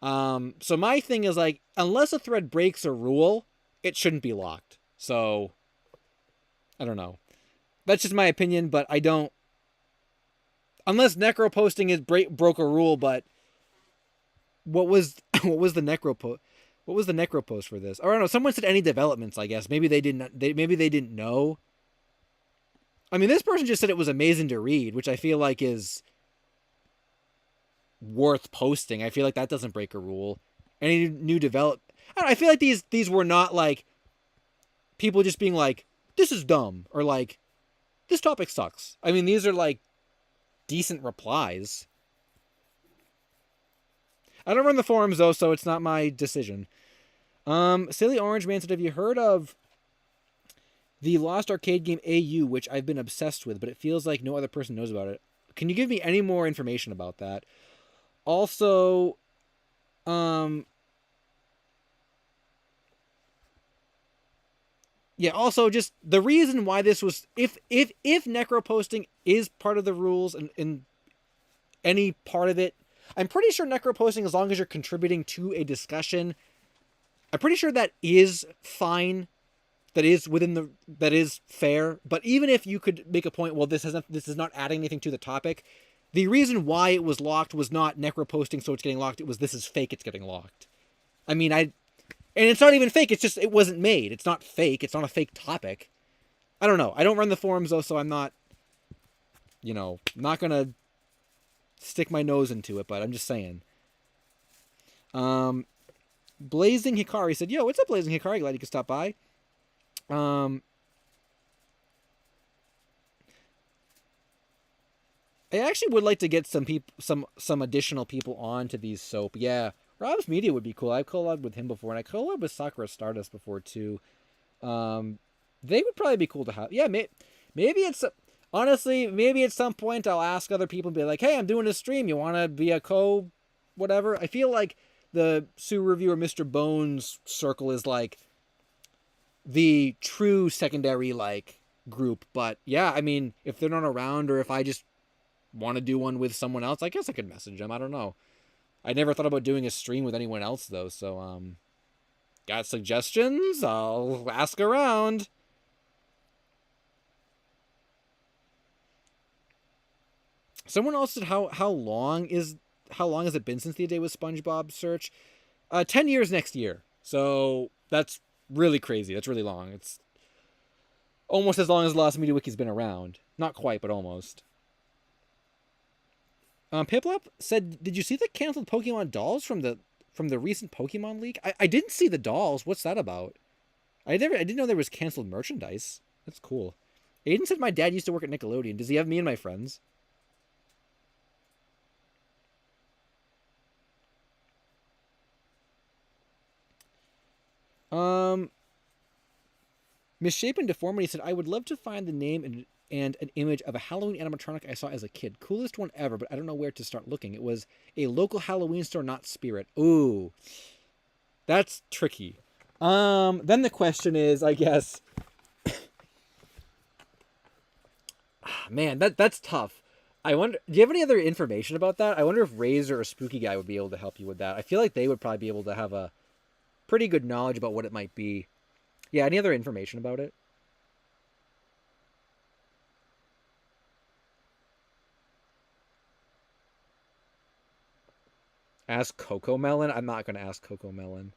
So my thing is like, unless a thread breaks a rule, it shouldn't be locked. So I don't know. That's just my opinion, but I don't. Unless necro posting broke a rule, but what was the necro post? What was the necro post for this? Or I don't know. Someone said any developments. I guess maybe they didn't. Maybe they didn't know. I mean, this person just said it was amazing to read, which I feel like is worth posting. I feel like that doesn't break a rule. Any new develop? I feel like these were not like people just being like, this is dumb, or like, this topic sucks. I mean, these are like decent replies. I don't run the forums though, so it's not my decision. Silly Orange Man said, have you heard of the lost arcade game AU, which I've been obsessed with, but it feels like no other person knows about it? Can you give me any more information about that? Also, yeah, also just the reason why this was, if necro posting is part of the rules and in any part of it, I'm pretty sure necro posting, as long as you're contributing to a discussion, I'm pretty sure that is fine. That is fair. But even if you could make a point, well, this is not adding anything to the topic. The reason why it was locked was not necro posting, so it's getting locked. It was, this is fake, it's getting locked. I mean, and it's not even fake. It's just, it wasn't made. It's not fake. It's not a fake topic. I don't know. I don't run the forums though, so I'm not, not gonna stick my nose into it, but I'm just saying. Blazing Hikari said, yo, what's up, Blazing Hikari? Glad you could stop by. I actually would like to get some additional people on to these soap. Yeah, Rob's Media would be cool. I've collabed with him before, and I collabed with Sakura Stardust before too. They would probably be cool to have. Yeah, maybe it's honestly, maybe at some point I'll ask other people and be like, hey, I'm doing a stream. You want to be a whatever? I feel like the Sue Reviewer Mr. Bones circle is like the true secondary like group. But yeah, I mean, if they're not around, or if I just want to do one with someone else, I guess I could message them. I don't know. I never thought about doing a stream with anyone else though, so got suggestions? I'll ask around. Someone else said how long has it been since the day with SpongeBob search? 10 years next year. So that's really crazy. That's really long. It's almost as long as the last MediaWiki's been around. Not quite, but almost. Piplup said, "Did you see the canceled Pokemon dolls from the recent Pokemon leak?" I didn't see the dolls. What's that about? I didn't know there was canceled merchandise. That's cool. Aiden said my dad used to work at Nickelodeon. Does he have me and my friends? Misshapen Deformity said, "I would love to find the name and an image of a Halloween animatronic I saw as a kid. Coolest one ever, but I don't know where to start looking. It was a local Halloween store, not Spirit." Ooh, that's tricky. Then the question is, I guess, man, that's tough. I wonder, do you have any other information about that? I wonder if Razor or Spooky Guy would be able to help you with that. I feel like they would probably be able to have a pretty good knowledge about what it might be. Yeah, any other information about it? Ask Coco Melon? I'm not going to ask Coco Melon.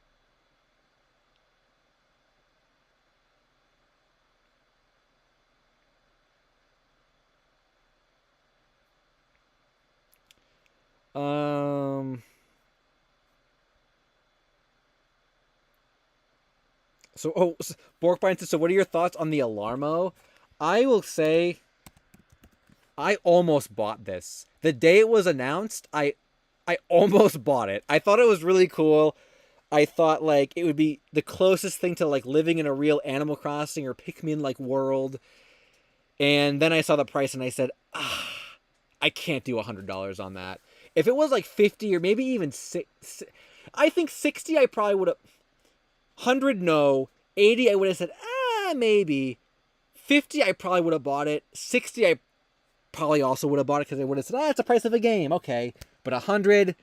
Borkbein says, "So what are your thoughts on the Alarmo?" I will say I almost bought this. The day it was announced, I almost bought it. I thought it was really cool. I thought like it would be the closest thing to like living in a real Animal Crossing or Pikmin like world. And then I saw the price and I said, I can't do $100 on that. If it was like 50 or maybe even I think 60 I probably would have. 100 no. 80 I would have said, maybe. 50 I probably would have bought it. 60 I probably also would have bought it because I would have said, it's the price of a game. Okay. But 100,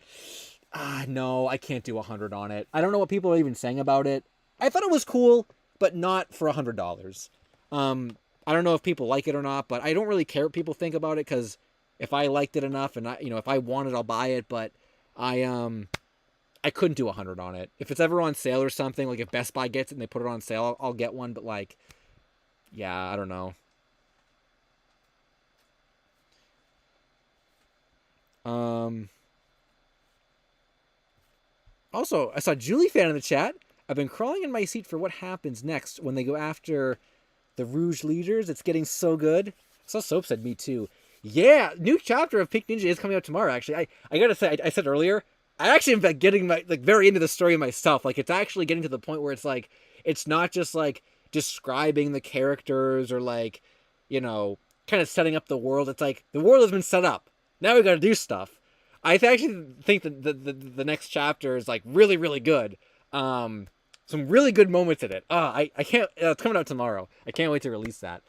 no, I can't do 100 on it. I don't know what people are even saying about it. I thought it was cool, but not for $100. I don't know if people like it or not, but I don't really care what people think about it because if I liked it enough and if I want it, I'll buy it. But I couldn't do 100 on it. If it's ever on sale or something, like if Best Buy gets it and they put it on sale, I'll get one. But like, yeah, I don't know. Also, I saw Julie Fan in the chat. "I've been crawling in my seat for what happens next when they go after the Rouge leaders. It's getting so good." I saw Soap said, "Me too." Yeah, new chapter of Pink Ninja is coming out tomorrow. Actually, I gotta say, I said earlier, I actually am getting very into the story myself. Like, it's actually getting to the point where it's like, it's not just like describing the characters or like, kind of setting up the world. It's like the world has been set up. Now we got to do stuff. I actually think that the next chapter is like really, really good. Some really good moments in it. I can't. It's coming out tomorrow. I can't wait to release that.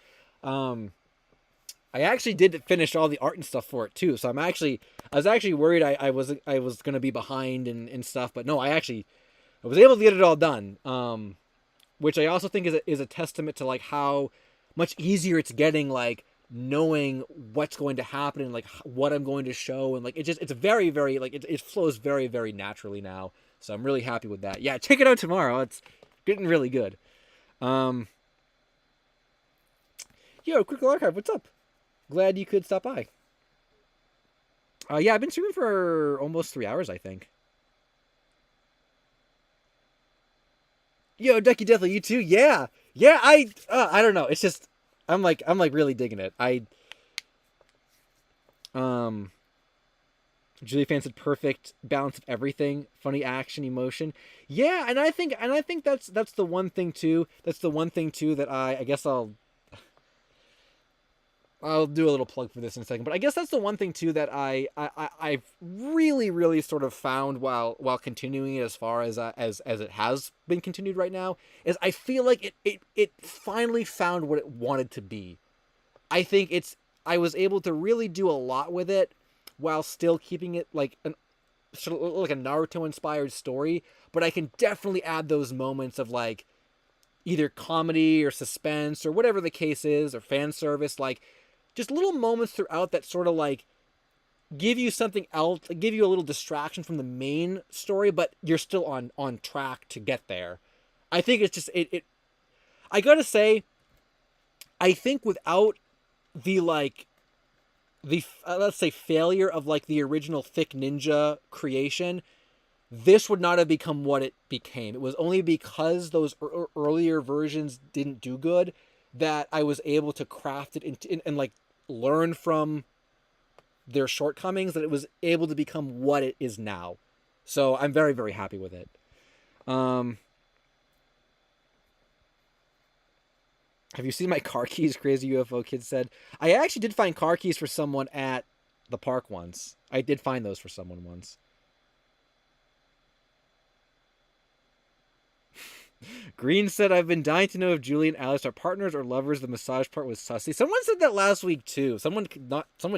I actually did finish all the art and stuff for it too. So I was actually worried I was gonna be behind and stuff, but no, I was able to get it all done. Which I also think is a testament to like how much easier it's getting, like knowing what's going to happen and like what I'm going to show, and like it's very, very like it flows very, very naturally now. So I'm really happy with that. Yeah, check it out tomorrow. It's getting really good. Yo, Critical Archive, what's up? Glad you could stop by. Yeah, I've been streaming for almost 3 hours, I think. Yo, Ducky Deathly, you too? Yeah. I don't know. It's just I'm like really digging it. Julie Fan said perfect balance of everything, funny action, emotion. Yeah, and I think that's the one thing too. That's the one thing too that I guess I'll do a little plug for this in a second, but I guess that's the one thing too that I've really, really sort of found while continuing it as far as it has been continued right now, is I feel like it finally found what it wanted to be. I think I was able to really do a lot with it while still keeping it like sort of like a Naruto inspired story, but I can definitely add those moments of like either comedy or suspense or whatever the case is, or fan service, like just little moments throughout that sort of like give you something else, give you a little distraction from the main story, but you're still on track to get there. I think it's just it. I gotta say, I think without the like the let's say failure of like the original Thick Ninja creation, this would not have become what it became. It was only because those earlier versions didn't do good that I was able to craft it and like learn from their shortcomings, that it was able to become what it is now. So I'm very, very happy with it. Have you seen my car keys? Crazy UFO Kid said. I actually did find car keys for someone at the park once. I did find those for someone once. Green said, I've been dying to know if Julie and Alice are partners or lovers. The massage part was sussy. Someone said that last week too. Someone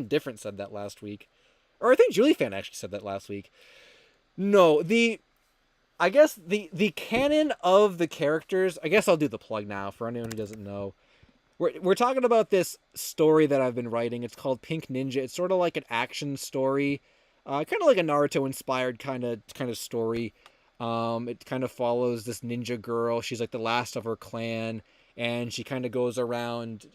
different said that last week. Or I think Julie fan actually said that last week. No, I guess the canon of the characters, I guess I'll do the plug now for anyone who doesn't know. We're talking about this story that I've been writing. It's called Pink Ninja. It's sort of like an action story. Kind of like a Naruto inspired kind of story. It kind of follows this ninja girl. She's like the last of her clan, and she kind of goes around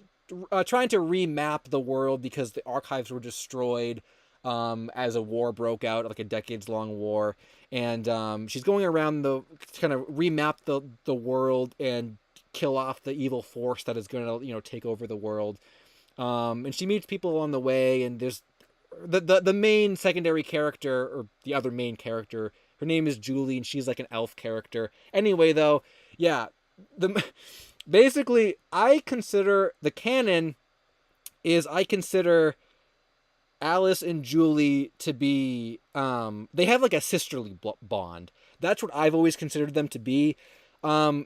trying to remap the world because the archives were destroyed as a war broke out, like a decades-long war. And she's going around the kind of remap the world and kill off the evil force that is going to take over the world. And she meets people along the way, and there's the main secondary character, or the other main character. Her name is Julie, and she's like an elf character. Anyway, though, yeah, basically, I consider the canon is I consider Alice and Julie to be they have like a sisterly bond. That's what I've always considered them to be. I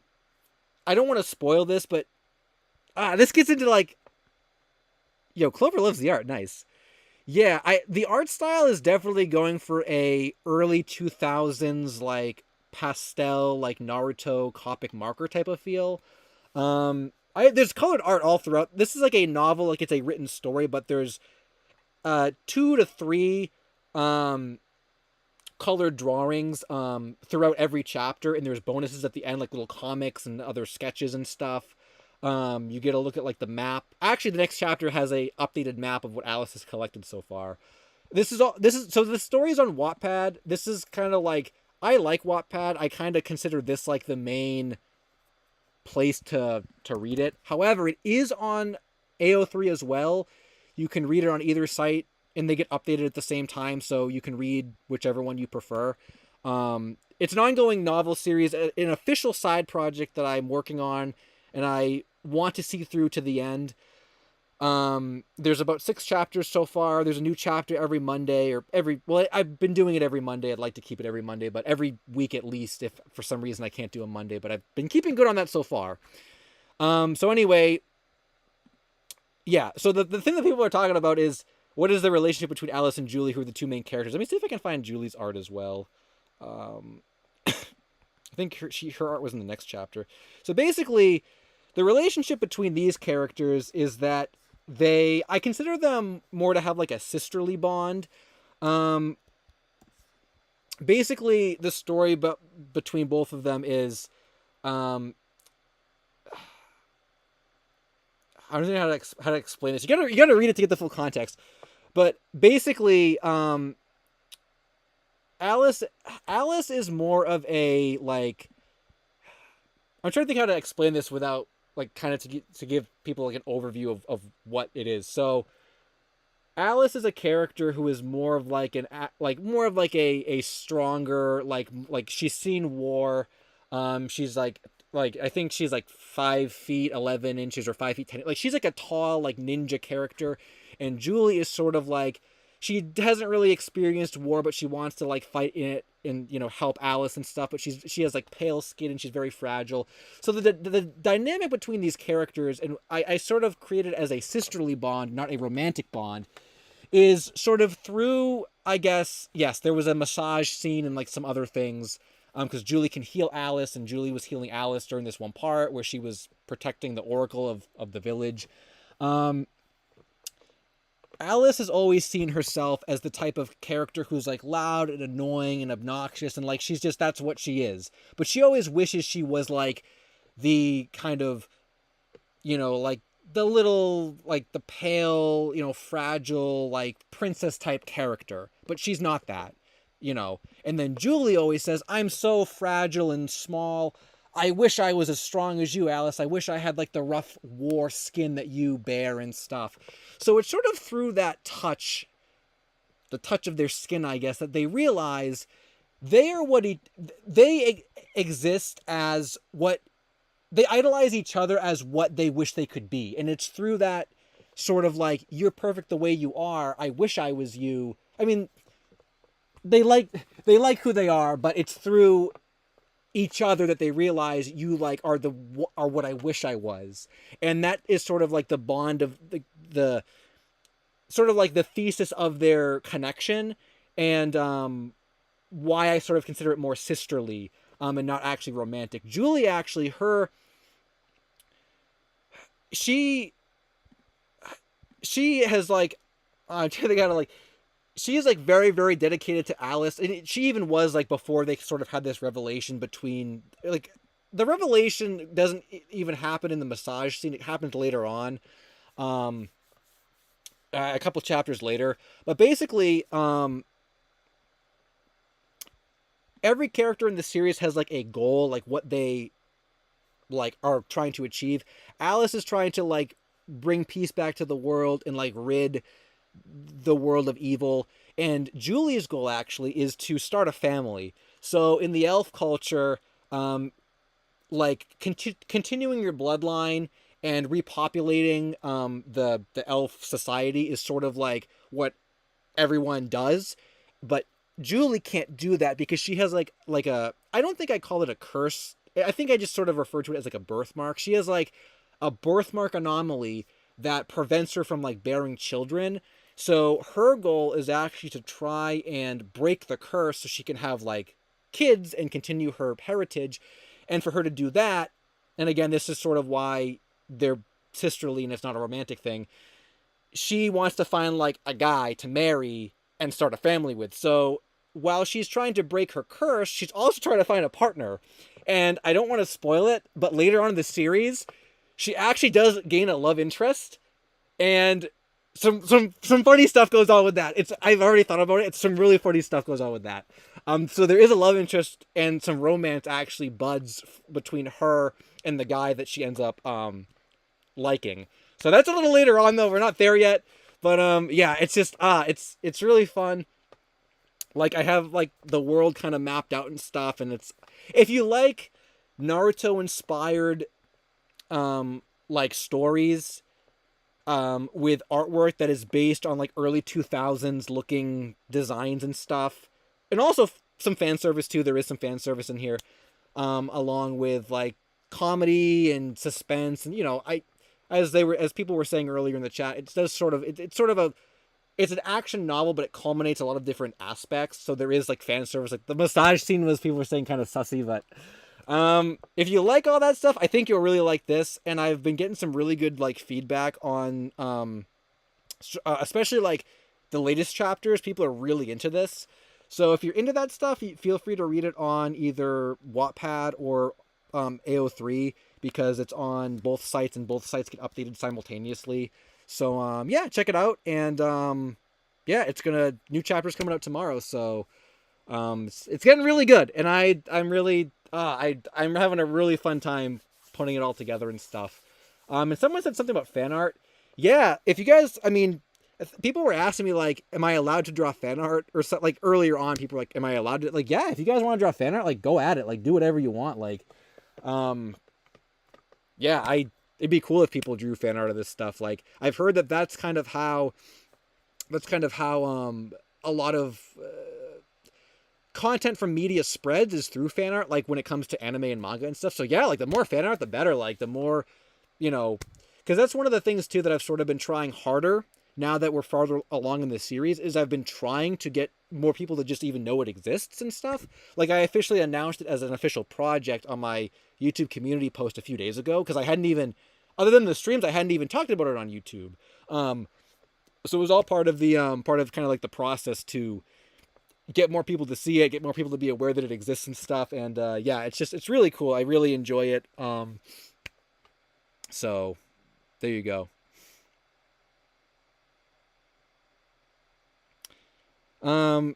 don't want to spoil this, but this gets into like, Clover loves the art. Nice. Yeah, the art style is definitely going for a early 2000s like pastel, like Naruto Copic marker type of feel. There's colored art all throughout. This is like a novel, like it's a written story, but there's 2 to 3 colored drawings throughout every chapter, and there's bonuses at the end, like little comics and other sketches and stuff. You get a look at like the map. Actually, the next chapter has a updated map of what Alice has collected so far. So the story is on Wattpad. This is kind of like, I like Wattpad. I kind of consider this like the main place to read it. However, it is on AO3 as well. You can read it on either site, and they get updated at the same time, so you can read whichever one you prefer. It's an ongoing novel series, an official side project that I'm working on, and I want to see through to the end. There's about 6 chapters so far. There's a new chapter every Monday, I've been doing it every Monday. I'd like to keep it every Monday, but every week at least, if for some reason I can't do a Monday, but I've been keeping good on that so far. So anyway, yeah, so the thing that people are talking about is, what is the relationship between Alice and Julie, who are the 2 main characters? Let me see if I can find Julie's art as well. I think her art was in the next chapter. So basically, the relationship between these characters is that I consider them more to have like a sisterly bond. Basically, the story between both of them is, I don't know how to explain this. You gotta read it to get the full context. But basically, Alice is more of a like. I'm trying to think how to explain this without like kind of to give people like an overview of what it is. So, Alice is a character who is more of like a stronger like she's seen war. She's like I think she's like 5 feet 11 inches or 5 feet 10. Like she's like a tall like ninja character, and Julie is sort of like, she hasn't really experienced war, but she wants to like fight in it and help Alice and stuff. But she has like pale skin and she's very fragile. So the dynamic between these characters, and I sort of created as a sisterly bond, not a romantic bond, is sort of through, I guess, yes, there was a massage scene and like some other things. Because Julie can heal Alice, and Julie was healing Alice during this one part where she was protecting the oracle of the village. Alice has always seen herself as the type of character who's like loud and annoying and obnoxious, and like she's just, that's what she is. But she always wishes she was like the kind of, like the little, like the pale, fragile, like princess type character. But she's not that, And then Julie always says, I'm so fragile and small. I wish I was as strong as you, Alice. I wish I had like the rough war skin that you bear and stuff. So it's sort of through that touch, the touch of their skin, I guess, that they realize they are they exist as what, they idolize each other as what they wish they could be. And it's through that sort of like, you're perfect the way you are. I wish I was you. I mean, they like who they are, but it's through each other that they realize you like are what I wish I was. And that is sort of like the bond of the sort of like the thesis of their connection, and why I sort of consider it more sisterly, and not actually romantic. Julie actually, she has like, I'm trying to think how to like, she is like very, very dedicated to Alice. And she even was like, before they sort of had this revelation between, like, the revelation doesn't even happen in the massage scene. It happens later on. A couple chapters later. But basically, every character in the series has like a goal, like what they like are trying to achieve. Alice is trying to like bring peace back to the world and like rid the world of evil, and Julie's goal actually is to start a family. So in the elf culture, like continuing your bloodline and repopulating the elf society is sort of like what everyone does, but Julie can't do that because she has like a, I don't think I call it a curse. I think I just sort of refer to it as like a birthmark. She has like a birthmark anomaly that prevents her from like bearing children. So her goal is actually to try and break the curse so she can have like kids and continue her heritage. And for her to do that, and again, this is sort of why they're sisterly and it's not a romantic thing, she wants to find like a guy to marry and start a family with. So while she's trying to break her curse, she's also trying to find a partner. And I don't want to spoil it, but later on in the series, she actually does gain a love interest, and some funny stuff goes on with that. I've already thought about it. It's some really funny stuff goes on with that. So there is a love interest and some romance actually buds between her and the guy that she ends up liking. So that's a little later on though. We're not there yet, but yeah, it's just it's really fun. Like I have like the world kind of mapped out and stuff, and it's, if you like Naruto inspired like stories with artwork that is based on like early 2000s looking designs and stuff, and also some fan service too. There is some fan service in here, along with like comedy and suspense, and as people were saying earlier in the chat, it does sort of it's an action novel, but it culminates a lot of different aspects. So there is like fan service, like the massage scene was, people were saying, kind of sussy, but if you like all that stuff, I think you'll really like this. And I've been getting some really good like feedback on especially like the latest chapters. People are really into this. So if you're into that stuff, feel free to read it on either Wattpad or AO3, because it's on both sites and both sites get updated simultaneously. So yeah, check it out. And yeah, new chapters coming out tomorrow. So it's getting really good, and I'm really I'm having a really fun time putting it all together and stuff. And someone said something about fan art. Yeah, if you guys, I mean, people were asking me like, am I allowed to draw fan art or so, like earlier on, people were like, am I allowed to, like, yeah, if you guys want to draw fan art, like go at it, like do whatever you want. Like, yeah, it'd be cool if people drew fan art of this stuff. Like I've heard that that's kind of how a lot of content from media spreads is through fan art, like when it comes to anime and manga and stuff. So yeah, like the more fan art, the better. Like the more, because that's one of the things too that I've sort of been trying harder now that we're farther along in the series, is I've been trying to get more people to just even know it exists and stuff. Like I officially announced it as an official project on my YouTube community post a few days ago, because I hadn't even, other than the streams, I hadn't even talked about it on YouTube. So it was all part of the part of kind of like the process to get more people to see it, get more people to be aware that it exists and stuff. And yeah, it's really cool. I really enjoy it. So there you go. Um,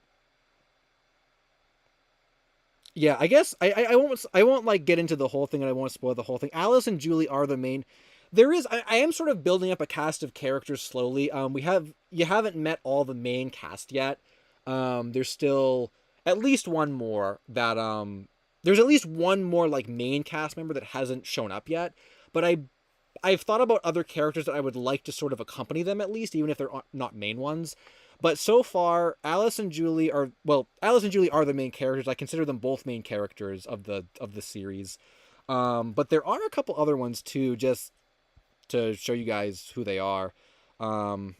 yeah, I guess I won't like get into the whole thing, and I won't spoil the whole thing. Alice and Julie are the main. There is I am sort of building up a cast of characters slowly. We have you haven't met all the main cast yet. There's still at least one more that there's at least one more like main cast member that hasn't shown up yet. But I've thought about other characters that I would like to sort of accompany them at least, even if they're not main ones. But so far, Alice and Julie are the main characters. I consider them both main characters of the series. But there are a couple other ones too, just to show you guys who they are. Um,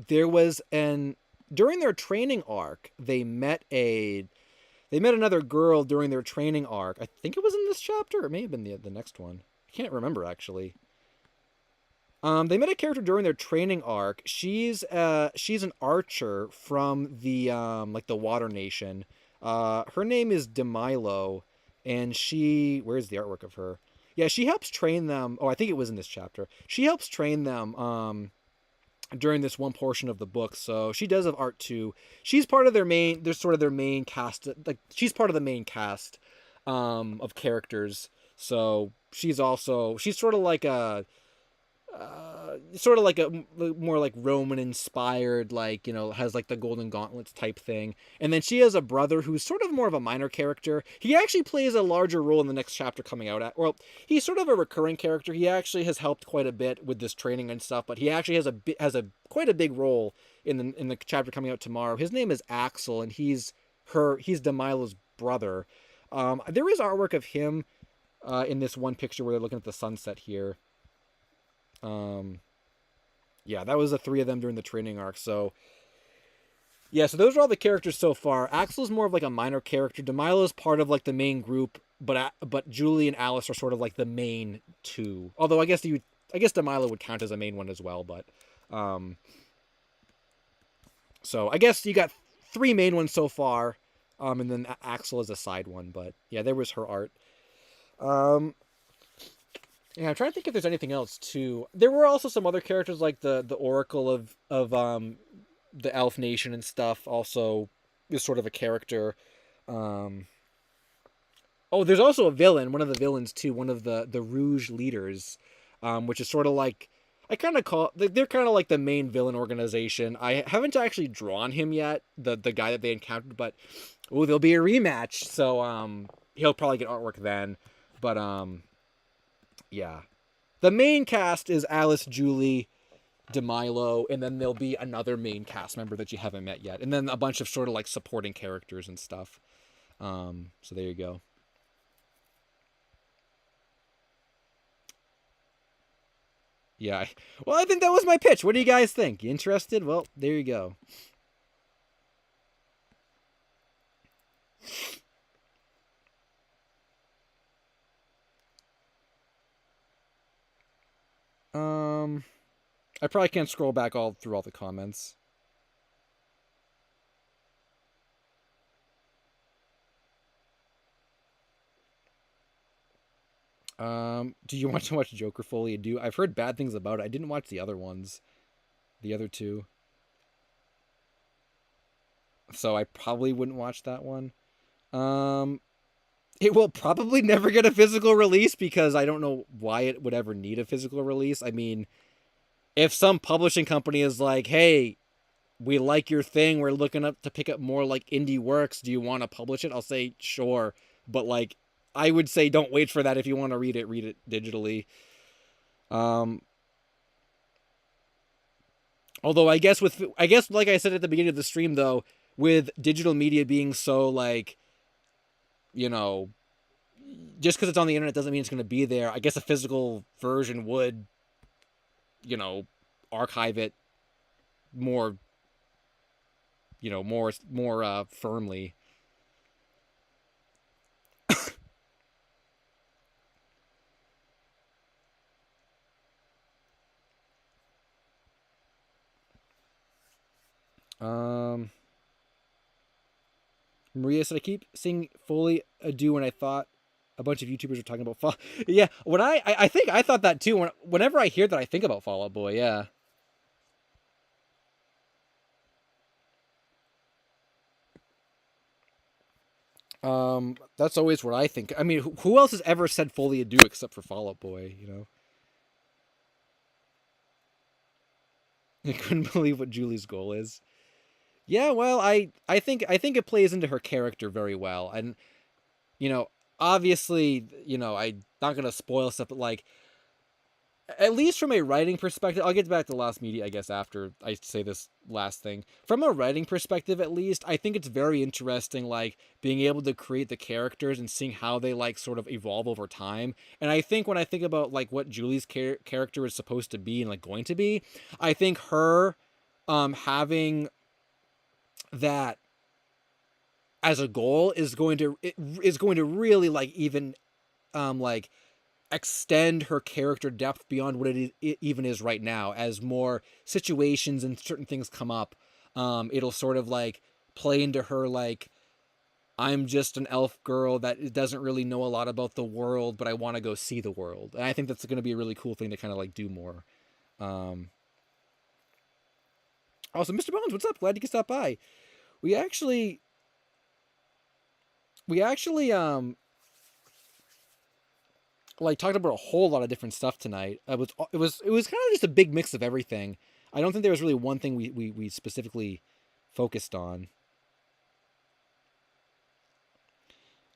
there was an during their training arc, they met another girl during their training arc. I think it was in this chapter. It may have been the next one. I can't remember actually. They met a character during their training arc. She's an archer from the like the Water Nation. Her name is Demilo, and where's the artwork of her? Yeah, she helps train them. Oh, I think it was in this chapter. She helps train them during this one portion of the book. So she does have art too. She's part of their main. They're sort of their main cast. Like she's part of the main cast of characters. So she's sort of like a more like Roman inspired, like, you know, has like the golden gauntlets type thing. And then she has a brother who's sort of more of a minor character. He actually plays a larger role in the next chapter coming out at, well, he's sort of a recurring character. He actually has helped quite a bit with this training and stuff, but he actually has a quite a big role in the chapter coming out tomorrow. His name is Axel, and he's Demilo's brother. There is artwork of him in this one picture where they're looking at the sunset here. Yeah, that was the three of them during the training arc. So yeah, so those are all the characters so far. Axel's more of like a minor character. Demilo's part of like the main group, but Julie and Alice are sort of like the main two. Although I guess Demilo would count as a main one as well. But so I guess you got three main ones so far, and then Axel is a side one. But yeah, there was her art. Yeah, I'm trying to think if there's anything else too. There were also some other characters like the Oracle of the Elf Nation and stuff. Also, is sort of a character. Um, oh, there's also a villain. One of the villains too. One of the Rouge leaders, which is sort of like I kind of call they're kind of like the main villain organization. I haven't actually drawn him yet. The guy that they encountered, but there'll be a rematch, so he'll probably get artwork then. But yeah. The main cast is Alice, Julie, Demilo, and then there'll be another main cast member that you haven't met yet. And then a bunch of sort of like supporting characters and stuff. So there you go. Yeah. Well, I think that was my pitch. What do you guys think? You interested? Well, there you go. I probably can't scroll back all through all the comments. Do you want to watch Joker Foley? I've heard bad things about it. I didn't watch the other ones, the other two, so I probably wouldn't watch that one. Um, it will probably never get a physical release because I don't know why it would ever need a physical release. I mean, if some publishing company is like, "Hey, we like your thing. We're looking up to pick up more like indie works. Do you want to publish it?" I'll say sure, but like I would say don't wait for that. If you want to read it digitally. Um, Although I guess like I said at the beginning of the stream though, with digital media being so like, you know, just because it's on the internet doesn't mean it's going to be there. I guess a physical version would, you know, archive it more, more firmly. Um, Maria said, I keep seeing fully ado when I thought a bunch of YouTubers were talking about Fall. Yeah, when I think I thought that too. Whenever I hear that, I think about Fall Out Boy. Yeah. That's always what I think. I mean, who else has ever said fully ado except for Fall Out Boy? You know. I couldn't believe what Julie's goal is. Yeah, well, I think it plays into her character very well, and you know, obviously, I'm not gonna spoil stuff, but like, at least from a writing perspective, I'll get back to Lost Media, I guess, after I say this last thing. From a writing perspective, at least, I think it's very interesting, like, being able to create the characters and seeing how they, like, sort of evolve over time. And I think when I think about, like, what Julie's character is supposed to be and, like, going to be, I think her having that as a goal is going to really, like, even, like, extend her character depth beyond what it even is right now. As more situations and certain things come up, it'll sort of like play into her, like, I'm just an elf girl that doesn't really know a lot about the world, but I want to go see the world. And I think that's going to be a really cool thing to kind of like do more. Also, Mr. Bones, what's up? Glad you could stop by. We actually like talked about a whole lot of different stuff tonight. It was kind of just a big mix of everything. I don't think there was really one thing we specifically focused on.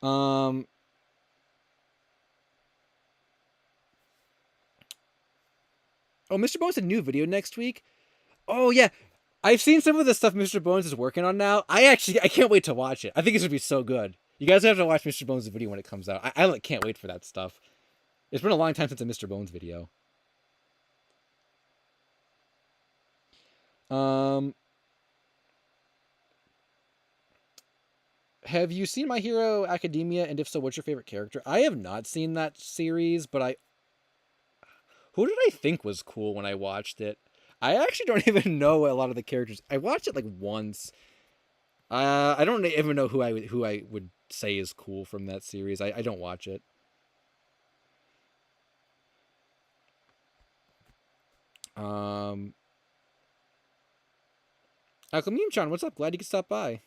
Oh, Mr. Bones had a new video next week. Oh yeah, I've seen some of the stuff Mr. Bones is working on now. I can't wait to watch it. I think it's gonna be so good. You guys have to watch Mr. Bones' video when it comes out. I can't wait for that stuff. It's been a long time since a Mr. Bones video. Have you seen My Hero Academia? And if so, what's your favorite character? I have not seen that series, but who did I think was cool when I watched it? I actually don't even know a lot of the characters. I watched it like once. I don't even know who I would say is cool from that series. I don't watch it. Alchemim-chan, what's up? Glad you could stop by.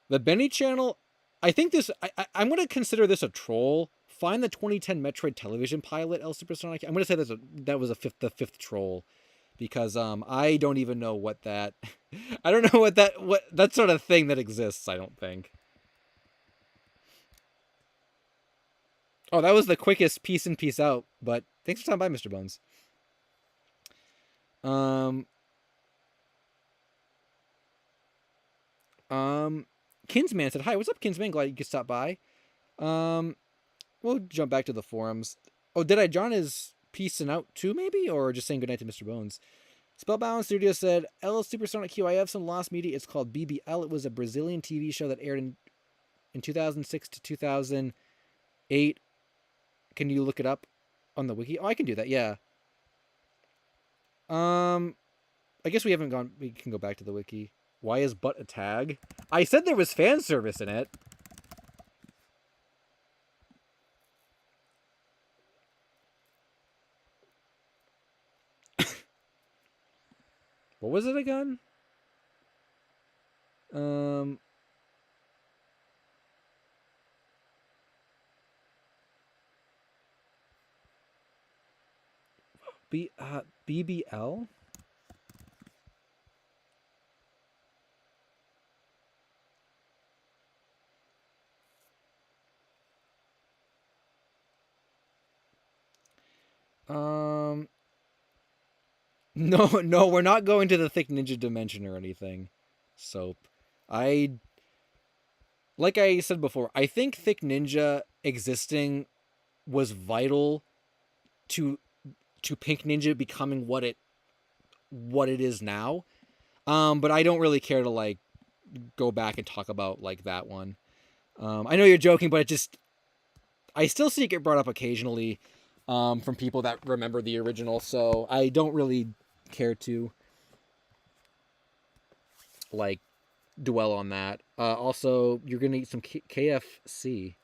The Benny channel, I think this, I'm going to consider this a troll. Find the 2010 Metroid television pilot, LSuperSonicQ. I'm going to say that was the fifth troll. Because I don't even know what that, I don't know what that sort of thing that exists, I don't think. Oh, that was the quickest peace in, peace out, but thanks for stopping by, Mr. Bones. Kinsman said, hi, what's up, Kinsman? Glad you could stop by. We'll jump back to the forums. Oh, did I John is peacing out too, maybe? Or just saying goodnight to Mr. Bones? Spellbound Studio said, LSuperSonicQ, I have some lost media. It's called BBL. It was a Brazilian TV show that aired in 2006 to 2008. Can you look it up on the wiki? Oh, I can do that, yeah. I guess we can go back to the wiki. Why is butt a tag? I said there was fan service in it. What was it again? BBL? No, we're not going to the Thick Ninja dimension or anything. Soap. Like I said before, I think Thick Ninja existing was vital to Pink Ninja becoming what it is now. But I don't really care to like go back and talk about like that one. I know you're joking, but I still see it get brought up occasionally. from people that remember the original. So I don't really care to like dwell on that. Also, you're gonna eat some KFC.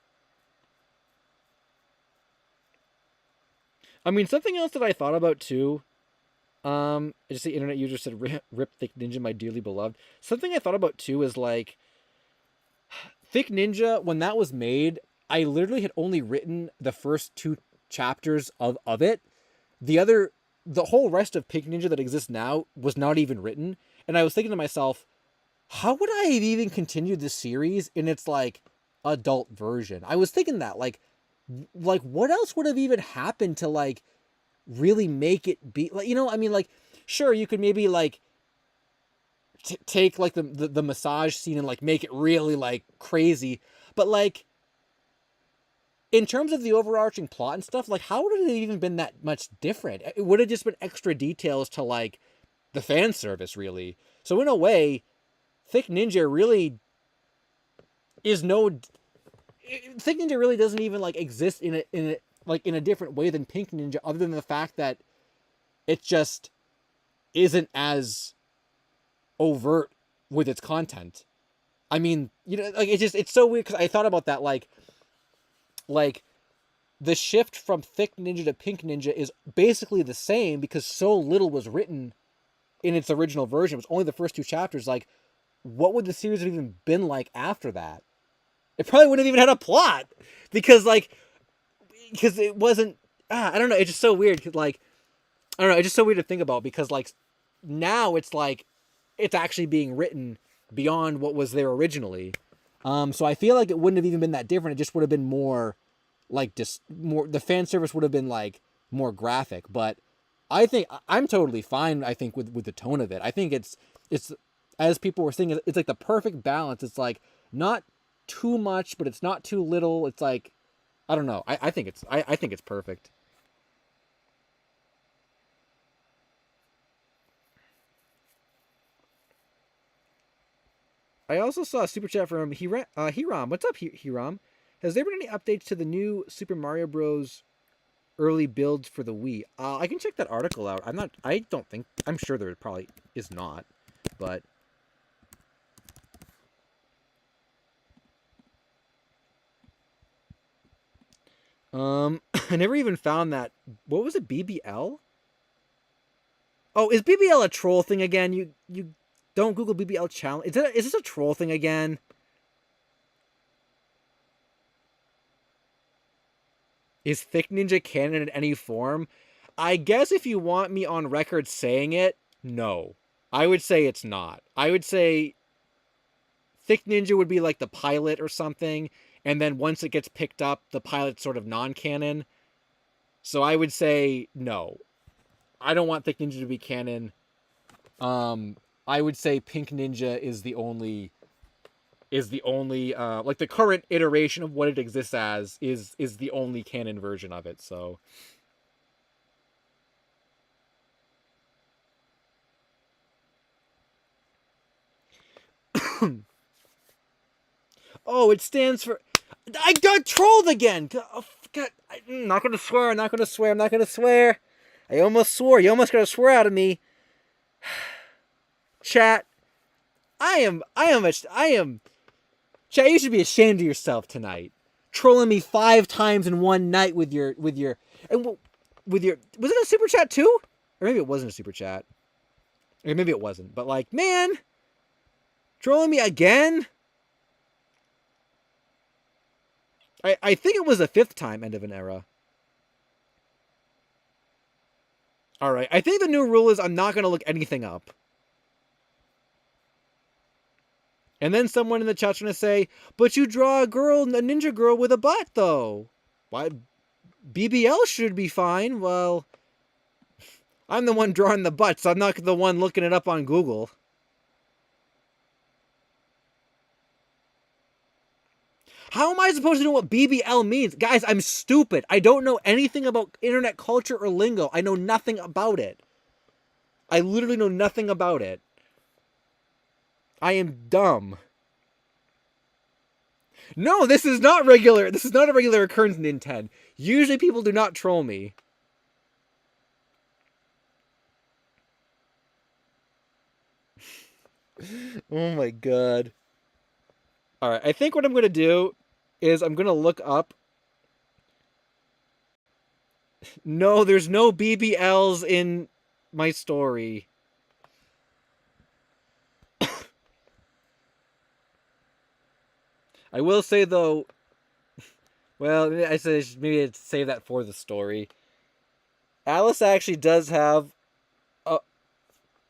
I mean, something else that I thought about too. Just the internet user said, "Rip Thick Ninja, my dearly beloved." Something I thought about too is like Thick Ninja. When that was made, I literally had only written the first 2 chapters of it. The whole rest of Pink Ninja that exists now was not even written. And I was thinking to myself, how would I have even continued this series in its like adult version? I was thinking that like what else would have even happened to like really make it be like, I mean, like, sure, you could maybe like take like the massage scene and like make it really like crazy, but like in terms of the overarching plot and stuff, like how would it have even been that much different? It would have just been extra details to like the fan service, really. So in a way, Thick Ninja really is no. Thick Ninja really doesn't even like exist in a different way than Pink Ninja, other than the fact that it just isn't as overt with its content. I mean, like it's so weird because I thought about that like the shift from Thick Ninja to Pink Ninja is basically the same because so little was written in its original version. It was only the first 2 chapters. Like, what would the series have even been like after that? It probably wouldn't have even had a plot because it wasn't. I don't know. It's just so weird. Like, I don't know. It's just so weird to think about because like now it's like it's actually being written beyond what was there originally. So I feel like it wouldn't have even been that different. It just would have been more like just more. The fan service would have been like more graphic. But I think I'm totally fine. I think with the tone of it. I think it's as people were saying, it's like the perfect balance. It's like not too much, but it's not too little. It's like I don't know. I think it's perfect. I also saw a super chat from Hiram. What's up, Hiram? Has there been any updates to the new Super Mario Bros. Early builds for the Wii? I can check that article out. I don't think. I'm sure there probably is not, but. I never even found that. What was it? BBL? Oh, is BBL a troll thing again? You don't Google BBL challenge. Is this a troll thing again? Is Thick Ninja canon in any form? I guess if you want me on record saying it, no. I would say it's not. I would say Thick Ninja would be like the pilot or something, and then once it gets picked up, the pilot's sort of non-canon. So I would say no. I don't want Thick Ninja to be canon. I would say Pink Ninja is the only like the current iteration of what it exists as is the only canon version of it. So oh, it stands for I got trolled again. Oh, God, I'm not gonna swear. I'm not gonna swear. I'm not gonna swear. I almost swore. You almost got to swear out of me. Chat. I am. Chat, you should be ashamed of yourself tonight. Trolling me 5 times in one night with your was it a super chat too? Or maybe it wasn't a super chat. Or maybe it wasn't. But like, man, trolling me again? I think it was the 5th time, end of an era. Alright, I think the new rule is I'm not going to look anything up. And then someone in the chat's going to say, but you draw a ninja girl with a butt, though. Why? BBL should be fine. Well, I'm the one drawing the butt, so I'm not the one looking it up on Google. How am I supposed to know what BBL means? Guys, I'm stupid. I don't know anything about internet culture or lingo. I know nothing about it. I literally know nothing about it. I am dumb. No, this is not regular. This is not a regular occurrence in Nintendo. Usually people do not troll me. Oh my god. Alright, I think what I'm going to do is I'm going to look up. No, there's no BBLs in my story. I will say, though, well, I said maybe I'd save that for the story. Alice actually does have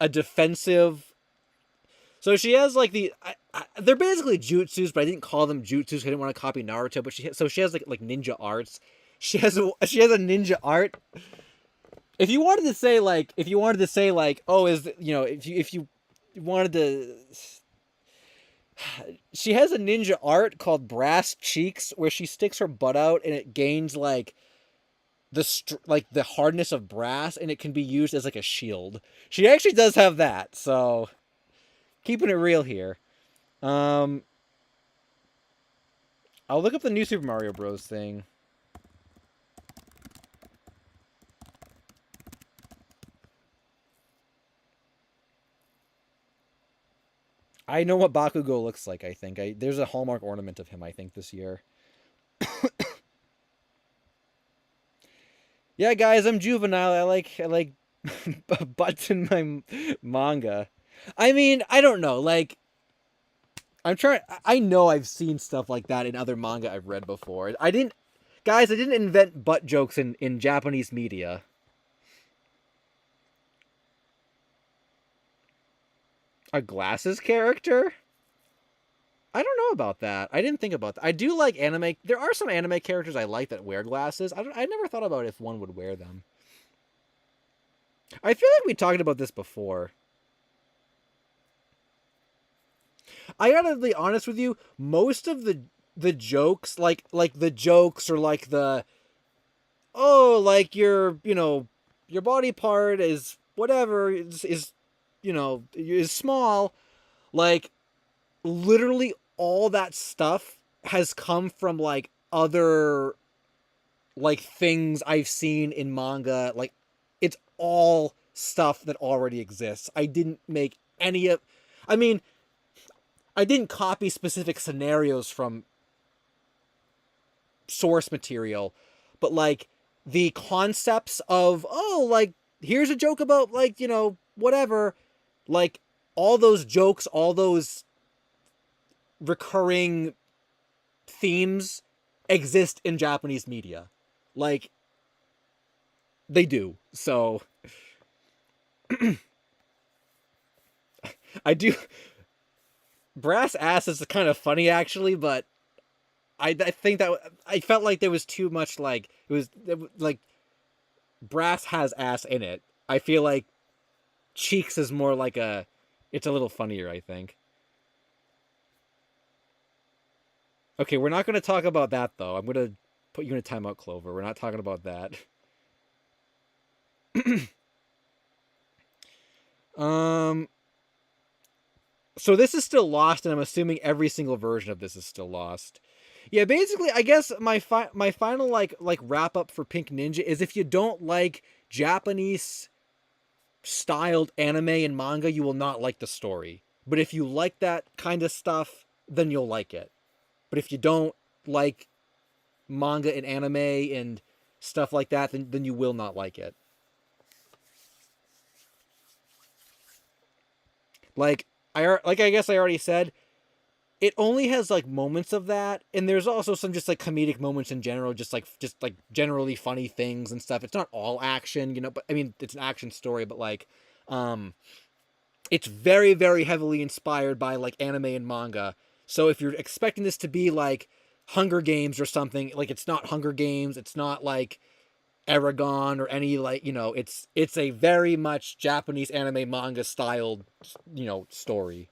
a defensive. So she has like they're basically jutsus, but I didn't call them jutsus because I didn't want to copy Naruto. But she has like ninja arts. She has a ninja art. If you wanted to say like oh is if you wanted to, she has a ninja art called Brass Cheeks where she sticks her butt out and it gains like the hardness of brass and it can be used as like a shield. She actually does have that, so keeping it real here. I'll look up the new Super Mario Bros. Thing. I know what Bakugo looks like, I think. There's a Hallmark ornament of him, I think, this year. Yeah, guys, I'm juvenile. I like butts in my manga. I mean, I don't know. Like, I know I've seen stuff like that in other manga I've read before. I didn't invent butt jokes in Japanese media. A glasses character? I don't know about that. I didn't think about that. I do like anime. There are some anime characters I like that wear glasses. I never thought about if one would wear them. I feel like we talked about this before. I gotta be honest with you. Most of the jokes, like the jokes, or like the like your body part is whatever is small. Like literally all that stuff has come from like other like things I've seen in manga. Like it's all stuff that already exists. I didn't make any of. I mean, I didn't copy specific scenarios from source material, but like the concepts of like here's a joke about like whatever, like all those jokes, all those recurring themes exist in Japanese media. Like they do. So I do. Brass ass is kind of funny actually, but I think that I felt like there was too much like it was like brass has ass in it. I feel like cheeks is more like it's a little funnier, I think. Okay, we're not going to talk about that though. I'm going to put you in a timeout, Clover. We're not talking about that. um so this is still lost, and I'm assuming every single version of this is still lost. Yeah, basically, I guess my final like wrap up for Pink Ninja is if you don't like Japanese styled anime and manga, you will not like the story. But if you like that kind of stuff, then you'll like it. But if you don't like manga and anime and stuff like that, then you will not like it. Like I guess I already said, it only has like moments of that, and there's also some just like comedic moments in general, just like generally funny things and stuff. It's not all action, but I mean it's an action story, but like it's very very heavily inspired by like anime and manga. So if you're expecting this to be like Hunger Games or something, like it's not Hunger Games, it's not like Aragon or any like it's a very much Japanese anime manga styled story.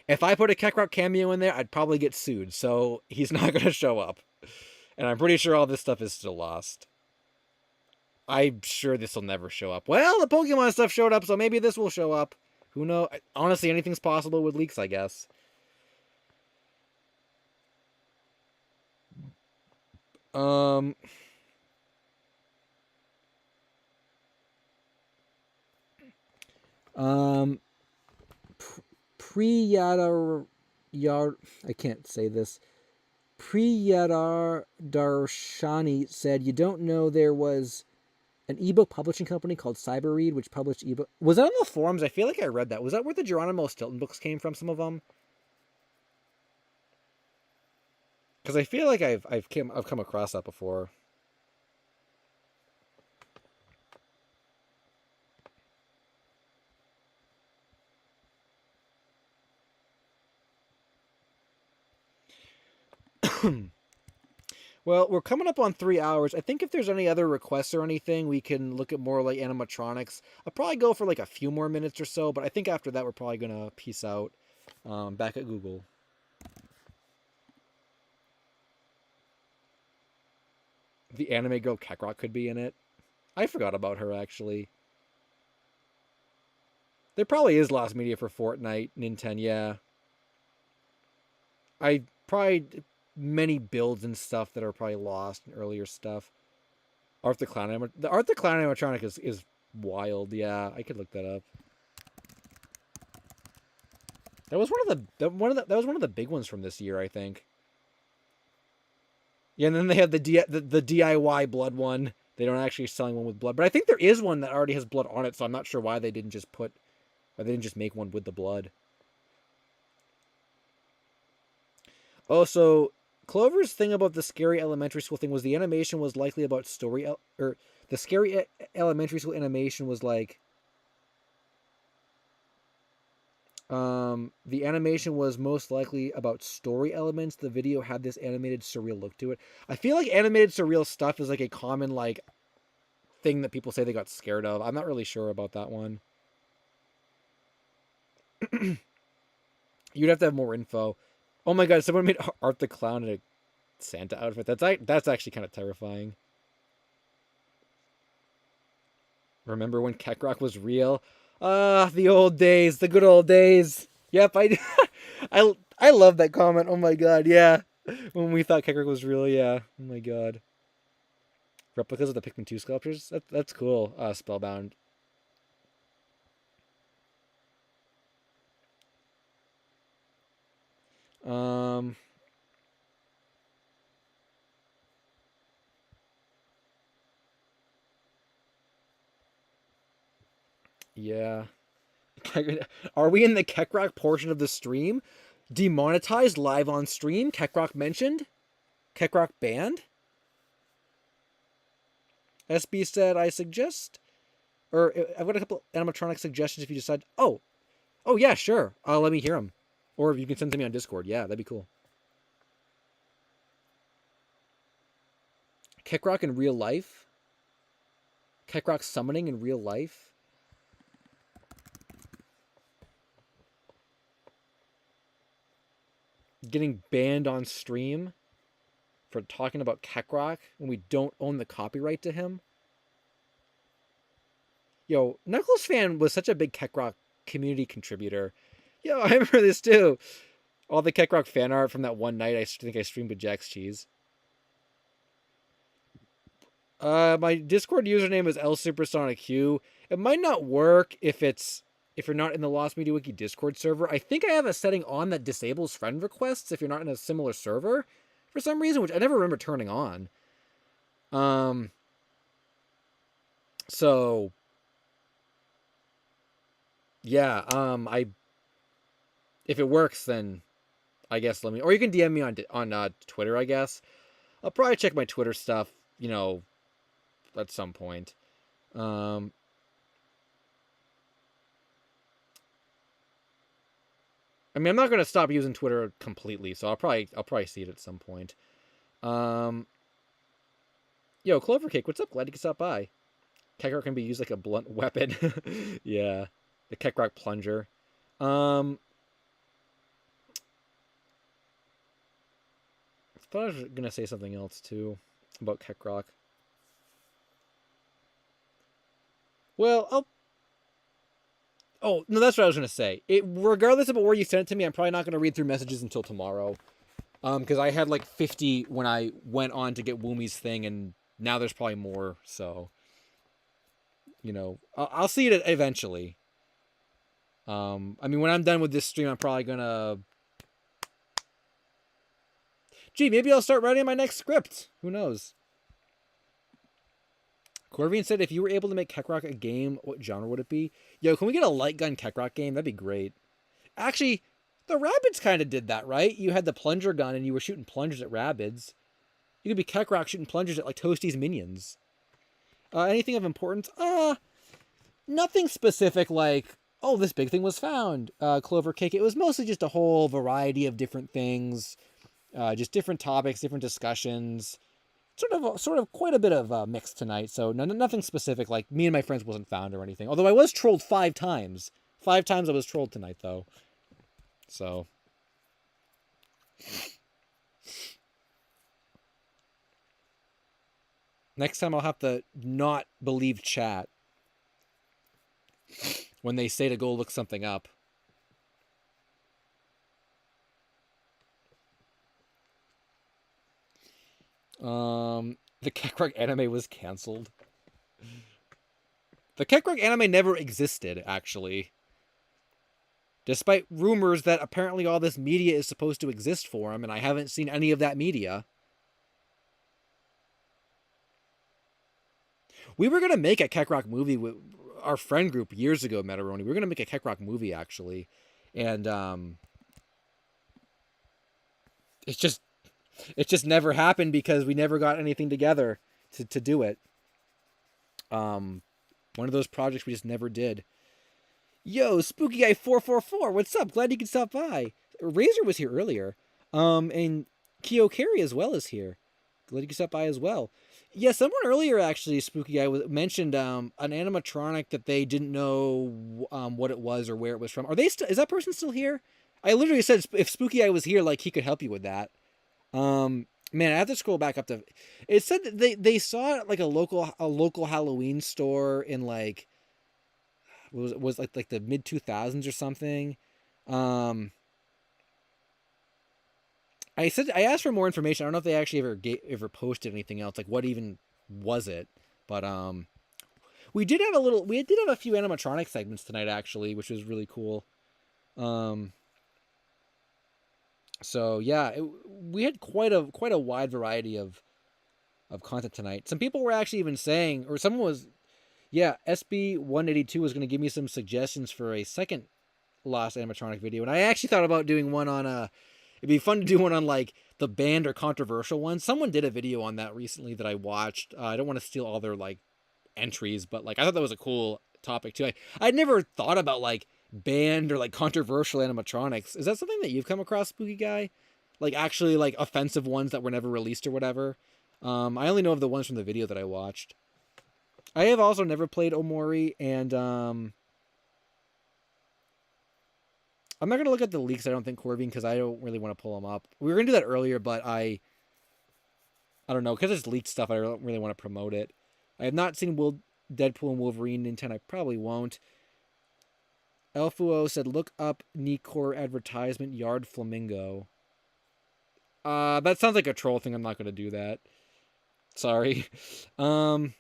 If I put a Kakarot cameo in there, I'd probably get sued, so he's not going to show up. And I'm pretty sure all this stuff is still lost. I'm sure this will never show up. Well, the Pokemon stuff showed up, so maybe this will show up. Who knows? Honestly, anything's possible with leaks, I guess. Um, um, Priyadar, Yar, I can't say this. Priyadar Darshani said, "You don't know there was an ebook publishing company called Cyberread, which published ebook." Was that on the forums? I feel like I read that. Was that where the Geronimo Stilton books came from? Some of them, because I feel like I've come across that before. Well, we're coming up on 3 hours. I think if there's any other requests or anything, we can look at more like animatronics. I'll probably go for like a few more minutes or so, but I think after that we're probably gonna peace out. Back at Google. The anime girl Kakarot could be in it. I forgot about her actually. There probably is lost media for Fortnite, Nintendo. Yeah, I probably many builds and stuff that are probably lost in earlier stuff. The Art the Clown animatronic is wild. Yeah, I could look that up. That was that was one of the big ones from this year, I think. Yeah, and then they have the DIY blood one. They don't actually selling one with blood, but I think there is one that already has blood on it. So I'm not sure why they didn't just make one with the blood. Oh, so Clover's thing about the scary elementary school thing was the animation was likely about or the scary elementary school animation was like the animation was most likely about story elements. The video had this animated surreal look to it. I feel like animated surreal stuff is like a common like thing that people say they got scared of. I'm not really sure about that one. You'd have to have more info. Oh my god, someone made Art the Clown in a Santa outfit. That's actually kind of terrifying. Remember when Keckrock was real? Ah, the old days, the good old days. Yep, I love that comment. Oh my god, yeah. When we thought Keckrock was real, yeah. Oh my god. Replicas of the Pikmin 2 sculptures? That's cool. Spellbound. Um yeah. Are we in the Keckrock portion of the stream? Demonetized live on stream? Keckrock mentioned? Keckrock banned? SB said, I suggest, or I've got a couple animatronic suggestions if you decide. Oh yeah, sure. Let me hear them, or if you can send them to me on Discord. Yeah, that'd be cool. Keckrock in real life. Keckrock summoning in real life. Getting banned on stream for talking about Keckrock when we don't own the copyright to him. Yo, Knuckles fan was such a big Keckrock community contributor. Yo, I remember this too. All the Keckrock fan art from that one night I think I streamed with Jack's Cheese. My Discord username is LSuperSonicQ. It might not work if you're not in the Lost Media Wiki Discord server. I think I have a setting on that disables friend requests if you're not in a similar server for some reason, which I never remember turning on. So yeah, if it works, then I guess let me, or you can DM me on Twitter. I guess I'll probably check my Twitter stuff, at some point. I mean, I'm not gonna stop using Twitter completely, so I'll probably see it at some point. Yo, Clovercake, what's up? Glad you could stop by. Keckrock can be used like a blunt weapon. Yeah, the Keckrock plunger. I thought I was gonna say something else too about Keckrock. Well, oh no, that's what I was gonna say. Regardless of where you sent it to me, I'm probably not gonna read through messages until tomorrow. Because I had like 50 when I went on to get Woomy's thing, and now there's probably more. So, I'll see it eventually. I mean, when I'm done with this stream, I'm probably gonna. Gee, maybe I'll start writing my next script. Who knows? Corvian said, if you were able to make Keckrock a game, what genre would it be? Yo, can we get a light gun Keckrock game? That'd be great. Actually, the Rabbids kind of did that, right? You had the plunger gun and you were shooting plungers at Rabbids. You could be Keckrock shooting plungers at like Toasty's minions. Anything of importance? Nothing specific like, oh, this big thing was found. Clover Cake. It was mostly just a whole variety of different things. Just different topics, different discussions. Sort of quite a bit of mix tonight. So nothing specific like me and my friends wasn't found or anything. Although I was trolled 5 times. 5 times I was trolled tonight though. So next time I'll have to not believe chat when they say to go look something up. The Keckrock anime was canceled. The Keckrock anime never existed, actually. Despite rumors that apparently all this media is supposed to exist for him, and I haven't seen any of that media. We were going to make a Keckrock movie with our friend group years ago, Metaroni. We were going to make a Keckrock movie, actually. And, it just never happened because we never got anything together to do it. One of those projects we just never did. Yo, Spooky Guy 444, what's up? Glad you could stop by. Razor was here earlier. And Kyo Carey as well is here. Glad you could stop by as well. Yeah, someone earlier actually, Spooky Guy, mentioned an animatronic that they didn't know what it was or where it was from. Are they is that person still here? I literally said if Spooky Guy was here, like he could help you with that. Man, I have to scroll back up to. It said that they saw it at like a local Halloween store in like was like the mid 2000s or something. I asked for more information. I don't know if they actually ever posted anything else. Like what even was it? But we did have a few animatronic segments tonight actually, which was really cool. So yeah, we had quite a wide variety of content tonight. Some people were actually even saying, or someone was, yeah, SB182 was going to give me some suggestions for a second Lost animatronic video, and I actually thought about doing one on it'd be fun to do one on like the banned or controversial ones. Someone did a video on that recently that I watched. I don't want to steal all their like entries, but like I thought that was a cool topic too. I'd never thought about like banned or like controversial animatronics. Is that something that you've come across, Spooky Guy? Like actually like offensive ones that were never released or whatever? I only know of the ones from the video that I watched. I have also never played Omori, and I'm not going to look at the leaks, I don't think, Corvine, because I don't really want to pull them up. We were going to do that earlier, but I don't know, because it's leaked stuff, I don't really want to promote it. I have not seen Deadpool and Wolverine in 10. I probably won't. Elfuo said, look up Nikor advertisement, Yard Flamingo. That sounds like a troll thing. I'm not going to do that. Sorry. Was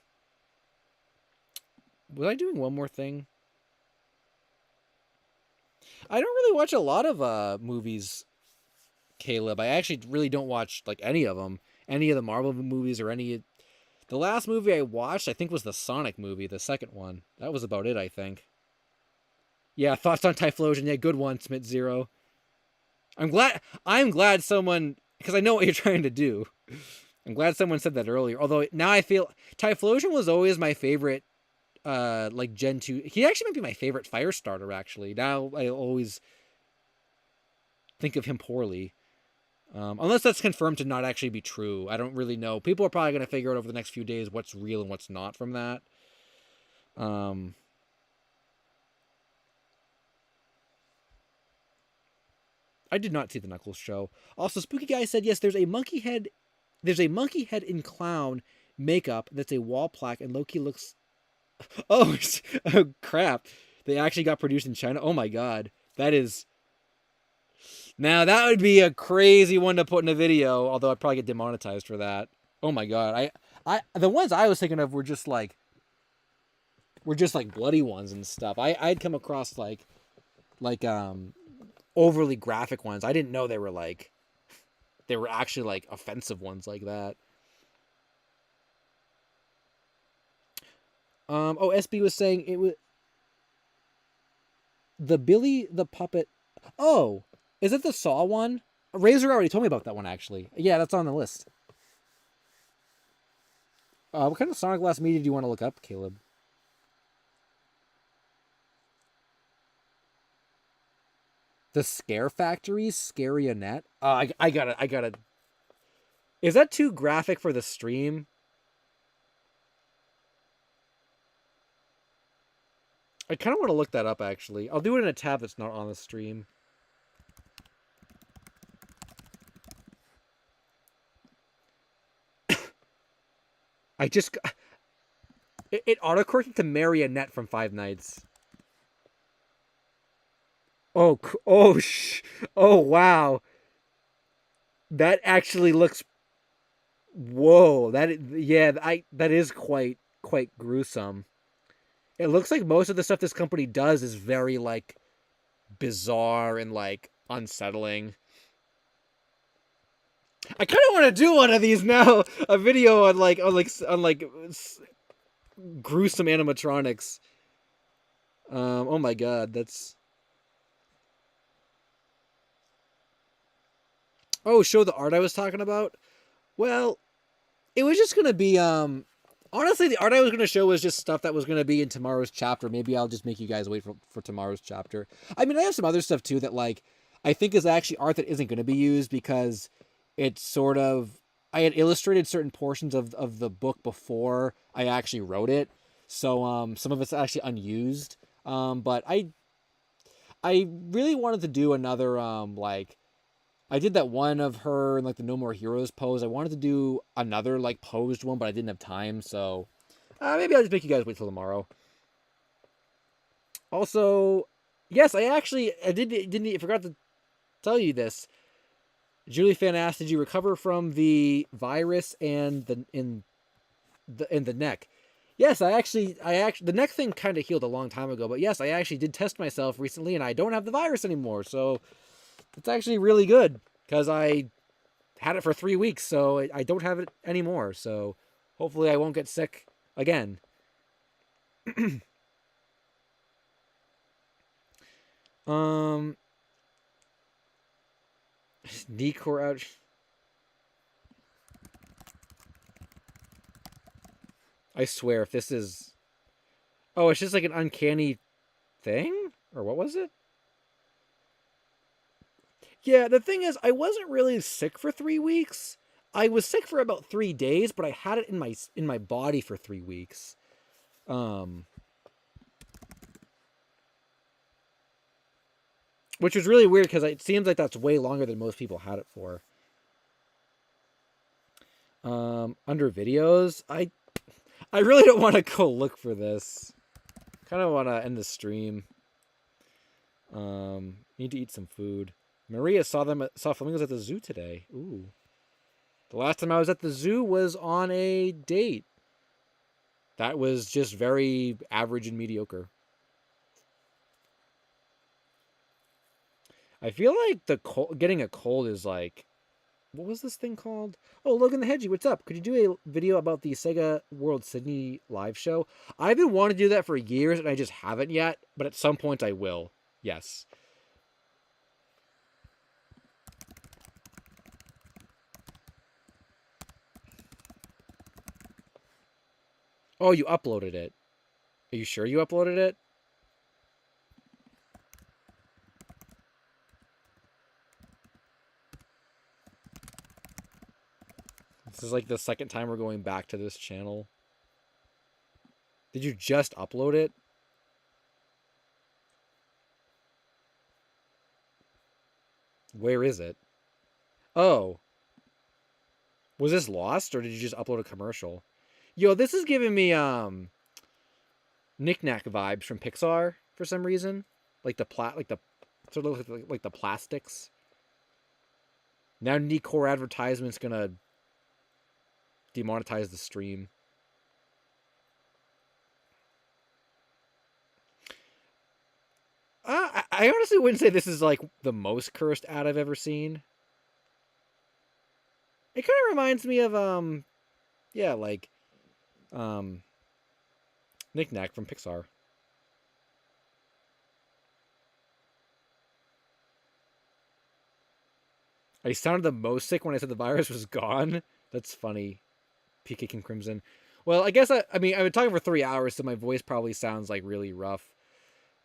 I doing one more thing? I don't really watch a lot of movies, Caleb. I actually really don't watch like any of them. Any of the Marvel movies or any. The last movie I watched, I think, was the Sonic movie, the second one. That was about it, I think. Yeah, thoughts on Typhlosion. Yeah, good one, Smith Zero. I'm glad someone, because I know what you're trying to do. I'm glad someone said that earlier. Although now I feel Typhlosion was always my favorite, like Gen 2. He actually might be my favorite Firestarter, actually. Now I always think of him poorly. Unless that's confirmed to not actually be true. I don't really know. People are probably going to figure out over the next few days what's real and what's not from that. I did not see the Knuckles show. Also, Spooky Guy said, yes, there's a monkey head in clown makeup that's a wall plaque, and Loki looks... Oh, crap. They actually got produced in China? Oh my god. That is... Now that would be a crazy one to put in a video, although I'd probably get demonetized for that. Oh my god. The ones I was thinking of were just like bloody ones and stuff. I'd come across like overly graphic ones. I didn't know they were actually like offensive ones like that. SB was saying it was the Billy the Puppet. Oh, is it the Saw one? Razor already told me about that one, actually. Yeah, that's on the list. What kind of Sonic Glass media do you want to look up, Caleb? The Scare Factory's Scarionet? I gotta. Is that too graphic for the stream? I kind of want to look that up, actually. I'll do it in a tab that's not on the stream. It autocorrected to Marionette from Five Nights. Oh, wow. That actually looks. Whoa, that is quite gruesome. It looks like most of the stuff this company does is very like bizarre and like unsettling. I kind of want to do one of these now. A video on gruesome animatronics. Oh my god, that's. Oh, show the art I was talking about. Well, it was just gonna be honestly, the art I was gonna show was just stuff that was gonna be in tomorrow's chapter. Maybe I'll just make you guys wait for tomorrow's chapter. I mean, I have some other stuff too that like I think is actually art that isn't gonna be used because it's sort of I had illustrated certain portions of the book before I actually wrote it. So some of it's actually unused. But I really wanted to do another like I did that one of her in like the No More Heroes pose. I wanted to do another like posed one, but I didn't have time, so maybe I'll just make you guys wait till tomorrow. Also, yes, I forgot to tell you this. Julie Fan asked, "Did you recover from the virus and in the neck?" Yes, the neck thing kind of healed a long time ago, but yes, I actually did test myself recently, and I don't have the virus anymore. So it's actually really good because I had it for 3 weeks, so I don't have it anymore. So hopefully I won't get sick again. Knee core out. I swear, if this is... Oh, it's just like an uncanny thing? Or what was it? Yeah, the thing is, I wasn't really sick for 3 weeks. I was sick for about 3 days, but I had it in my body for 3 weeks. Which was really weird because it seems like that's way longer than most people had it for. Under videos, I really don't want to go look for this. Kind of want to end the stream. Need to eat some food. Maria saw flamingos at the zoo today. Ooh. The last time I was at the zoo was on a date. That was just very average and mediocre. I feel like getting a cold is like... What was this thing called? Oh, Logan the Hedgie, what's up? Could you do a video about the Sega World Sydney live show? I've been wanting to do that for years, and I just haven't yet. But at some point, I will. Yes. Oh, you uploaded it. Are you sure you uploaded it? This is like the second time we're going back to this channel. Did you just upload it? Where is it? Oh. Was this lost, or did you just upload a commercial? Yo, this is giving me Knick-Knack vibes from Pixar for some reason. Like the sort of like the plastics. Now Core advertisement's gonna demonetize the stream. I honestly wouldn't say this is like the most cursed ad I've ever seen. It kind of reminds me of yeah, like um Knick Knack from Pixar. I sounded the most sick when I said the virus was gone. That's funny. PK King Crimson. Well, I guess I mean I've been talking for 3 hours, so my voice probably sounds like really rough.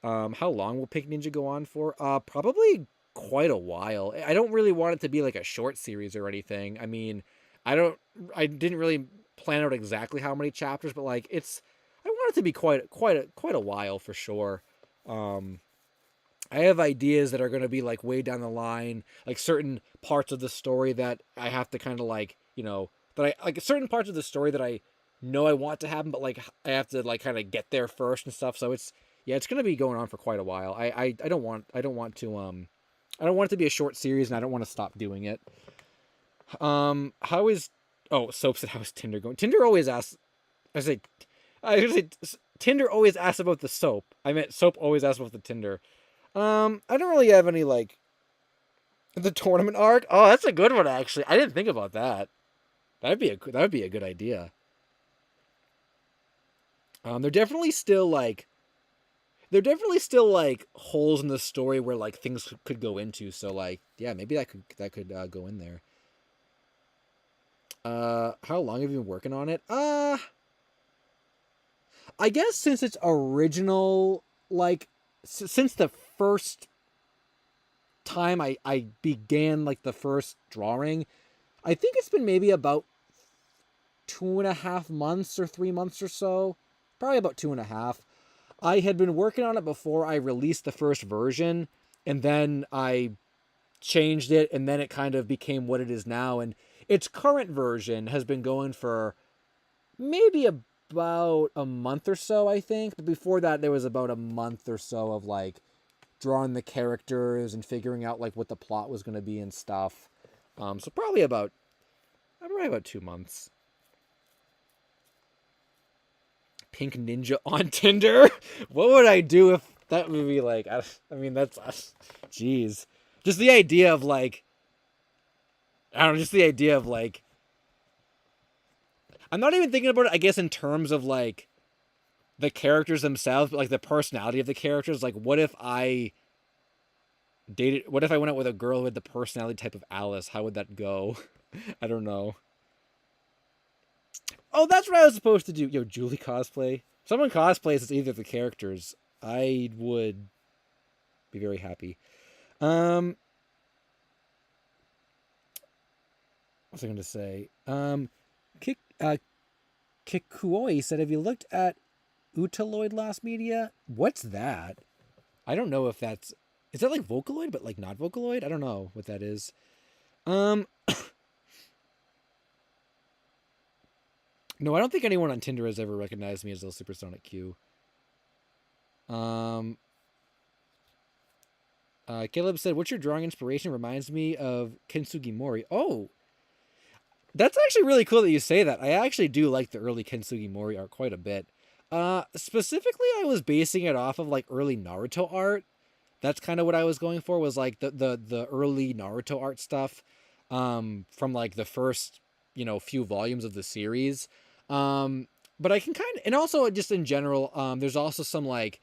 How long will Pink Ninja go on for? Probably quite a while. I don't really want it to be like a short series or anything. I mean, I didn't really plan out exactly how many chapters, but like I want it to be quite a while for sure. Um, I have ideas that are going to be like way down the line, like certain parts of the story that I have to kind of like, that I like certain parts of the story that I know I want to happen, but like I have to like kind of get there first and stuff. So it's going to be going on for quite a while. I don't want I don't want it to be a short series, and I don't want to stop doing it. How is Soap said, how is Tinder going? Tinder always asks. I say Tinder always asks about the soap. I meant Soap always asks about the Tinder. I don't really have any like the tournament arc. Oh, that's a good one actually. I didn't think about that. That would be a good idea. They're definitely still like holes in the story where like things could go into. So like yeah, maybe that could go in there. How long have you been working on it? I guess since its original like since the first time I began like the first drawing, I think it's been maybe about 2.5 months or 3 months or so. Probably about 2.5. I had been working on it before I released the first version, and then I changed it, and then it kind of became what it is now. And its current version has been going for maybe about a month or so, I think. But before that, there was about a month or so of like drawing the characters and figuring out like what the plot was going to be and stuff. So probably about 2 months. Pink Ninja on Tinder. What would I do if that movie like? I mean, that's jeez. Just the idea of like, I don't know. Just the idea of like, I'm not even thinking about it. I guess in terms of like the characters themselves, but like the personality of the characters. Like, what if I dated? What if I went out with a girl who had the personality type of Alice? How would that go? I don't know. Oh, that's what I was supposed to do. Yo, Julie cosplay. If someone cosplays as either of the characters, I would be very happy. What's I going to say? Kikuoi said, "Have you looked at Utaloid Lost Media? What's that? I don't know if that's is that like Vocaloid, but like not Vocaloid. I don't know what that is. Um, no, I don't think anyone on Tinder has ever recognized me as LSuperSonicQ. Caleb said, "What's your drawing inspiration? Reminds me of Kintsugi Mori." Oh, that's actually really cool that you say that. I actually do like the early Kintsugi Mori art quite a bit. Specifically, I was basing it off of like early Naruto art. That's kind of what I was going for. Was like the early Naruto art stuff, from like the first few volumes of the series. But I can kind of, and also just in general, there's also some like,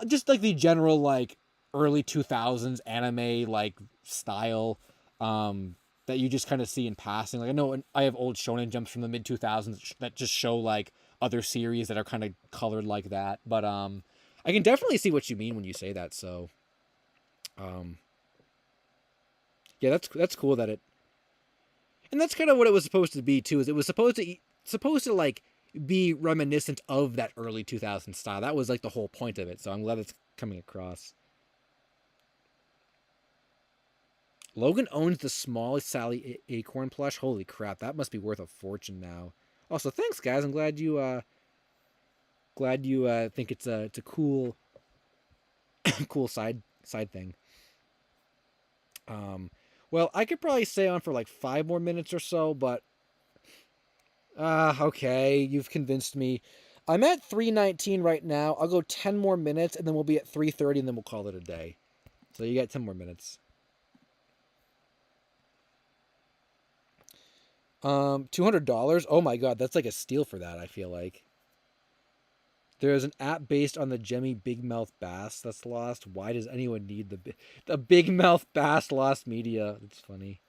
just like the general like early 2000s anime like style, that you just kind of see in passing. Like I know I have old Shonen Jumps from the mid 2000s that just show like other series that are kind of colored like that. But I can definitely see what you mean when you say that. So, yeah, that's cool that it, and that's kind of what it was supposed to be too. Is it was supposed to like be reminiscent of that early 2000s style. That was like the whole point of it. So I'm glad it's coming across. Logan owns the smallest Sally Acorn plush. Holy crap, that must be worth a fortune now. Also, thanks guys. I'm glad you think it's a cool cool side thing. Well, I could probably stay on for like 5 more minutes or so, but okay, you've convinced me. I'm at 3:19 right now. I'll go 10 more minutes, and then we'll be at 3:30, and then we'll call it a day. So you got 10 more minutes. $200. Oh my god, that's like a steal for that. I feel like there is an app based on the Jemmy Big Mouth Bass that's lost. Why does anyone need the Big Mouth Bass lost media? It's funny.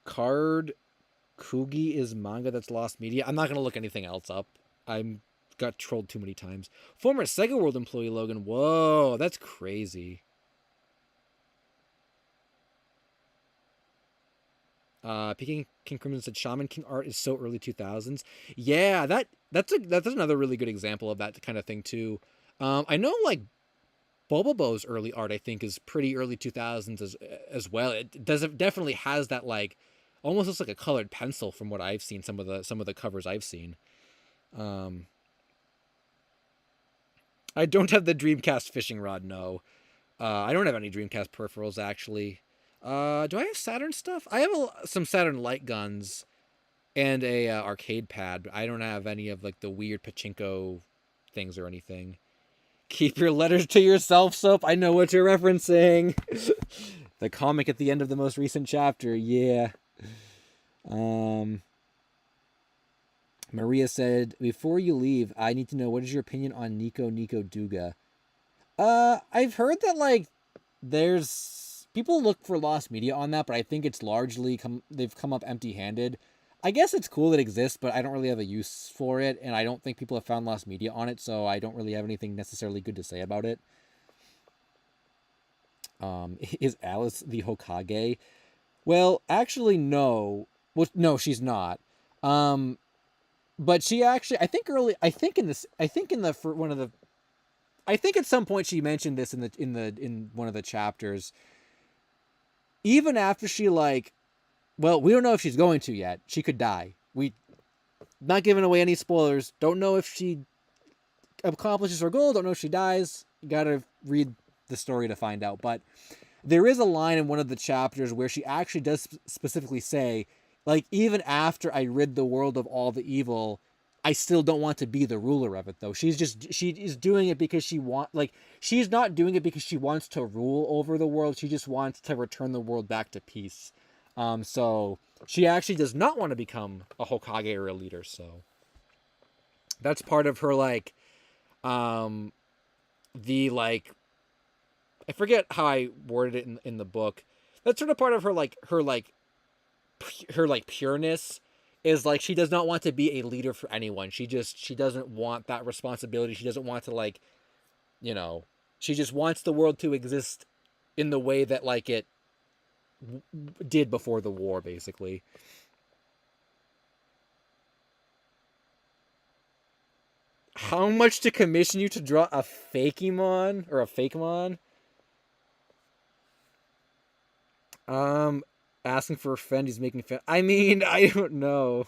Card Kugi is manga that's lost media. I'm not gonna look anything else up. I'm got trolled too many times. Former Sega World employee Logan. Whoa, that's crazy. Peking King Crimson said Shaman King art is so early 2000s. Yeah, that's another really good example of that kind of thing too. I know like Bobo's early art I think is pretty early 2000s as well. It definitely has that like almost looks like a colored pencil from what I've seen some of the covers I've seen. Um, I don't have the Dreamcast fishing rod. No, I don't have any Dreamcast peripherals actually. Do I have Saturn stuff? I have some Saturn light guns and a arcade pad, but I don't have any of like the weird pachinko things or anything. Keep your letters to yourself, Soap. I know what you're referencing. The comic at the end of the most recent chapter. Yeah. Maria said, before you leave, I need to know what is your opinion on Nico Duga. I've heard that like there's people look for lost media on that, but I think it's largely they've come up empty-handed. I guess it's cool it exists, but I don't really have a use for it, and I don't think people have found lost media on it, so I don't really have anything necessarily good to say about it. Is Alice the Hokage? Well, actually, no. Well, no, she's not. But she actually, I think at some point she mentioned this in one of the chapters. Even after she like, well, we don't know if she's going to yet. She could die. We not giving away any spoilers. Don't know if she accomplishes her goal. Don't know if she dies. You gotta read the story to find out. But there is a line in one of the chapters where she actually does specifically say, like, even after I rid the world of all the evil, I still don't want to be the ruler of it, though. She is doing it because she's not doing it because she wants to rule over the world. She just wants to return the world back to peace. So she actually does not want to become a Hokage or a leader. So that's part of her, like, the, like, I forget how I worded it in the book. That's sort of part of her pureness is like she does not want to be a leader for anyone. She doesn't want that responsibility. She doesn't want to like, she just wants the world to exist in the way that like it did before the war, basically. How much to commission you to draw a Fakemon or a Fakemon? Asking for a friend. He's making fan. I mean, I don't know.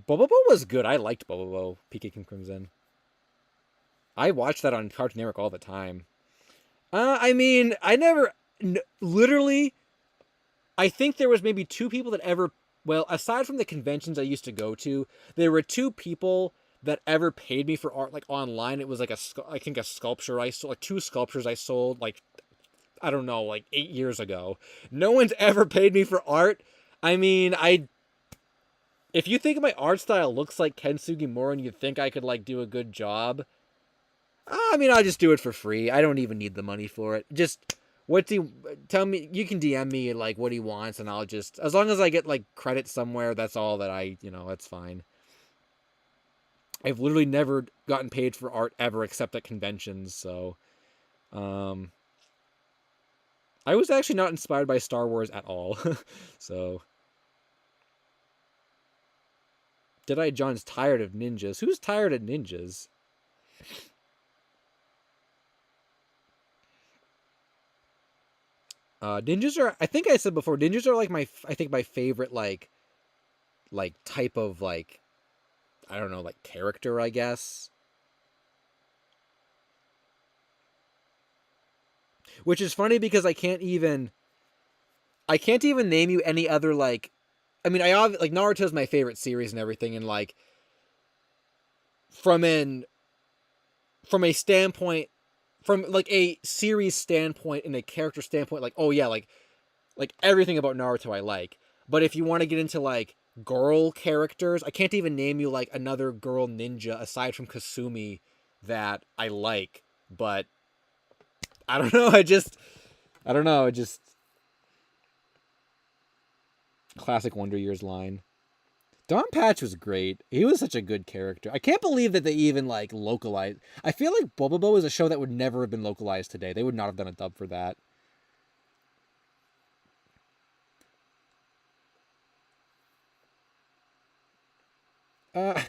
Bobobo was good. I liked Bobobo. PK Kim Crimson. I watched that on Cartoon Network all the time. I mean, I never literally. I think there was maybe two people that ever. Well, aside from the conventions I used to go to, there were two people that ever paid me for art like online. It was like I think a sculpture I sold, like two sculptures I sold like I don't know, like 8 years ago. No one's ever paid me for art. I mean, if you think my art style looks like Ken Sugimura and you think I could like do a good job, I mean, I'll just do it for free. I don't even need the money for it. Just tell me, you can DM me like what he wants and I'll just, as long as I get like credit somewhere, that's all that that's fine. I've literally never gotten paid for art ever except at conventions, so I was actually not inspired by Star Wars at all. So John's tired of ninjas. Who's tired of ninjas? Ninjas are, I think I said before, ninjas are like my favorite like type of like, I don't know, like character, I guess. Which is funny because I can't even name you any other like. I mean, like Naruto's my favorite series and everything, and like from an from a standpoint, from like a series standpoint and a character standpoint, like oh yeah, like everything about Naruto I like. But if you want to get into like girl characters, I can't even name you like another girl ninja aside from Kasumi that I like. But I don't know. I don't know. I just classic Wonder Years line. Don Patch was great. He was such a good character. I can't believe that they even like localized. I feel like Bobobo is a show that would never have been localized today. They would not have done a dub for that. Uh,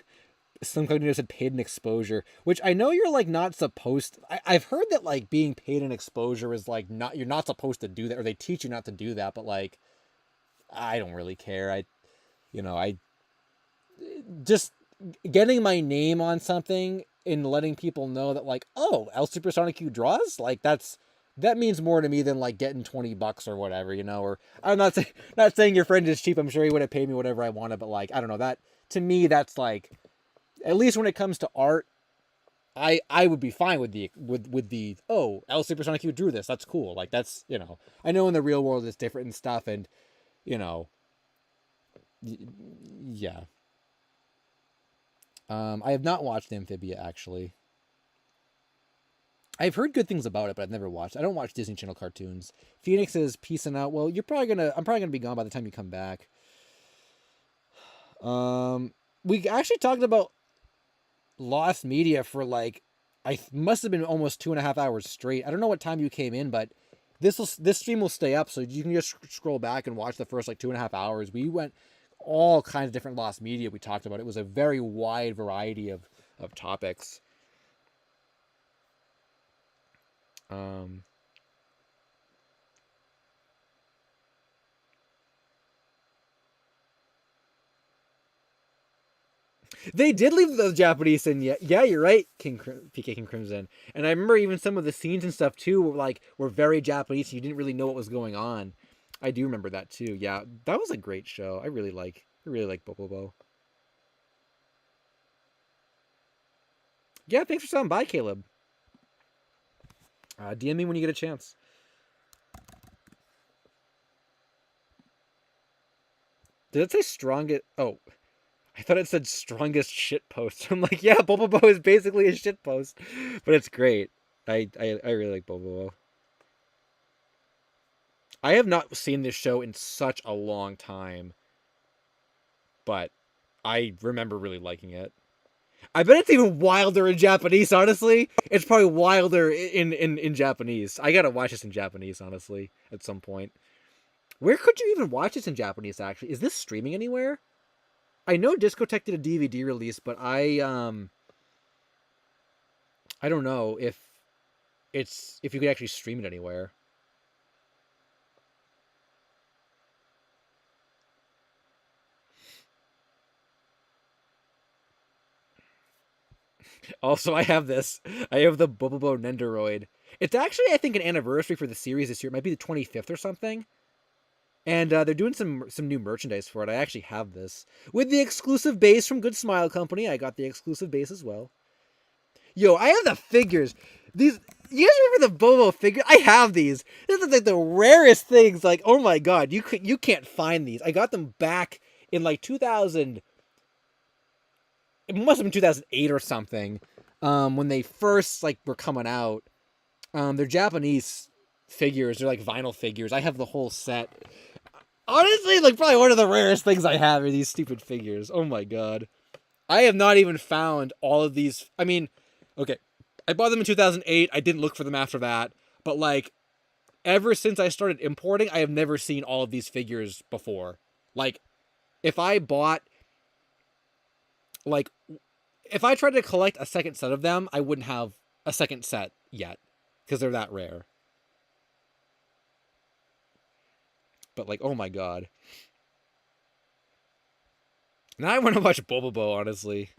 some company said paid in exposure, which I know you're like not supposed to, I've heard that like being paid in exposure is like not, you're not supposed to do that, or they teach you not to do that, but like I don't really care. I just getting my name on something and letting people know that like, oh, LSuperSonicQ draws, like that means more to me than like getting $20 or whatever, or I'm not saying your friend is cheap. I'm sure he would have paid me whatever I wanted, but like I don't know, that to me that's like, at least when it comes to art, I would be fine with the oh, LSuperSonicQ drew this, that's cool. Like that's, I know in the real world it's different and stuff, and you know yeah. I have not watched Amphibia actually. I've heard good things about it, but I've never watched. I don't watch Disney Channel cartoons. Phoenix is peacing out. Well, I'm probably gonna be gone by the time you come back. We actually talked about lost media for like, I must have been almost 2.5 hours straight. I don't know what time you came in, but this stream will stay up, so you can just scroll back and watch the first like 2.5 hours. We went all kinds of different lost media we talked about. It was a very wide variety of topics. They did leave the Japanese in. Yeah, you're right, PK King Crimson. And I remember even some of the scenes and stuff too were very Japanese. And you didn't really know what was going on. I do remember that too. Yeah, that was a great show. I really like Bobobo. Yeah, thanks for stopping by, Caleb. DM me when you get a chance. Did it say strongest? Oh, I thought it said strongest shit post. I'm like, yeah, Bobobo is basically a shit post, but it's great. I really like Bobobo. I have not seen this show in such a long time, but I remember really liking it. I bet it's even wilder in Japanese, honestly. It's probably wilder in Japanese. I gotta watch this in Japanese, honestly, at some point. Where could you even watch this in Japanese, actually? Is this streaming anywhere? I know Discotech did a DVD release, but I don't know if you could actually stream it anywhere. Also, I have this. I have the Bobobo Nendoroid. It's actually, I think, an anniversary for the series this year. It might be the 25th or something. And they're doing some new merchandise for it. I actually have this. With the exclusive base from Good Smile Company. I got the exclusive base as well. Yo, I have the figures. These, you guys remember the Bobo figure? I have these. This is like the rarest things. Like, oh my god, you can't find these. I got them back in like 2000. It must have been 2008 or something. When they first like were coming out. They're Japanese figures. They're like vinyl figures. I have the whole set. Honestly, like probably one of the rarest things I have are these stupid figures. Oh my god. I have not even found all of these. I mean, okay, I bought them in 2008. I didn't look for them after that. But like, ever since I started importing, I have never seen all of these figures before. Like, if I bought, like, if I tried to collect a second set of them, I wouldn't have a second set yet. Because they're that rare. But like, oh my god. Now I want to watch Bobobo, honestly.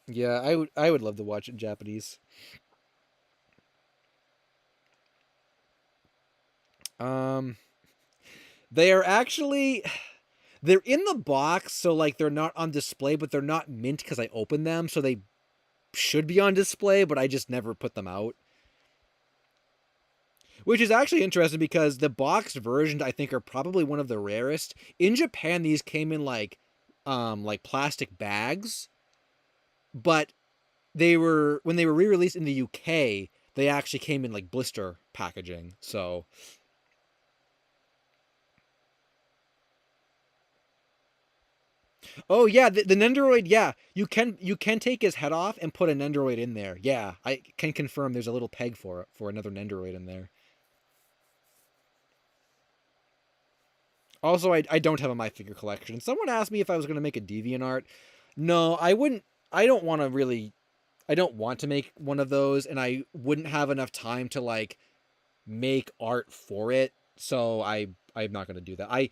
Yeah, I would love to watch it in Japanese. Um, they are actually they're in the box, so like they're not on display, but they're not mint because I opened them, so they should be on display, but I just never put them out. Which is actually interesting because the boxed versions I think are probably one of the rarest. In Japan, these came in like plastic bags, but they were when they were re-released in the UK, they actually came in like blister packaging. So, oh yeah, the Nendoroid, yeah, you can take his head off and put a Nendoroid in there. Yeah, I can confirm there's a little peg for another Nendoroid in there. Also, I don't have a My Figure collection. Someone asked me if I was going to make a DeviantArt. No, I wouldn't. I don't want to really. I don't want to make one of those, and I wouldn't have enough time to like make art for it. So I'm not going to do that.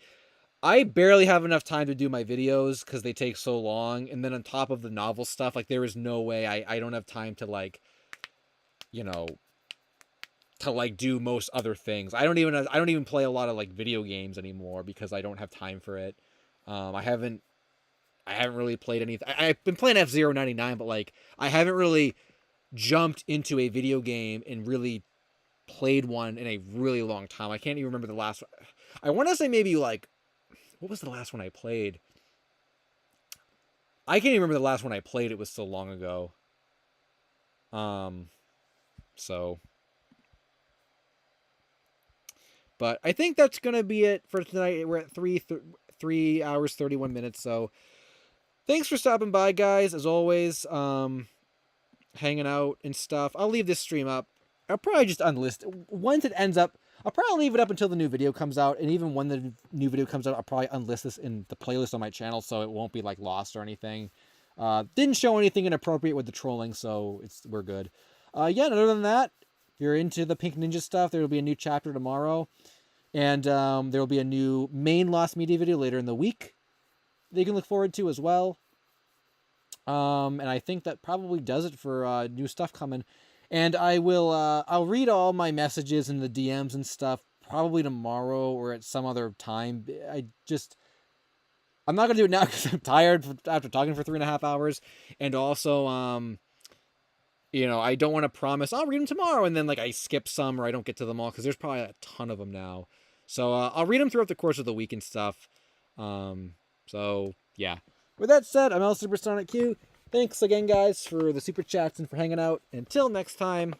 I barely have enough time to do my videos because they take so long, and then on top of the novel stuff, like there is no way I don't have time to like you know to like do most other things. I don't even play a lot of like video games anymore because I don't have time for it. I haven't really played anything. I've been playing F-Zero 99, but like I haven't really jumped into a video game and really played one in a really long time. I can't even remember the last one. I want to say maybe like what was the last one I played? I can't even remember the last one I played. It was so long ago. Um so but I think that's going to be it for tonight. We're at 3 hours 31 minutes. So thanks for stopping by, guys. As always, hanging out and stuff. I'll leave this stream up. I'll probably just unlist it. Once it ends up, I'll probably leave it up until the new video comes out. And even when the new video comes out, I'll probably unlist this in the playlist on my channel so it won't be like lost or anything. Didn't show anything inappropriate with the trolling, so we're good. Yeah, and other than that, if you're into the Pink Ninja stuff, there will be a new chapter tomorrow. And there will be a new main Lost Media video later in the week that you can look forward to as well. And I think that probably does it for new stuff coming. And I'll read all my messages and the DMs and stuff probably tomorrow or at some other time. I'm not gonna do it now because I'm tired after talking for 3.5 hours, and also I don't want to promise I'll read them tomorrow and then like I skip some or I don't get to them all because there's probably a ton of them now. So I'll read them throughout the course of the week and stuff. So yeah. With that said, I'm LSuperSonicQ. Thanks again, guys, for the super chats and for hanging out. Until next time.